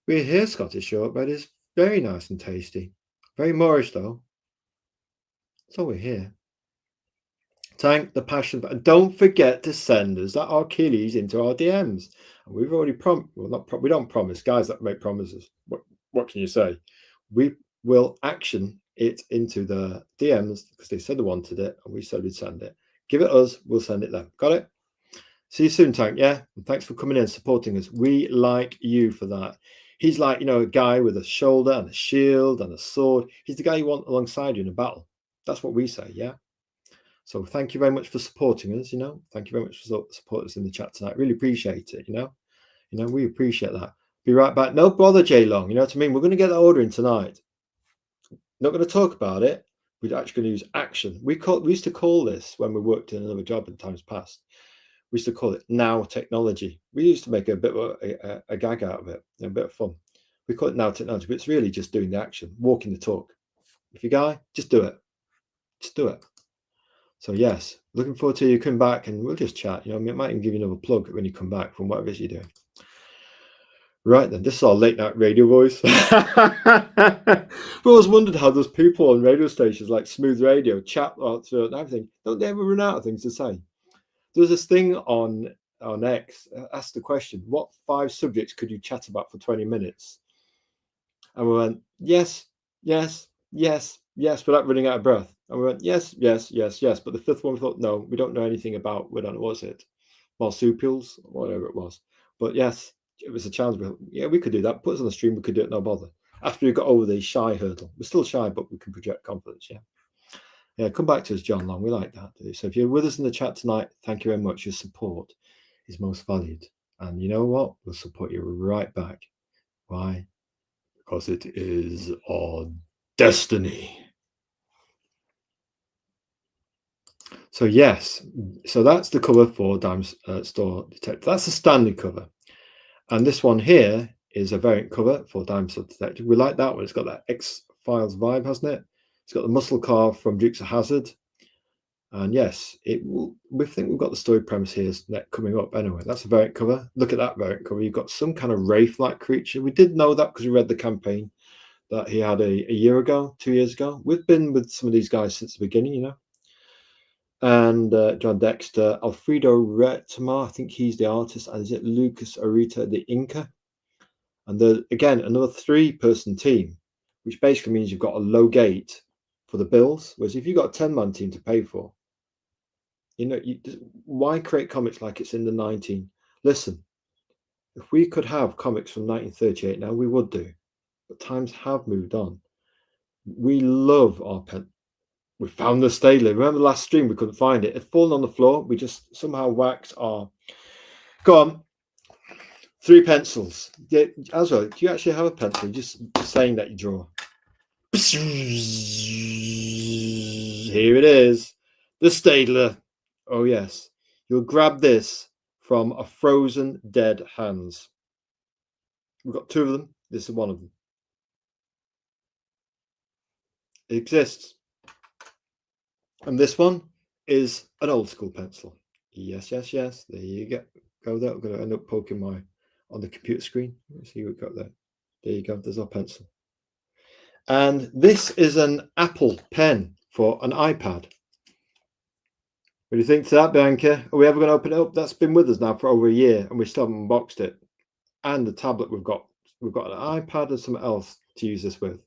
We hear Scottish shortbread is very nice and tasty. Very Moorish though. That's all we hear. Tank the passion, and don't forget to send us that Achilles into our DMs. And we've already we don't promise, guys that make promises. What can you say? We will action it into the DMs because they said they wanted it, and we said we'd send it. Give it us, we'll send it then. Got it? See you soon, Tank. Yeah, and thanks for coming in, supporting us. We like you for that. He's like, you know, a guy with a shoulder and a shield and a sword. He's the guy you want alongside you in a battle. That's what we say, yeah. So thank you very much for supporting us, you know. Thank you very much for supporting us in the chat tonight. Really appreciate it, you know. We appreciate that. Be right back. No bother, Jay Long. You know what I mean? We're going to get that order in tonight. Not going to talk about it. We're actually going to use action. We used to call this, when we worked in another job in times past, we used to call it now technology. We used to make a bit of a gag out of it, a bit of fun. We call it now technology, but it's really just doing the action, walking the talk. If you're a guy, just do it. Just do it. So yes, looking forward to you coming back, and we'll just chat. You know, I might even give you another plug when you come back from whatever it is you're doing. Right then, this is our late night radio voice. I've always wondered how those people on radio stations like Smooth Radio chat through and everything. Don't they ever run out of things to say? There's this thing on X. Asked the question, what 5 subjects could you chat about for 20 minutes? And we went, yes, yes, yes, yes, without running out of breath. And we went, yes, yes, yes, yes. But the 5th one, we thought, no, we don't know anything about, we don't know, what was it? Marsupials, whatever it was. But yes, it was a challenge. Yeah, we could do that. Put us on the stream, we could do it, no bother. After we got over the shy hurdle. We're still shy, but we can project confidence, yeah. Yeah, come back to us, John Long. We like that. So if you're with us in the chat tonight, thank you very much. Your support is most valued. And you know what? We'll support you right back. Why? because it is our destiny. So yes, so that's the cover for Dime Store Detective. That's a standard cover. And this one here is a variant cover for Dime Store Detective. We like that one. It's got that X-Files vibe, hasn't it? It's got the muscle car from Dukes of Hazzard. And yes, we think we've got the story premise here coming up anyway. That's a variant cover. Look at that variant cover. You've got some kind of wraith-like creature. We did know that because we read the campaign that he had a year ago, 2 years ago. We've been with some of these guys since the beginning, you know. And Jon Dexter, Alfredo Retmar, I think he's the artist, and is it Lucas Arita, the inker? And again, another 3-person team, which basically means you've got a low gate for the bills. Whereas if you've got a 10-man team to pay for, you know, why create comics like it's in the 19? Listen, if we could have comics from 1938 now, we would do. But times have moved on. We love our pen. We found the Staedtler. Remember the last stream, we couldn't find it. It had fallen on the floor. We just somehow whacked our... Go on. 3 pencils. Yeah, Azrael, do you actually have a pencil? Just saying that you draw. Here it is. The Staedtler. Oh, yes. You'll grab this from a frozen dead hands. We've got 2 of them. This is one of them. It exists. And this one is an old school pencil. Yes, yes, yes. There you go there. I'm going to end up poking on the computer screen. Let's see what we've got there. There you go. There's our pencil. And this is an Apple pen for an iPad. What do you think to that, Bianca? Are we ever going to open it up? That's been with us now for over a year, and we still haven't unboxed it. And the tablet we've got an iPad and something else to use this with.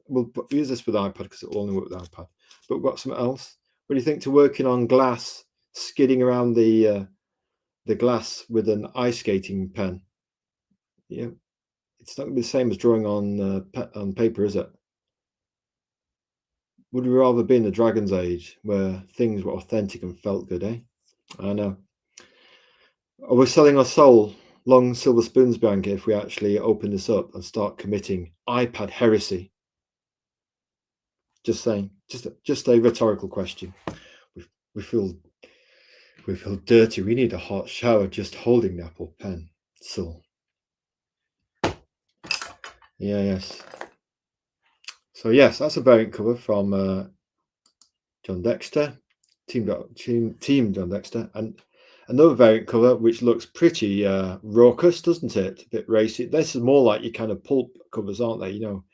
We'll use this with iPad because it will only work with iPad. But we've got something else. What do you think to working on glass, skidding around the glass with an ice skating pen? Yeah, it's not going to be the same as drawing on paper, is it? Would we rather be in the Dragon's Age where things were authentic and felt good, eh? I know. Are we selling our soul, long silver spoons, Bianca, if we actually open this up and start committing iPad heresy? Just saying. Just a rhetorical question. We feel dirty. We need a hot shower just holding the Apple pen. So yeah, yes. So yes, that's a variant cover from Jon Dexter, Team Jon Dexter, and another variant cover which looks pretty raucous, doesn't it? A bit racy. This is more like your kind of pulp covers, aren't they? You know,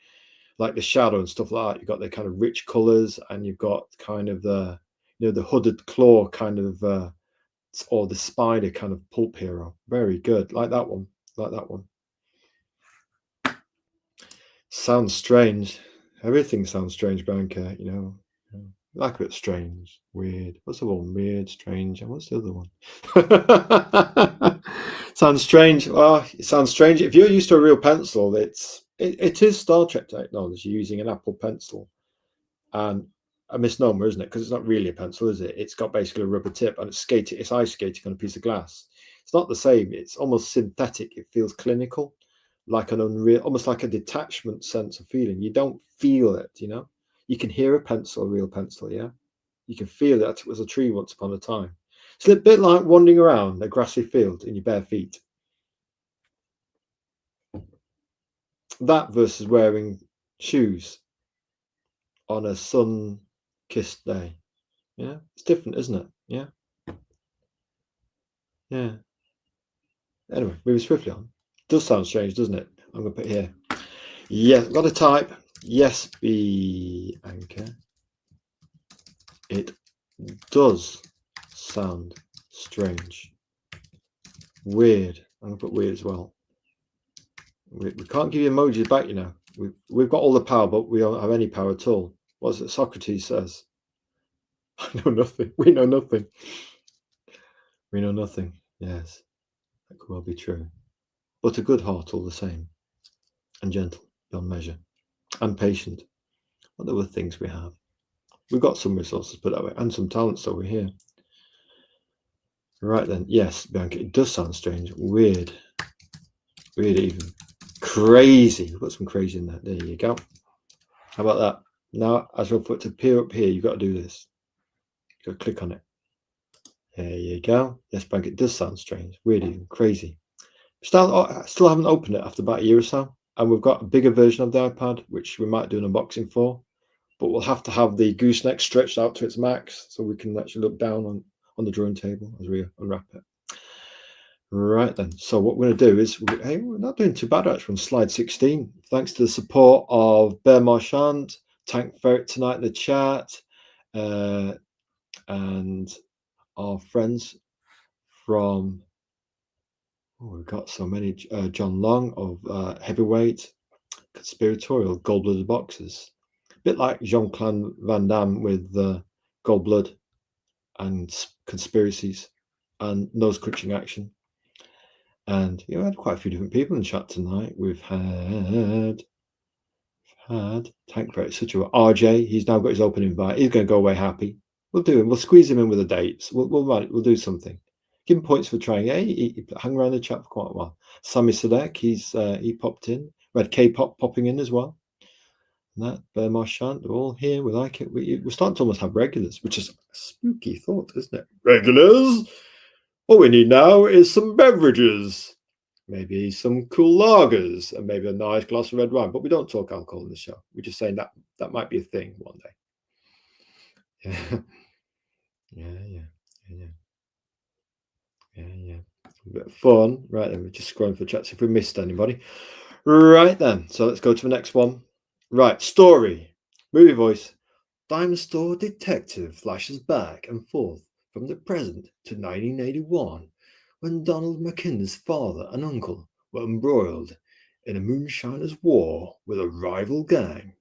like the Shadow and stuff like that. You've got the kind of rich colours, and you've got kind of the, you know, the hooded claw kind of, or the spider kind of pulp hero. Very good. Like that one. Like that one. Sounds strange. Everything sounds strange, Bianca, you know. Like a bit strange, weird. What's the one? Weird, strange, and what's the other one? Sounds strange. Well, it sounds strange. If you're used to a real pencil, it is Star Trek technology using an Apple pencil, and a misnomer, isn't it? Because it's not really a pencil, is it? It's got basically a rubber tip, and it's ice skating on a piece of glass. It's not the same. It's almost synthetic. It feels clinical, like an unreal, almost like a detachment sense of feeling. You don't feel it, you know. You can hear a pencil, a real pencil, yeah. You can feel that it was a tree once upon a time. It's a bit like wandering around a grassy field in your bare feet. That versus wearing shoes on a sun-kissed day. Yeah, it's different, isn't it? Yeah. Yeah. Anyway, moving swiftly on. Does sound strange, doesn't it? I'm going to put here. Yeah, got to type. Yes, be anchor. It does sound strange. Weird. I'm going to put weird as well. We can't give you emojis back, you know. We've got all the power, but we don't have any power at all. What is it Socrates says? I know nothing. We know nothing. We know nothing. Yes, that could well be true. But a good heart all the same. And gentle beyond measure. And patient. What other things we have? We've got some resources, put that way, and some talents over here. Right then. Yes, Bianca, it does sound strange. Weird. Weird even. crazy. We've got some crazy in there. There you go. How about that? Now, Azrael, for it to appear up here, you've got to do this. You've got to click on it. There you go. Yes, Bank, it does sound strange, weird, even crazy. Still haven't opened it after about a year or so. And we've got a bigger version of the iPad, which we might do an unboxing for. But we'll have to have the gooseneck stretched out to its max so we can actually look down on the drawing table as we unwrap it. Right then, so what we're going to do is, hey, we're not doing too bad actually on slide 16. Thanks to the support of Bear Marchand, Tank Ferret tonight in the chat, and our friends from, we've got so many, John Long of Heavyweight, Conspiratorial, Gold-Blooded Boxers. A bit like Jean-Claude Van Damme with Gold Blood and Conspiracies and Nose Crunching Action. And we had quite a few different people in chat tonight. We've had Tank Ferret, such a RJ. He's now got his open invite. He's going to go away happy. We'll do him. We'll squeeze him in with the dates. We'll do something. Give him points for trying. Yeah, he hung around the chat for quite a while. Sami Sadek, he popped in. We had K-pop popping in as well. And that Bear Marchand, they're all here. We like it. We're starting to almost have regulars, which is a spooky thought, isn't it? Regulars. All we need now is some beverages, maybe some cool lagers, and maybe a nice glass of red wine. But we don't talk alcohol in the show. We're just saying that might be a thing one day. Yeah. A bit of fun. Right then, we're just scrolling for chats if we missed anybody. Right then, so let's go to the next one. Right, story, movie voice. Dime store detective flashes back and forth from the present to 1981, when Donald McKinley's father and uncle were embroiled in a moonshiners' war with a rival gang.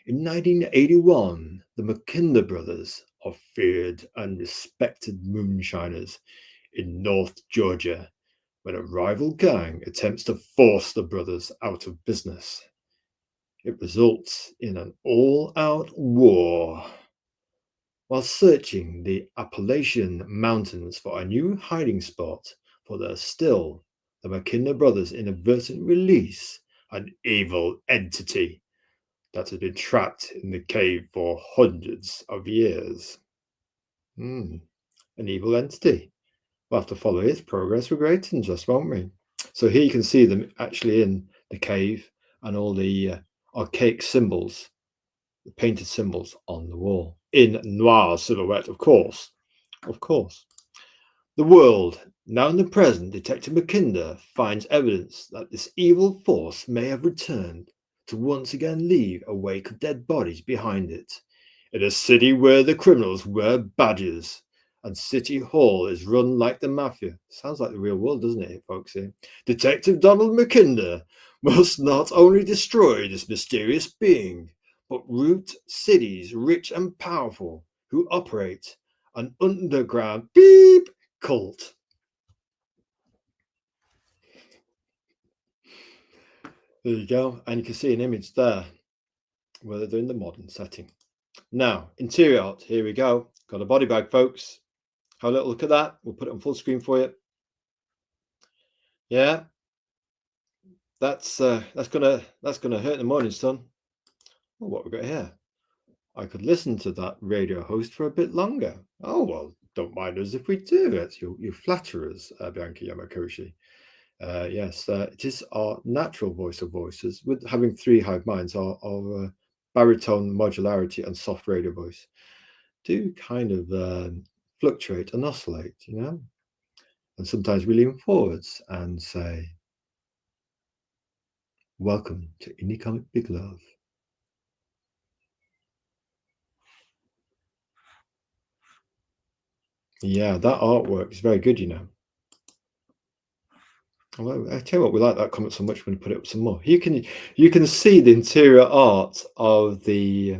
In 1981, the McKinley brothers are feared and respected moonshiners in North Georgia when a rival gang attempts to force the brothers out of business. It results in an all-out war. While searching the Appalachian Mountains for a new hiding spot for their still, the McKinley brothers inadvertently release an evil entity that has been trapped in the cave for hundreds of years. An evil entity. We'll have to follow its progress with great interest, won't we? So here you can see them actually in the cave and all the archaic symbols, the painted symbols on the wall in noir silhouette, of course. The world, now in the present, Detective McKinder finds evidence that this evil force may have returned to once again leave a wake of dead bodies behind it. In a city where the criminals wear badges and City Hall is run like the mafia. Sounds like the real world, doesn't it, folks? Here, Detective Donald McKinder must not only destroy this mysterious being, but root cities rich and powerful who operate an underground beep cult. There you go, and you can see an image there where they're doing the modern setting. Now, interior art, here we go. Got a body bag, folks. Have a little look at that. We'll put it on full screen for you. Yeah, that's gonna hurt in the morning, son. Well, what we got here? I could listen to that radio host for a bit longer. Oh well, don't mind us if we do. It's you flatterers, Bianca Yamakoshi. Yes, it is our natural voice of voices. With having three hive minds, our baritone modularity and soft radio voice do kind of fluctuate and oscillate, you know. And sometimes we lean forwards and say, "Welcome to Indie Comic Big Love." Yeah, that artwork is very good, you know. Well, I tell you what, we like that comment so much. We're going to put it up some more. You can see the interior art of the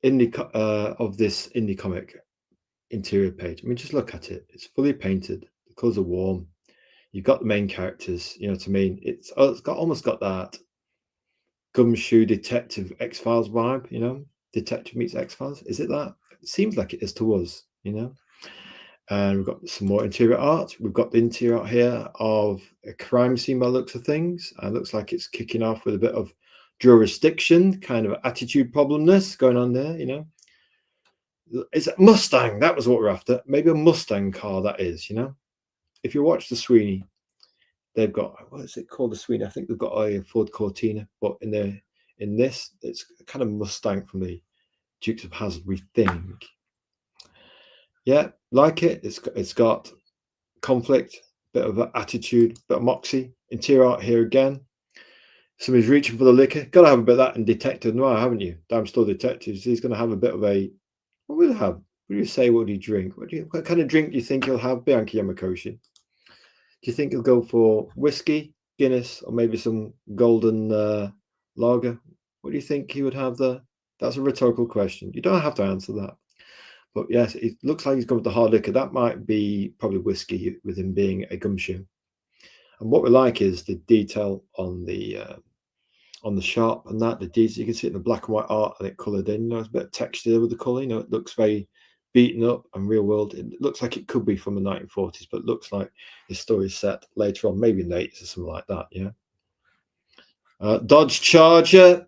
of this indie comic interior page. I mean, just look at it. It's fully painted. The colours are warm. You've got the main characters. You know what I mean? It's almost got that Gumshoe Detective X-Files vibe. You know, Detective meets X-Files. Is it that? It seems like it is to us. You know. And we've got some more interior art. We've got the interior art here of a crime scene by the looks of things. And it looks like it's kicking off with a bit of jurisdiction, kind of attitude problemness going on there, you know. It's a Mustang. That was what we're after. Maybe a Mustang car, that is, you know. If you watch the Sweeney, they've got, what is it called, the Sweeney? I think they've got a Ford Cortina, but in this, it's kind of Mustang from the Dukes of Hazzard, we think. Yeah, like it. It's got conflict, bit of attitude, bit of moxie. Interior art here again. Somebody's reaching for the liquor. Got to have a bit of that in Detective Noir, haven't you? Damn Store Detectives. He's going to have a bit of a. What will he have? What do you say? What do you drink? What kind of drink do you think he'll have, Bianca Yamakoshi? Do you think he'll go for whiskey, Guinness, or maybe some golden lager? What do you think he would have there? That's a rhetorical question. You don't have to answer that. But yes, it looks like he's gone with the hard liquor. That might be probably whiskey, with him being a gumshoe. And what we like is the detail on the shop and that. The details, you can see it in the black and white art and it coloured in. You know, there's a bit of texture with the colour. You know, it looks very beaten up and real world. It looks like it could be from the 1940s, but it looks like his story is set later on, maybe in the 80s or something like that. Yeah. Dodge Charger.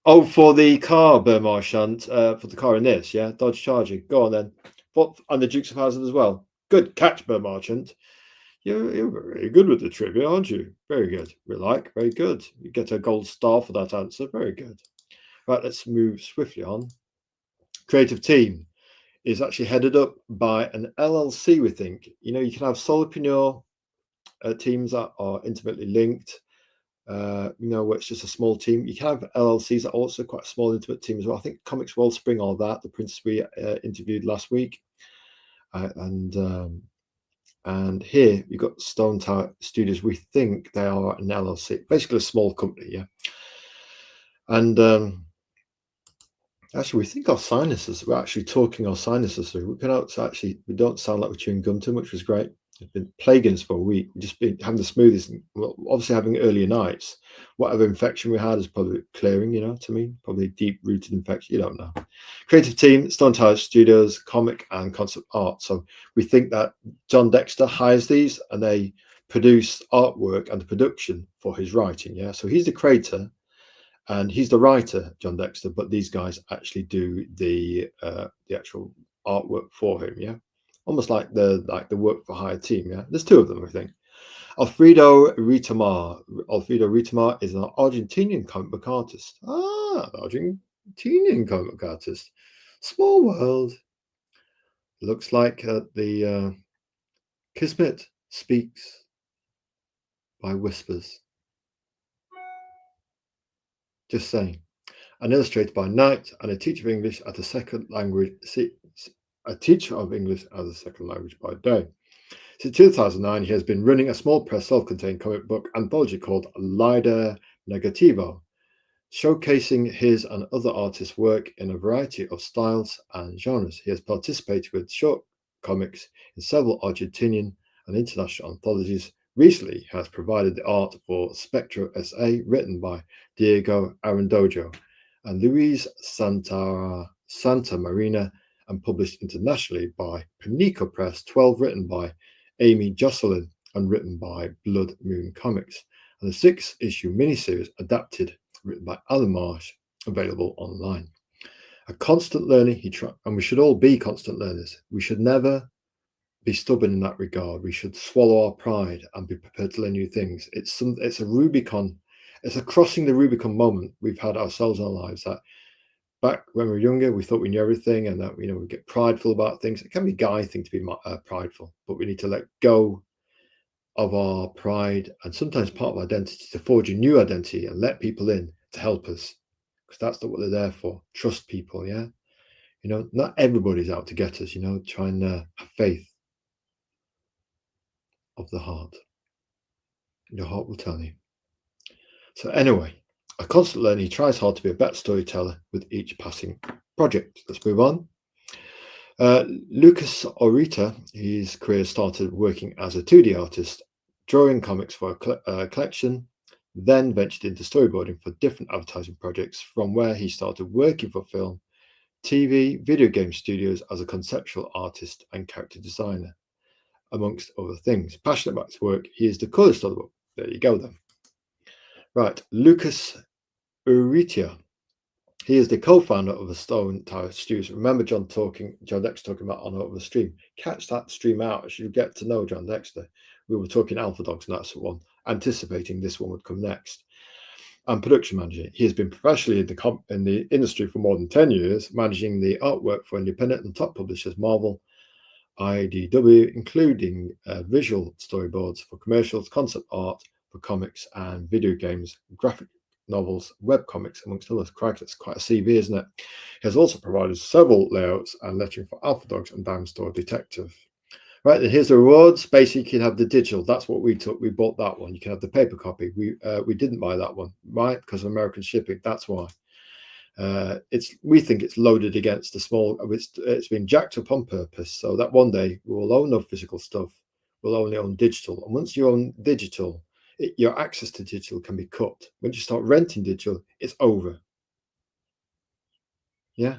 Oh, for the car, Bermarchant, for the car in this, yeah? Dodge Charger. Go on then. What, and the Dukes of Hazzard as well. Good catch, Bermarchant. You're very good with the trivia, aren't you? Very good. We like, very good. You get a gold star for that answer. Very good. Right, let's move swiftly on. Creative team is actually headed up by an LLC, we think. You know, you can have solopreneur teams that are intimately linked. You know, where it's just a small team. You can have LLCs that are also quite a small, intimate team as well. I think Comics Wellspring or that, the princess we interviewed last week. And here you've got Stone Tower Studios. We think they are an LLC, basically a small company, yeah. And actually, we think our sinuses, we're actually talking our sinuses through. We don't sound like we're chewing gum too much, which was great. It's been plaguing us for a week. We've just been having the smoothies, and well, obviously having earlier nights. Whatever infection we had is probably clearing, you know, to me. Probably deep-rooted infection, you don't know. Creative team, Stone Tower Studios, comic and concept art. So we think that Jon Dexter hires these and they produce artwork and the production for his writing, yeah? So he's the creator and he's the writer, Jon Dexter, but these guys actually do the actual artwork for him, yeah? Almost like the work for hire team, yeah? There's two of them, I think. Alfredo Ritamar. Alfredo Ritamar is an Argentinian comic book artist. Ah, Argentinian comic book artist. Small world. Looks like the Kismet speaks by whispers. Just saying. An illustrator by night and a teacher of English as a second language. A teacher of English as a second language by day. Since 2009, he has been running a small press self-contained comic book anthology called Lider Negativo, showcasing his and other artists' work in a variety of styles and genres. He has participated with short comics in several Argentinian and international anthologies. Recently, he has provided the art for Spectro SA, written by Diego Arandojo and Luis Santa Marina, and published internationally by Panico Press. 12, written by Amy Jocelyn and written by Blood Moon Comics, and the 6-issue miniseries adapted, written by Alan Marsh, available online. A constant learner, and we should all be constant learners. We should never be stubborn in that regard. We should swallow our pride and be prepared to learn new things. It's a Rubicon. It's a crossing the Rubicon moment we've had ourselves in our lives. That back when we were younger, we thought we knew everything, and that, you know, we get prideful about things. It can be a guy thing to be prideful, but we need to let go of our pride and sometimes part of our identity to forge a new identity and let people in to help us, because that's not what they're there for. Trust people, yeah. You know, not everybody's out to get us. You know, try and have faith of the heart. Your heart will tell you. So anyway, a constant learner, he tries hard to be a better storyteller with each passing project. Let's move on. Lucas Orita, his career started working as a 2D artist, drawing comics for a collection, then ventured into storyboarding for different advertising projects, from where he started working for film TV, video game studios as a conceptual artist and character designer, amongst other things. Passionate about his work, he is the colourist of the book. There you go then. Right, Lucas Urrutia. He is the co-founder of the Stone Tower Studios. Remember Jon Dexter talking about on over the stream. Catch that stream out as you get to know Jon Dexter. We were talking Alpha Dogs, and that's the one, anticipating this one would come next. And production manager. He has been professionally in the industry for more than 10 years, managing the artwork for independent and top publishers Marvel, IDW, including visual storyboards for commercials, concept art for comics and video games, graphic novels, web comics, amongst others. Crikey, that's quite a CV, isn't it? He has also provided several layouts and lettering for Alpha Dogs and Diamond Store Detective. Right, and here's the rewards. Basically, you can have the digital. That's what we took. We bought that one. You can have the paper copy. We didn't buy that one, right? Because of American shipping. That's why. We think it's loaded against the small. It's been jacked up on purpose, so that one day we will own no physical stuff. We'll only own digital. And once you own digital, your access to digital can be cut. Once you start renting digital, it's over. Yeah.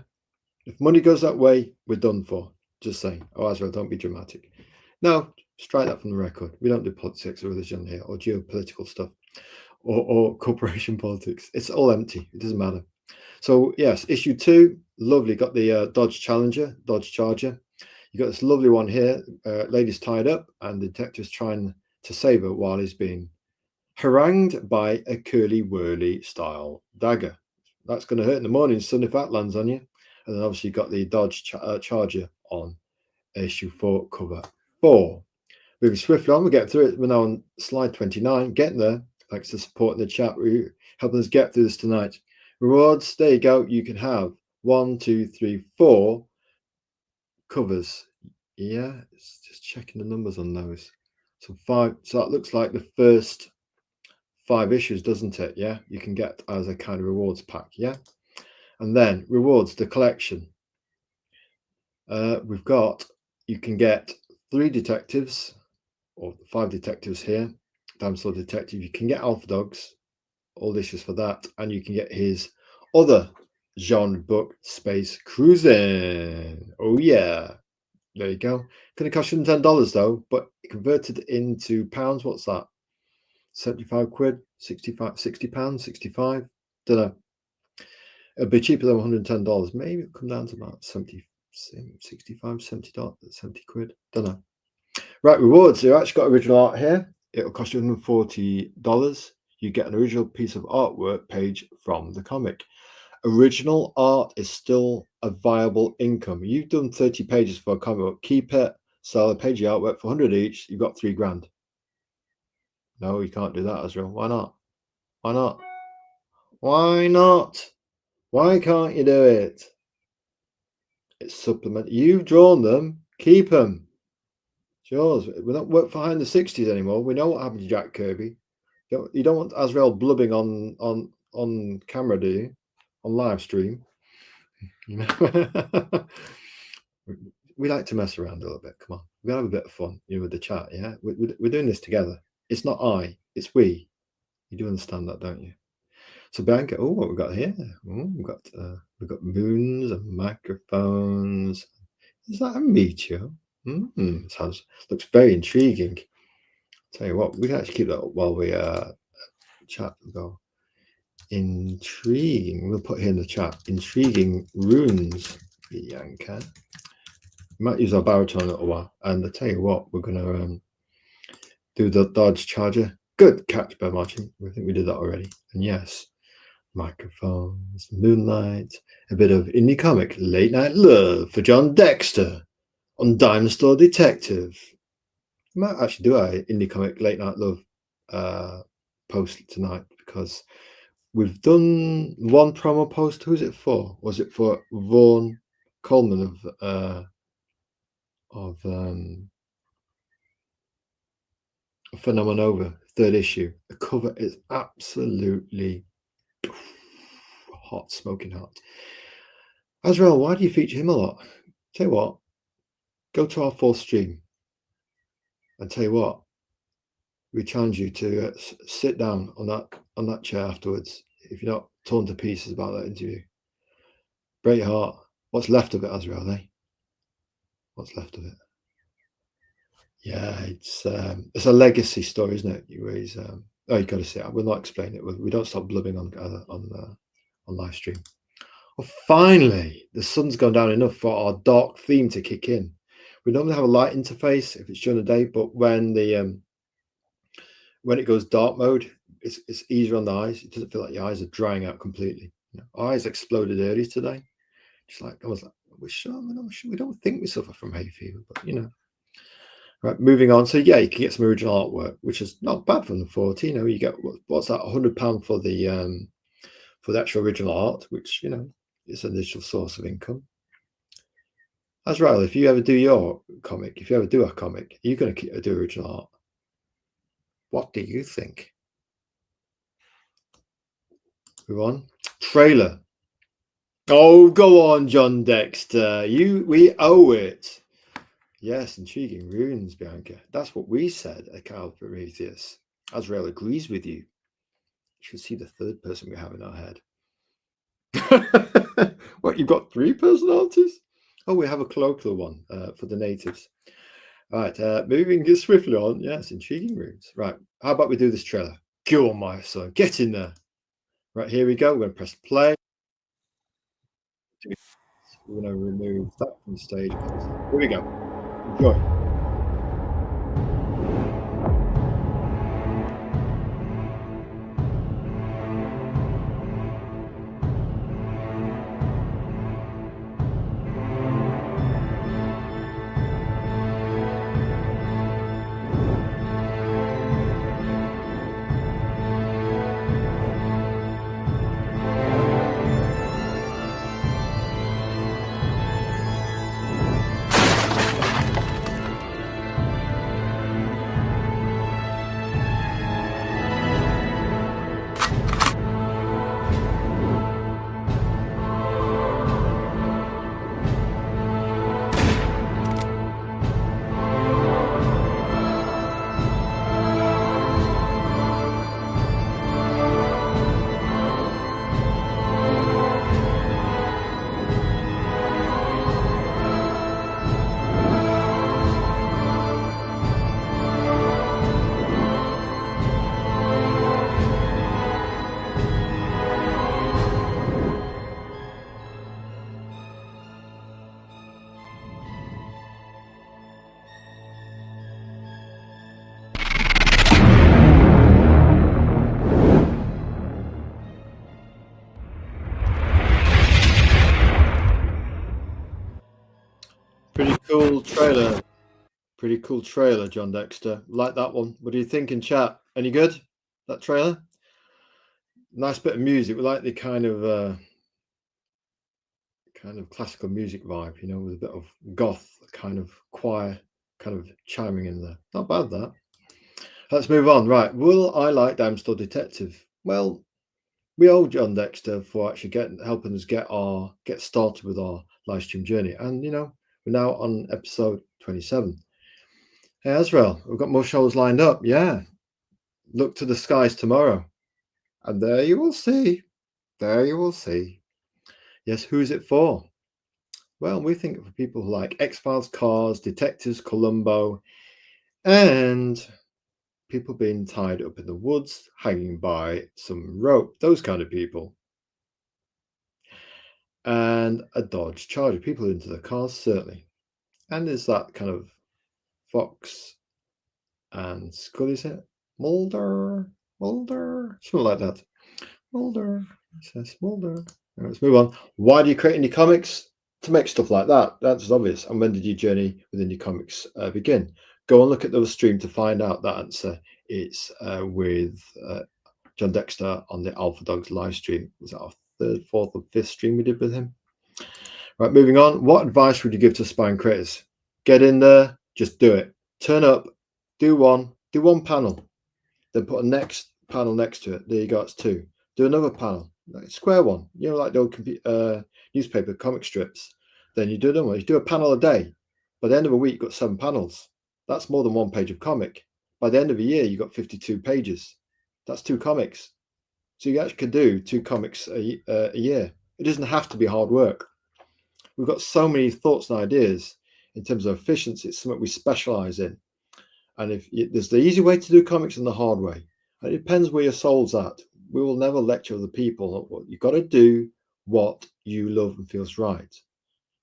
If money goes that way, we're done for. Just saying. Oh, Azrael, don't be dramatic. No, strike that from the record. We don't do politics or religion here, or geopolitical stuff, or corporation politics. It's all empty. It doesn't matter. So yes, issue 2, lovely. Got the Dodge Charger. You got this lovely one here. Lady's tied up, and the detective's trying to save her while he's being harangued by a curly whirly style dagger. That's going to hurt in the morning, son, if that lands on you. And then obviously you've got the Dodge Charger on issue 4, cover 4. Moving swiftly on, we're getting through it. We're now on slide 29, getting there. Thanks for supporting the chat. We're helping us get through this tonight. Rewards, there you go. You can have 1, 2, 3, 4 covers. Yeah, it's just checking the numbers on those. So 5. So that looks like the first 5 issues, doesn't it? Yeah, you can get as a kind of rewards pack. Yeah, and then rewards, the collection. You can get 3 detectives or 5 detectives here. Diamond Store Detective. You can get Alpha Dogs, all the issues for that, and you can get his other genre book, Space Cruising. Oh yeah, there you go. Going to cost you $10 though, but converted into pounds, what's that? 75 quid, 65, 60 pounds, 65. Don't know. It'll be cheaper than $110. Maybe it'll come down to about 70, 65, 70 quid. Don't know. Right, rewards. You actually got original art here. It'll cost you $140. You get an original piece of artwork page from the comic. Original art is still a viable income. You've done 30 pages for a comic book. Keep it, sell a page of artwork for 100 each. You've got $3,000. No, you can't do that, Azrael. Why not? Why not? Why not? Why can't you do it? It's supplement. You've drawn them. Keep them. It's yours. We don't work behind the 60s anymore. We know what happened to Jack Kirby. You don't want Azrael blubbing on camera, do you? On live stream. You know? We like to mess around a little bit. Come on, we gotta have a bit of fun, with the chat. Yeah, we're doing this together. It's not I, it's we. You do understand that, don't you? So Bianca, oh, what we got here? Oh, we've got moons and microphones. Is that a meteor? Looks very intriguing. Tell you what, we can actually keep that up while we chat. Go intriguing. We'll put here in the chat. Intriguing runes, Bianca. We might use our baritone a little while. And I tell you what, we're gonna do the Dodge Charger. Good catch, Bear Martin. I think we did that already. And yes, microphones, moonlight, a bit of indie comic, late night love for Jon Dexter on Diamond Store Detective. We might actually do a indie comic late night love post tonight, because we've done one promo post. Who's it for? Was it for Vaughan Coleman of Phenomenova, 3rd issue? The cover is absolutely hot, smoking hot. Azrael, why do you feature him a lot? Tell you what, go to our 4th stream and tell you what, we challenge you to sit down on that chair afterwards if you're not torn to pieces about that interview. Break your heart. What's left of it, Azrael, eh? What's left of it? Yeah, it's a legacy story, isn't it? You raise. Oh, you got to see it. We'll not explain it. We don't stop blubbing on live stream. Well, finally, the sun's gone down enough for our dark theme to kick in. We normally have a light interface if it's during the day, but when it goes dark mode, it's easier on the eyes. It doesn't feel like your eyes are drying out completely. Our eyes exploded early today. Just like I was like, we're sure we don't think we suffer from hay fever, but Right, moving on. So yeah, you can get some original artwork, which is not bad from the 40. You get what's that, £100 for the actual original art, which is an initial source of income. Azrael, if you ever do your comic, if you ever do a comic, are you going to do original art? What do you think? Move on. Trailer. Oh, go on, Jon Dexter. We owe it. Yes, intriguing runes, Bianca. That's what we said at Calperitheus. Azrael agrees with you. You should see the third person we have in our head. What, you've got 3 personalities? Oh, we have a colloquial one for the natives. All right, moving swiftly on. Yes, intriguing runes. Right, how about we do this trailer? Go on, my son. Get in there. Right, here we go. We're going to press play. We're going to remove that from the stage. Here we go. Enjoy. Pretty cool trailer. Pretty cool trailer, Jon Dexter. Like that one. What do you think in chat? Any good? That trailer? Nice bit of music. We like the kind of classical music vibe, with a bit of goth kind of choir kind of chiming in there. Not bad, that. Let's move on. Right. Will I like Damsel Detective? Well, we owe Jon Dexter for actually helping us get started with our live stream journey. And we're now on episode 27. Hey Azrael, we've got more shows lined up. Yeah. Look to the skies tomorrow. And there you will see. There you will see. Yes, who is it for? Well, we think for people who like X-Files, Cars, Detectives, Columbo, and people being tied up in the woods, hanging by some rope, those kind of people. And a Dodge Charger, people into the cars, certainly. And there's that kind of Fox and Scully, is it? Mulder, something like that. Mulder, says Mulder. Right, let's move on. Why do you create indie comics? To make stuff like that. That's obvious. And when did your journey with indie comics begin? Go and look at those streams to find out that answer. It's with Jon Dexter on the Alpha Dogs live stream. Was that our 3rd, 4th, or 5th stream we did with him? Right, moving on. What advice would you give to aspiring creators? Get in there, just do it. Turn up, do one panel, then put a next panel next to it. There you go, it's 2. Do another panel, like square one, like the old newspaper comic strips. Then you do another one. You do a panel a day. By the end of a week, you've got 7 panels. That's more than 1 page of comic. By the end of a year, you've got 52 pages. That's 2 comics. So you actually could do 2 comics a year. It doesn't have to be hard work. We've got so many thoughts and ideas in terms of efficiency. It's something we specialize in. And there's the easy way to do comics and the hard way. And it depends where your soul's at. We will never lecture other people. You've got to do what you love and feels right.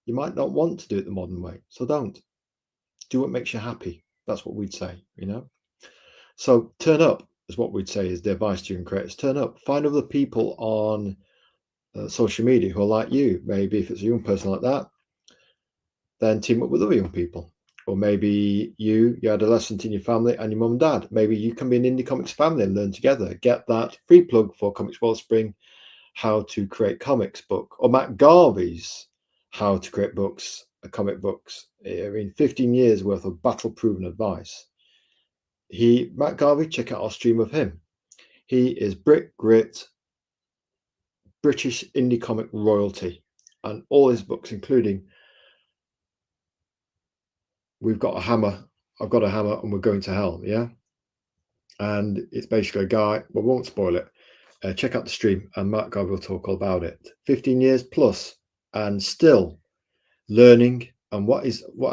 You might not want to do it the modern way, so don't. Do what makes you happy. That's what we'd say, So turn up is what we'd say is the advice to young creators. Turn up. Find other people on social media who are like you. Maybe if it's a young person like that, then team up with other young people. Or maybe you adolescent in your family and your mum and dad. Maybe you can be an indie comics family and learn together. Get that free plug for Comics Wellspring, How to Create Comics book, or Matt Garvey's How to Create Books, comic books. 15 years worth of battle-proven advice. Matt Garvey, check out our stream of him. He is Brit Grit, British indie comic royalty, and all his books, including We've Got a Hammer, I've Got a Hammer, and We're Going to Hell, yeah? And it's basically a guy, well, we won't spoil it. Check out the stream, and Matt Garvey will talk all about it. 15 years plus, and still learning. And what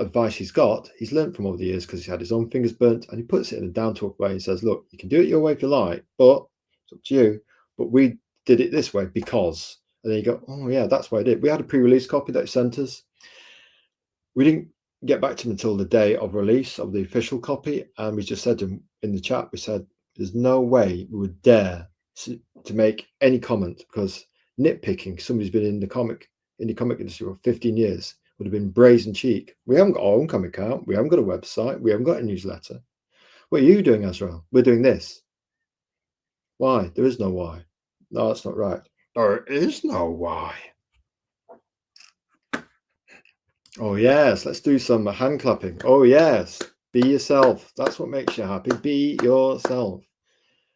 advice he's learned from over the years because he's had his own fingers burnt, and he puts it in a down-to-earth way. He says, look, you can do it your way if you like, but it's up to you. But we did it this way because, and then you go, oh yeah, that's what I did. We had a pre-release copy that he sent us. We didn't get back to him until the day of release of the official copy, and we just said to him in the chat, we said, there's no way we would dare to make any comment, because nitpicking somebody's been in the comic industry for 15 years would have been brazen cheek. We haven't got our own comic account, we haven't got a website, we haven't got a newsletter. What are you doing, Azrael? We're doing this. Why? There is no why. No, that's not right. There is no why. Oh yes, let's do some hand clapping. Oh yes, be yourself. That's what makes you happy. Be yourself.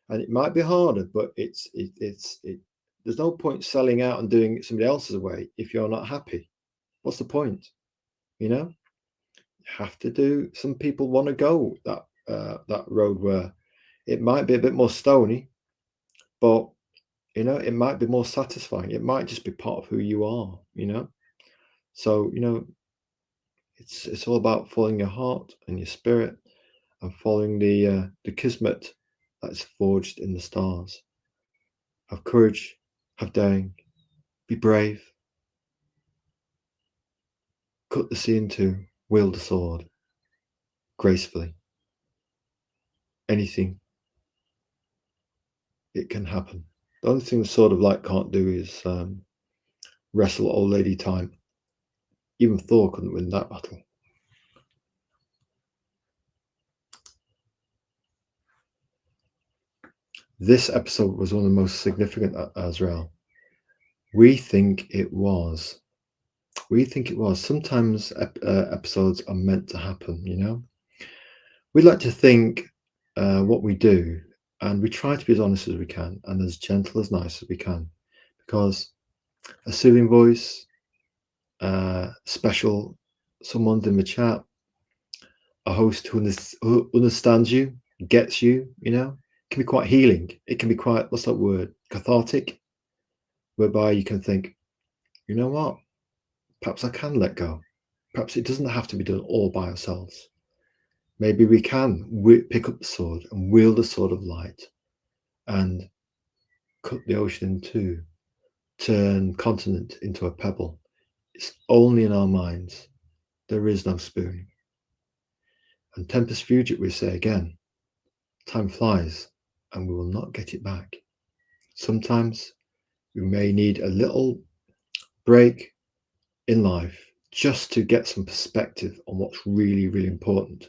And it might be harder, but there's no point selling out and doing it somebody else's way if you're not happy. What's the point? You have to do. Some people want to go that road where it might be a bit more stony, but it might be more satisfying. It might just be part of who you are. So it's all about following your heart and your spirit, and following the kismet that's forged in the stars. Have courage, have daring, be brave, cut the sea in two, wield a sword gracefully. Anything, it can happen. The only thing the Sword of Light can't do is wrestle old lady time. Even Thor couldn't win that battle. This episode was one of the most significant at Azrael. We think it was. Sometimes episodes are meant to happen, We like to think what we do, and we try to be as honest as we can and as gentle, as nice as we can, because a soothing voice, special someone in the chat, a host who understands you, gets you, can be quite healing. It can be quite, what's that word? Cathartic, whereby you can think, you know what? Perhaps I can let go. Perhaps it doesn't have to be done all by ourselves. Maybe we can pick up the sword and wield the sword of light and cut the ocean in two, turn continent into a pebble. It's only in our minds. There is no spoon. And tempus fugit, we say again, time flies and we will not get it back. Sometimes we may need a little break in life just to get some perspective on what's really, really important.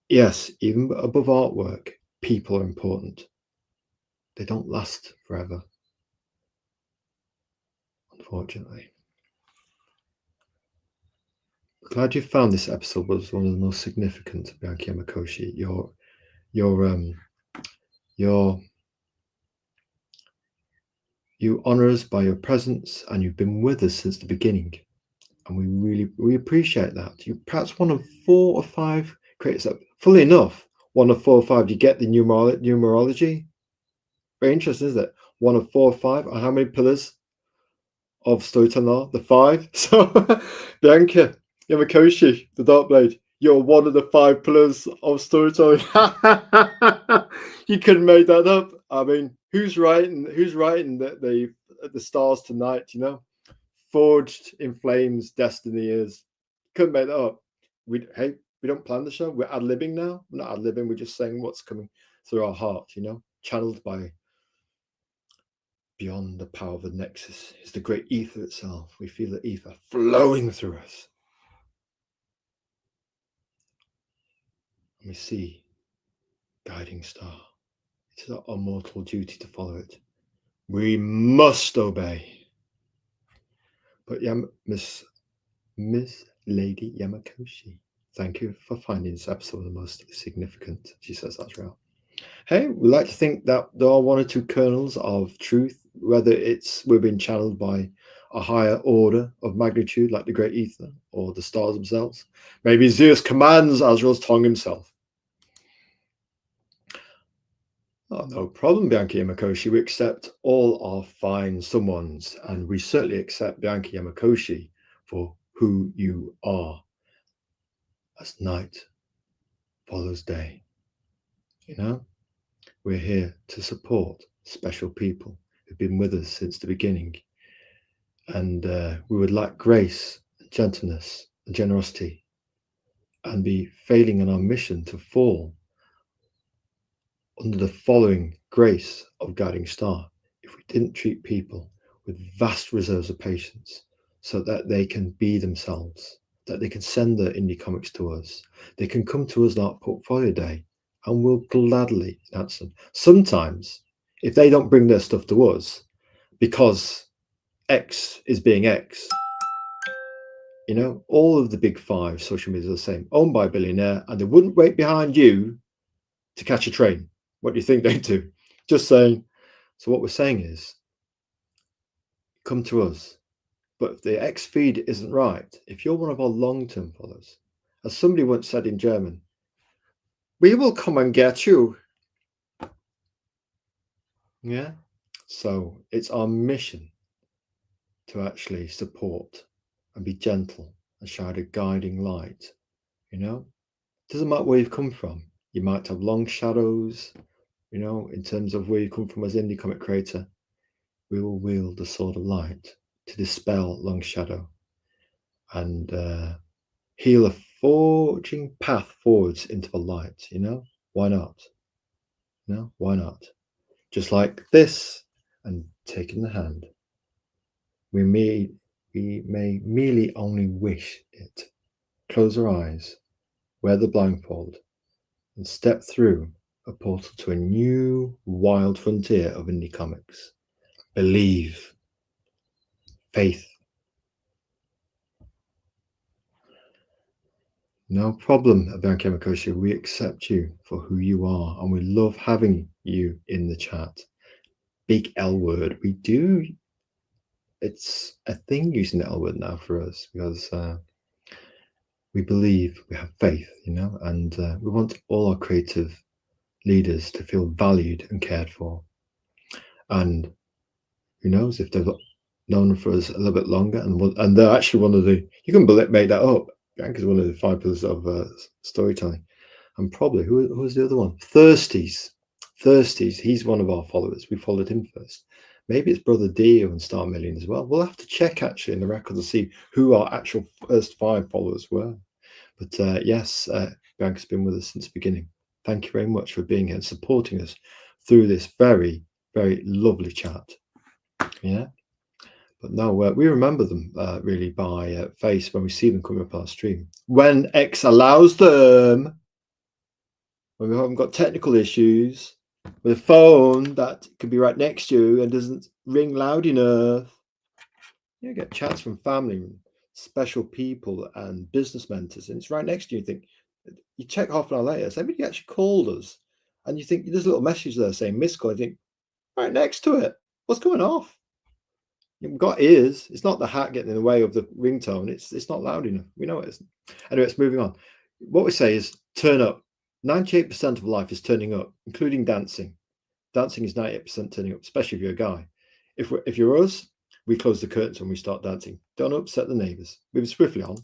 Yes, even above artwork, people are important. They don't last forever, unfortunately. Glad you found this episode was one of the most significant, Bianchi Yamakoshi. You honor us by your presence, and you've been with us since the beginning, and we appreciate that. You're perhaps one of 4 or 5 creators that, fully enough, 1 of 4 or 5. Do you get the numerology? Very interesting, isn't it? 1 of 4 or 5. Or how many pillars of storytelling, the 5. So Bianca Yamakoshi, the Dark Blade, you're one of the 5 pillars of storytelling. You couldn't make that up. I mean, who's writing the stars tonight, you know? Forged in flames, destiny is. Couldn't make that up. We don't plan the show. We're ad-libbing now. We're not ad-libbing, we're just saying what's coming through our heart, you know, channeled by beyond the power of the nexus is the great ether itself. We feel the ether flowing through us. And we see guiding star. It is our mortal duty to follow it. We must obey. But Miss Lady Yamakoshi, thank you for finding this episode the most significant. She says, Azrael. Hey, we like to think that there are 1 or 2 kernels of truth, whether we're being channeled by a higher order of magnitude, like the great ether, or the stars themselves. Maybe Zeus commands Azrael's tongue himself. Oh, no problem, Bianca Yamakoshi. We accept all our fine someones, and we certainly accept Bianca Yamakoshi for who you are. As night follows day, you know, we're here to support special people who've been with us since the beginning, and we would lack grace, and gentleness, and generosity, and be failing in our mission to fall under the following grace of guiding star if we didn't treat people with vast reserves of patience, so that they can be themselves, that they can send their indie comics to us, they can come to us on our portfolio day, and we'll gladly answer them. Sometimes, if they don't bring their stuff to us because X is being X, you know, all of the big 5 social media are the same, owned by a billionaire, and they wouldn't wait behind you to catch a train. What do you think they do? Just saying. So what we're saying is, come to us. But if the X feed isn't right, if you're one of our long-term followers, as somebody once said in German, we will come and get you. Yeah. So it's our mission to actually support and be gentle and shine a guiding light. You know, it doesn't matter where you've come from. You might have long shadows, you know, in terms of where you come from as indie comic creator. We will wield the sword of light to dispel long shadow and heal a forging path forwards into the light. You know, why not? No, why not? Just like this, and taking the hand. We may merely only wish it. Close our eyes, wear the blindfold, and step through a portal to a new wild frontier of indie comics. Believe. Faith. No problem, Bianca Yamakoshi. We accept you for who you are, and we love having you in the chat. Big L word. We do. It's a thing using the L word now for us because we believe, we have faith, you know, and we want all our creative leaders to feel valued and cared for. And who knows, if they've known for us a little bit longer, and they're actually one of the, you can make that up, Bianca's one of the 5 pillars of storytelling. And probably, who was the other one? Thirsties, he's one of our followers. We followed him first. Maybe it's Brother Dio and Star Million as well. We'll have to check actually in the record to see who our actual first 5 followers were. But yes, Bianca's been with us since the beginning. Thank you very much for being here and supporting us through this very, very lovely chat. Yeah. But no, we remember them really by face when we see them coming up our stream. When X allows them, when we haven't got technical issues with a phone that could be right next to you and doesn't ring loud enough. You get chats from family, special people, and business mentors, and it's right next to you. You think, you check half an hour later, somebody actually called us, and you think there's a little message there saying missed call. You think, right next to it, what's going off? You've got ears. It's not the hat getting in the way of the ringtone. It's not loud enough. We know it isn't. Anyway, it's moving on. What we say is turn up. 98% of life is turning up, including dancing. Dancing is 98% turning up, especially if you're a guy. If you're us, We close the curtains when we start dancing. Don't upset the neighbours. Moving swiftly on.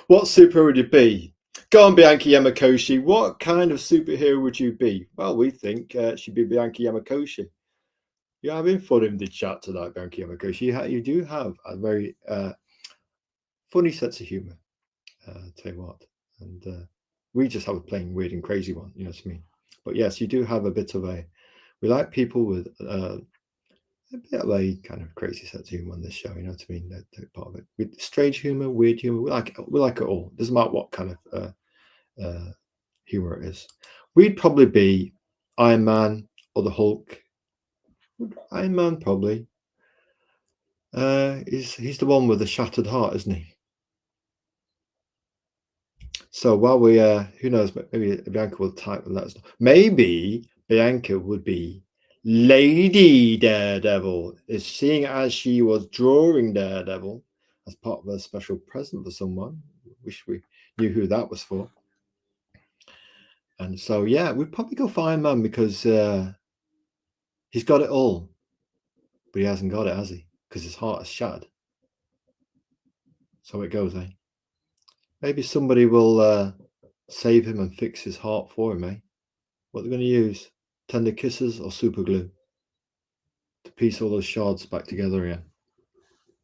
What superhero would you be? Go on, Bianca Yamakoshi. What kind of superhero would you be? Well, we think she'd be Bianca Yamakoshi. You're having fun in the chat tonight, Bianca Yamakoshi. You do have a very funny sense of humour. Tell you what. And we just have a plain weird and crazy one, you know what I mean? But yes, you do have a bit of a... We like people with a bit of a kind of crazy sense of humour on this show, you know what I mean? That part of it. With strange humour, weird humour, we like it all. Doesn't matter what kind of humour it is. We'd probably be Iron Man or the Hulk. Iron Man, probably. He's the one with the shattered heart, isn't he? So while we, who knows, maybe Bianca will type and let us know. Maybe Bianca would be Lady Daredevil, is seeing as she was drawing Daredevil as part of a special present for someone. Wish we knew who that was for. And so, yeah, we'd probably go for Iron Man because he's got it all, but he hasn't got it, has he? Because his heart is shattered. So it goes, eh? Maybe somebody will save him and fix his heart for him, eh? What they're going to use? Tender kisses or super glue to piece all those shards back together again?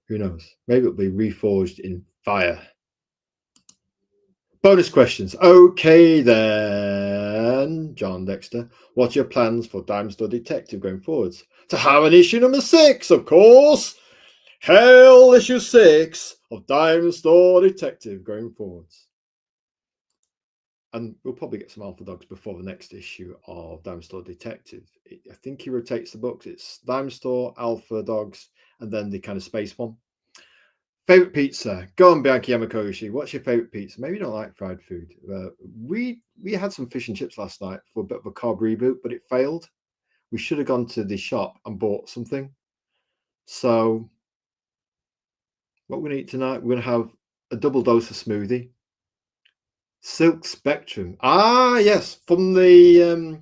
Who knows? Maybe it'll be reforged in fire. Bonus questions. Okay then, Jon Dexter. What's your plans for Dime Store Detective going forwards? To have an issue number 6, of course. Hail issue 6 of Dime Store Detective going forwards. And we'll probably get some Alpha Dogs before the next issue of Dime Store Detective. I think he rotates the books. It's Dime Store, Alpha Dogs, and then the kind of space one. Favorite pizza? Go on, Bianca Yamakoshi. What's your favorite pizza? Maybe you don't like fried food. We had some fish and chips last night for a bit of a carb reboot, but it failed. We should have gone to the shop and bought something. So what we're going to eat tonight, we're going to have a double dose of smoothie. Silk Spectrum. Ah, yes, from the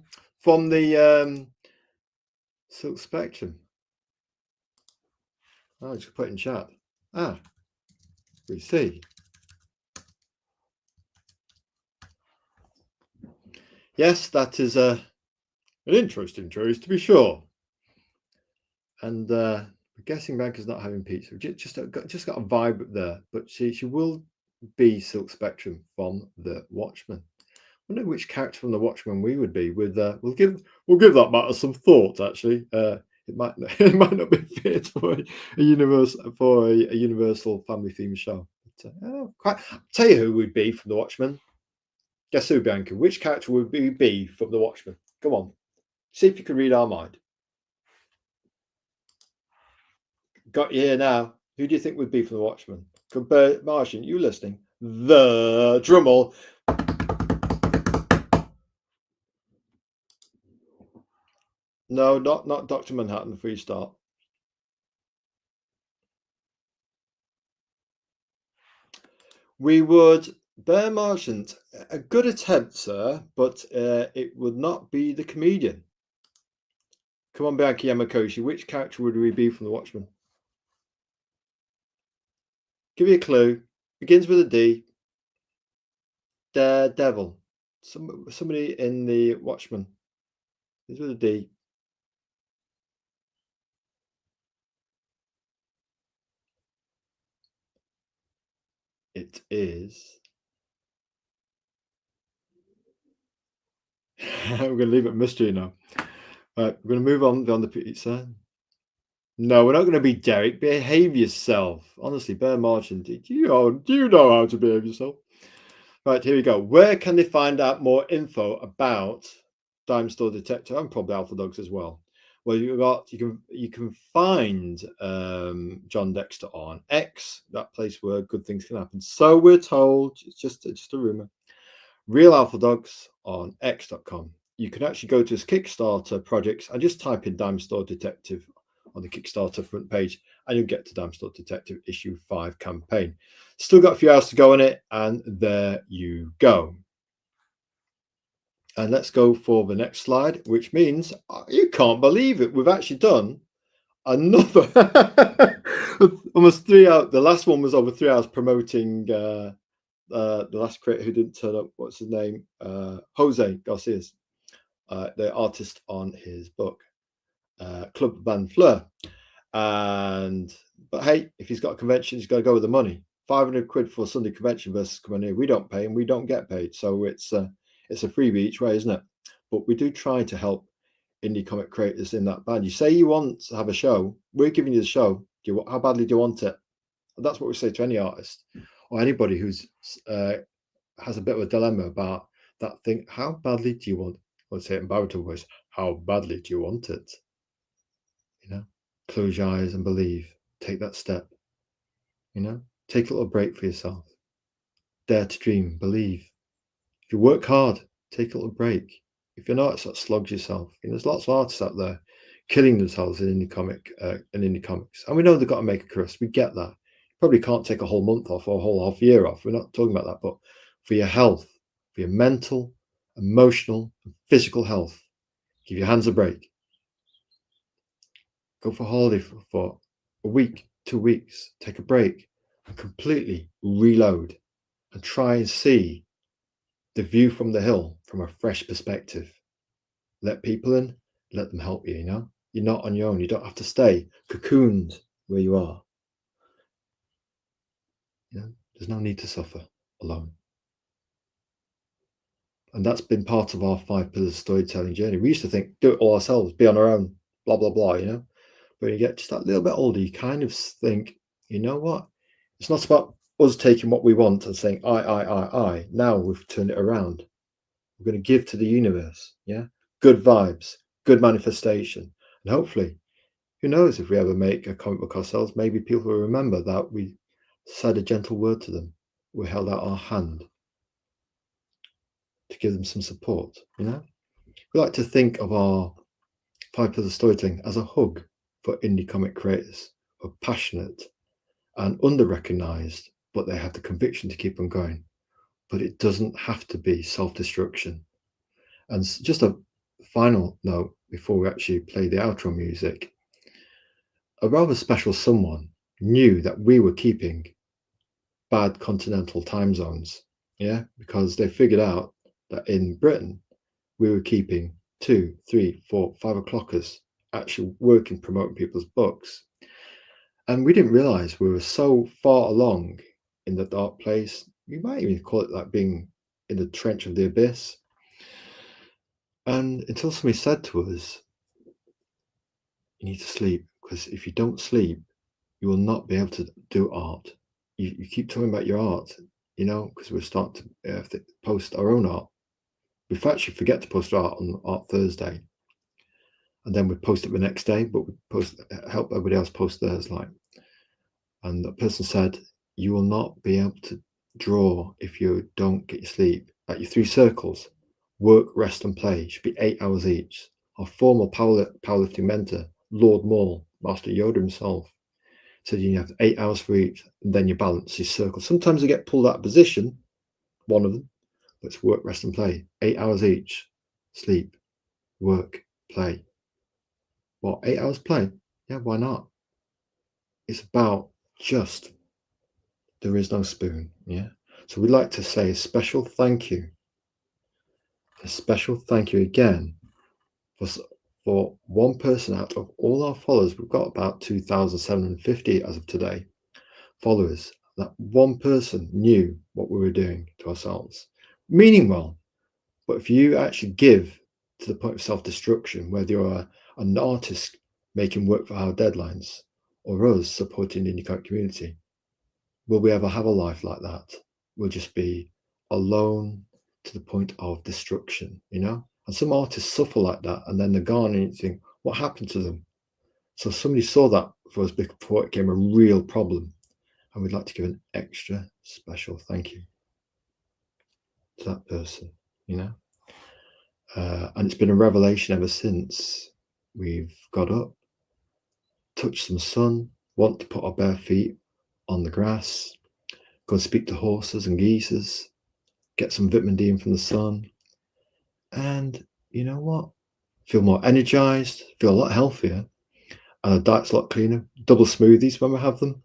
Silk Spectrum. Oh, just put it in chat. Ah, we see. Yes, that is an interesting choice to be sure. And we're guessing Bianca's not having pizza. Just got a vibe there, but she will be Silk Spectrum from The Watchmen. I wonder which character from The Watchmen we would be. With we'll give that matter some thought. Actually, it might not be fit for a universal family themed show. But, tell you who we'd be from The Watchmen. Guess who, Bianca? Which character would we be from The Watchmen? Come on, see if you can read our mind. Got you here now. Who do you think would be from The Watchmen? Martian, you listening? The Drummel. No, not Dr. Manhattan, Free Start. We would Bear Marchant. A good attempt, sir, but it would not be the comedian. Come on, Bianca Yamakoshi. Which character would we be from The Watchmen? Give you a clue. Begins with a D. Daredevil. Somebody in The Watchmen. Begins with a D. It is. We're going to leave it mystery now. Right, we're going to move on beyond the pizza. No, we're not going to be Derek. Behave yourself. Honestly, Bear Marchant, do you know how to behave yourself? Right, here we go. Where can they find out more info about Dime Store Detective and probably Alpha Dogs as well? Well, you can find Jon Dexter on X, that place where good things can happen. So we're told. It's just a rumor. Real Alpha Dogs on X.com. You can actually go to his Kickstarter projects and just type in Dime Store Detective on the Kickstarter front page, and you'll get to Dime Store Detective issue 5 campaign. Still got a few hours to go on it, and there you go. And let's go for the next slide, which means you can't believe it. We've actually done Another almost 3 hours. The last one was over 3 hours promoting the last creator who didn't turn up. What's his name? Jose Garcia's, the artist on his book, Club Van Fleur. And but hey, if he's got a convention, he's got to go with the money. 500 quid for a Sunday convention versus coming here. We don't pay and we don't get paid, so it's a freebie each way, isn't it? But we do try to help indie comic creators in that band. You say you want to have a show, we're giving you the show. How badly do you want it? And that's what we say to any artist or anybody who's has a bit of a dilemma about that thing. How badly do you want? Let's say it in baritone voice. How badly do you want it? You know, close your eyes and believe. Take that step. You know, take a little break for yourself. Dare to dream. Believe. If you work hard, take a little break. If you're not, that slogs yourself. There's lots of artists out there killing themselves in indie comics, and we know they've got to make a crust. We get that. You probably can't take a whole month off or a whole half year off. We're not talking about that, but for your health, for your mental, emotional, and physical health, give your hands a break. Go for a holiday for a week, 2 weeks. Take a break and completely reload and try and see the view from the hill from a fresh perspective. Let people in, let them help you. You're not on your own. You don't have to stay cocooned where you are. There's no need to suffer alone. And that's been part of our 5 pillars storytelling journey. We used to think, do it all ourselves, be on our own, blah, blah, blah, But when you get just that little bit older, you kind of think, you know what? It's not about us taking what we want and saying, I. Now we've turned it around. We're going to give to the universe. Yeah. Good vibes, good manifestation. And hopefully, who knows, if we ever make a comic book ourselves, maybe people will remember that we said a gentle word to them. We held out our hand to give them some support. We like to think of our 5 pillars of storytelling as a hug for indie comic creators who are passionate and under-recognized, but they have the conviction to keep on going. But it doesn't have to be self-destruction. And just a final note before we actually play the outro music, a rather special someone knew that we were keeping bad continental time zones, because they figured out that in Britain we were keeping 2, 3, 4, 5 o'clockers actually working, promoting people's books. And we didn't realize we were so far along in the dark place. You might even call it like being in the trench of the abyss. And until somebody said to us, you need to sleep, because if you don't sleep, you will not be able to do art. You keep talking about your art, because we'll start to have to post our own art. We actually forget to post art on Art Thursday. And then we post it the next day, but we help everybody else post theirs. And the person said, you will not be able to draw if you don't get your sleep. Like your 3 circles, work, rest, and play, should be 8 hours each. Our former powerlifting mentor, Lord Moore, Master Yoda himself, said you have 8 hours for each, and then you balance your circles. Sometimes you get pulled out of position, one of them, but it's work, rest, and play. 8 hours each, sleep, work, play. What, 8 hours play? Yeah, why not? It's about just, there is no spoon, So we'd like to say a special thank you again for one person out of all our followers. We've got about 2,750 as of today followers. That one person knew what we were doing to ourselves, meaning well. But if you actually give to the point of self-destruction, whether you're an artist making work for our deadlines or us supporting the indie comic community, will we ever have a life like that? We'll just be alone to the point of destruction, And some artists suffer like that, and then they're gone, and you think, what happened to them? So somebody saw that for us before it became a real problem, and we'd like to give an extra special thank you to that person, And it's been a revelation ever since. We've got up, touched some sun, want to put our bare feet on the grass, go and speak to horses and geezers, get some vitamin D in from the sun, and you know what? Feel more energized, feel a lot healthier, and the diet's a lot cleaner. Double smoothies when we have them,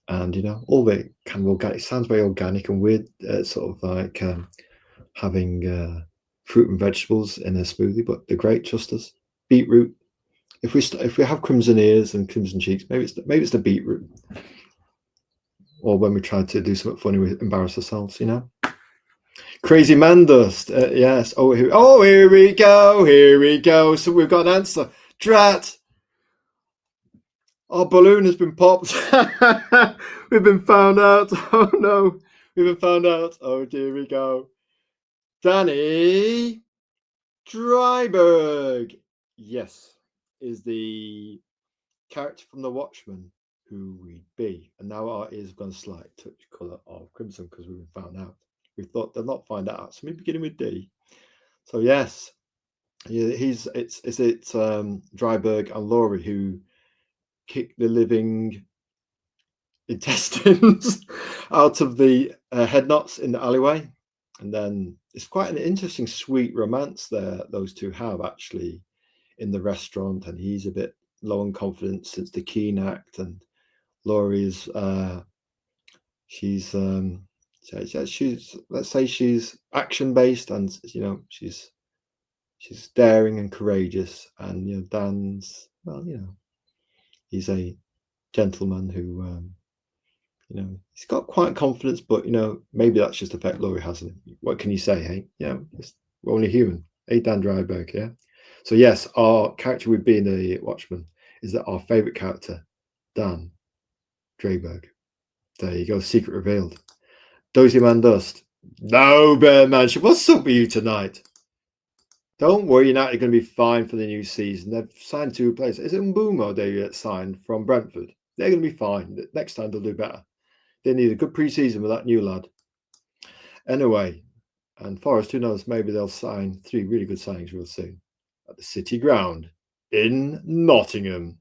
and all the kind of organic. It sounds very organic and weird, sort of like having fruit and vegetables in a smoothie, but they're great. Trust us. Beetroot. If we have crimson ears and crimson cheeks, maybe it's the beetroot. Or when we try to do something funny, we embarrass ourselves. Crazy man dust. Yes. Oh, here we go. Here we go. So we've got an answer. Drat. Our balloon has been popped. We've been found out. Oh no. We've been found out. Oh, dear we go. Danny Dryberg. Yes. Is the character from The Watchmen who we'd be. And now our ears have gone slight touch colour of crimson because we've been found out. We thought they'll not find out. So maybe beginning with D. So yes. Yeah, it's Dryberg and Laurie who kick the living intestines out of the head knots in the alleyway, and then it's quite an interesting, sweet romance there those two have actually in the restaurant, and he's a bit low on confidence since the Keen act, and Laurie's she's let's say she's action based, and she's daring and courageous, and Dan's, well, he's a gentleman who he's got quite confidence, but maybe that's just the effect Laurie has. What can you say? Hey, we're only human. Hey, Dan Dryberg, yeah. So yes, our character would be in the Watchmen is that our favorite character, Dan Dryberg. There you go. Secret revealed. Dozy Man Dust. No, Bear Mansion. What's up with you tonight? Don't worry, United are going to be fine for the new season. They've signed 2 players. Is it Mbumo they signed from Brentford? They're going to be fine. Next time they'll do better. They need a good pre-season with that new lad. Anyway, and Forest, who knows, maybe they'll sign 3 really good signings real soon at the City Ground in Nottingham.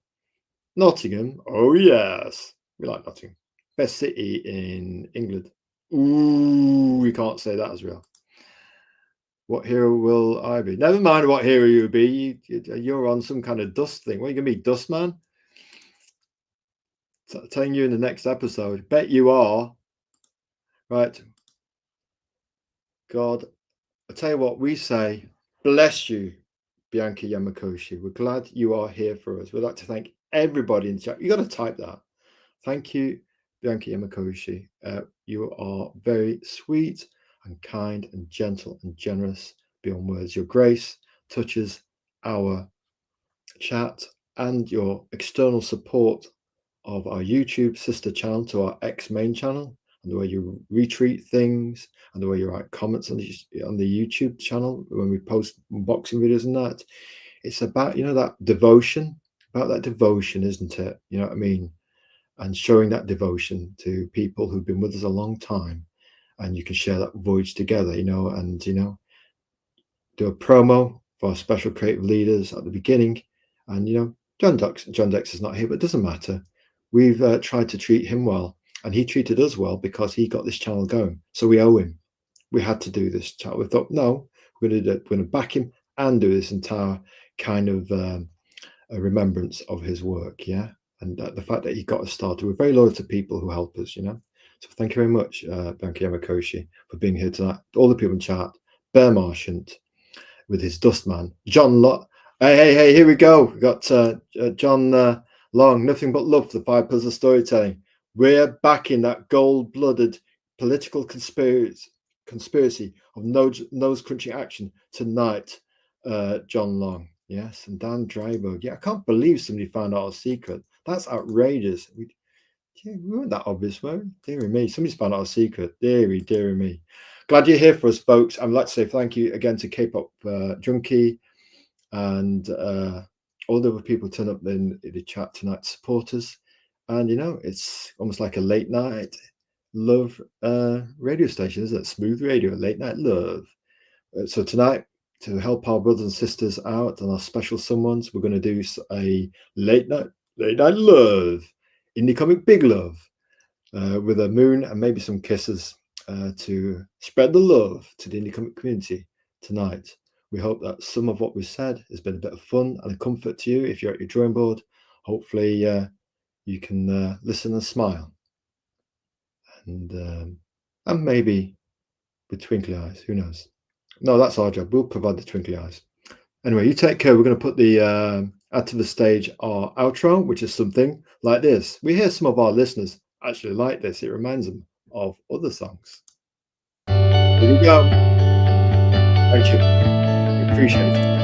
Nottingham, oh yes. We like Nottingham. Best city in England. Ooh, we can't say that, Azrael. What hero will I be? Never mind what hero you'll be. You're on some kind of dust thing. What are you going to be, Dust Man? Telling you in the next episode. Bet you are. Right. God, I tell you what, we say, bless you, Bianca Yamakoshi. We're glad you are here for us. We'd like to thank everybody in the chat. You got to type that. Thank you, Bianca Yamakoshi. You are very sweet and kind and gentle and generous beyond words. Your grace touches our chat, and your external support of our YouTube sister channel to our main channel, and the way you retweet things, and the way you write comments on the YouTube channel when we post unboxing videos and that. It's about that devotion, isn't it? You know what I mean? And showing that devotion to people who've been with us a long time, and you can share that voyage together, and do a promo for our special creative leaders at the beginning. And Jon Dexter's not here, but it doesn't matter. We've tried to treat him well, and he treated us well because he got this channel going. So we owe him. We had to do this channel. We thought, no, we're going to back him and do this entire kind of a remembrance of his work, yeah. And the fact that he got us started. We're very loyal to people who help us, So thank you very much, Bianca Yamakoshi, for being here tonight. All the people in chat. Bear Marchant with his Dustman. John Lot. Hey, here we go. We got John Long. Nothing but love for the 5 pillars of storytelling. We're backing that gold-blooded political conspiracy of nose-crunching action tonight, John Long. Yes, and Dan Dryberg. Yeah, I can't believe somebody found out our secret. That's outrageous. We weren't that obvious, were we? Dear me, somebody's found out our secret. Dear me. Glad you're here for us, folks. I'd like to say thank you again to K-pop Junkie and all the other people turn up in the chat tonight to support us. And it's almost like a late night love radio station, isn't it? Smooth radio, late night love. So tonight, to help our brothers and sisters out and our special someones, we're going to do a late night love, indie comic big love, with a moon and maybe some kisses to spread the love to the indie comic community tonight. We hope that some of what we've said has been a bit of fun and a comfort to you if you're at your drawing board, hopefully you can listen and smile, and maybe with twinkly eyes. Who knows? No, that's our job. We'll provide the twinkly eyes. Anyway, you take care. We're going to put the add to the stage our outro, which is something like this. We hear some of our listeners actually like this. It reminds them of other songs. Here we go. Thank you. Appreciate it.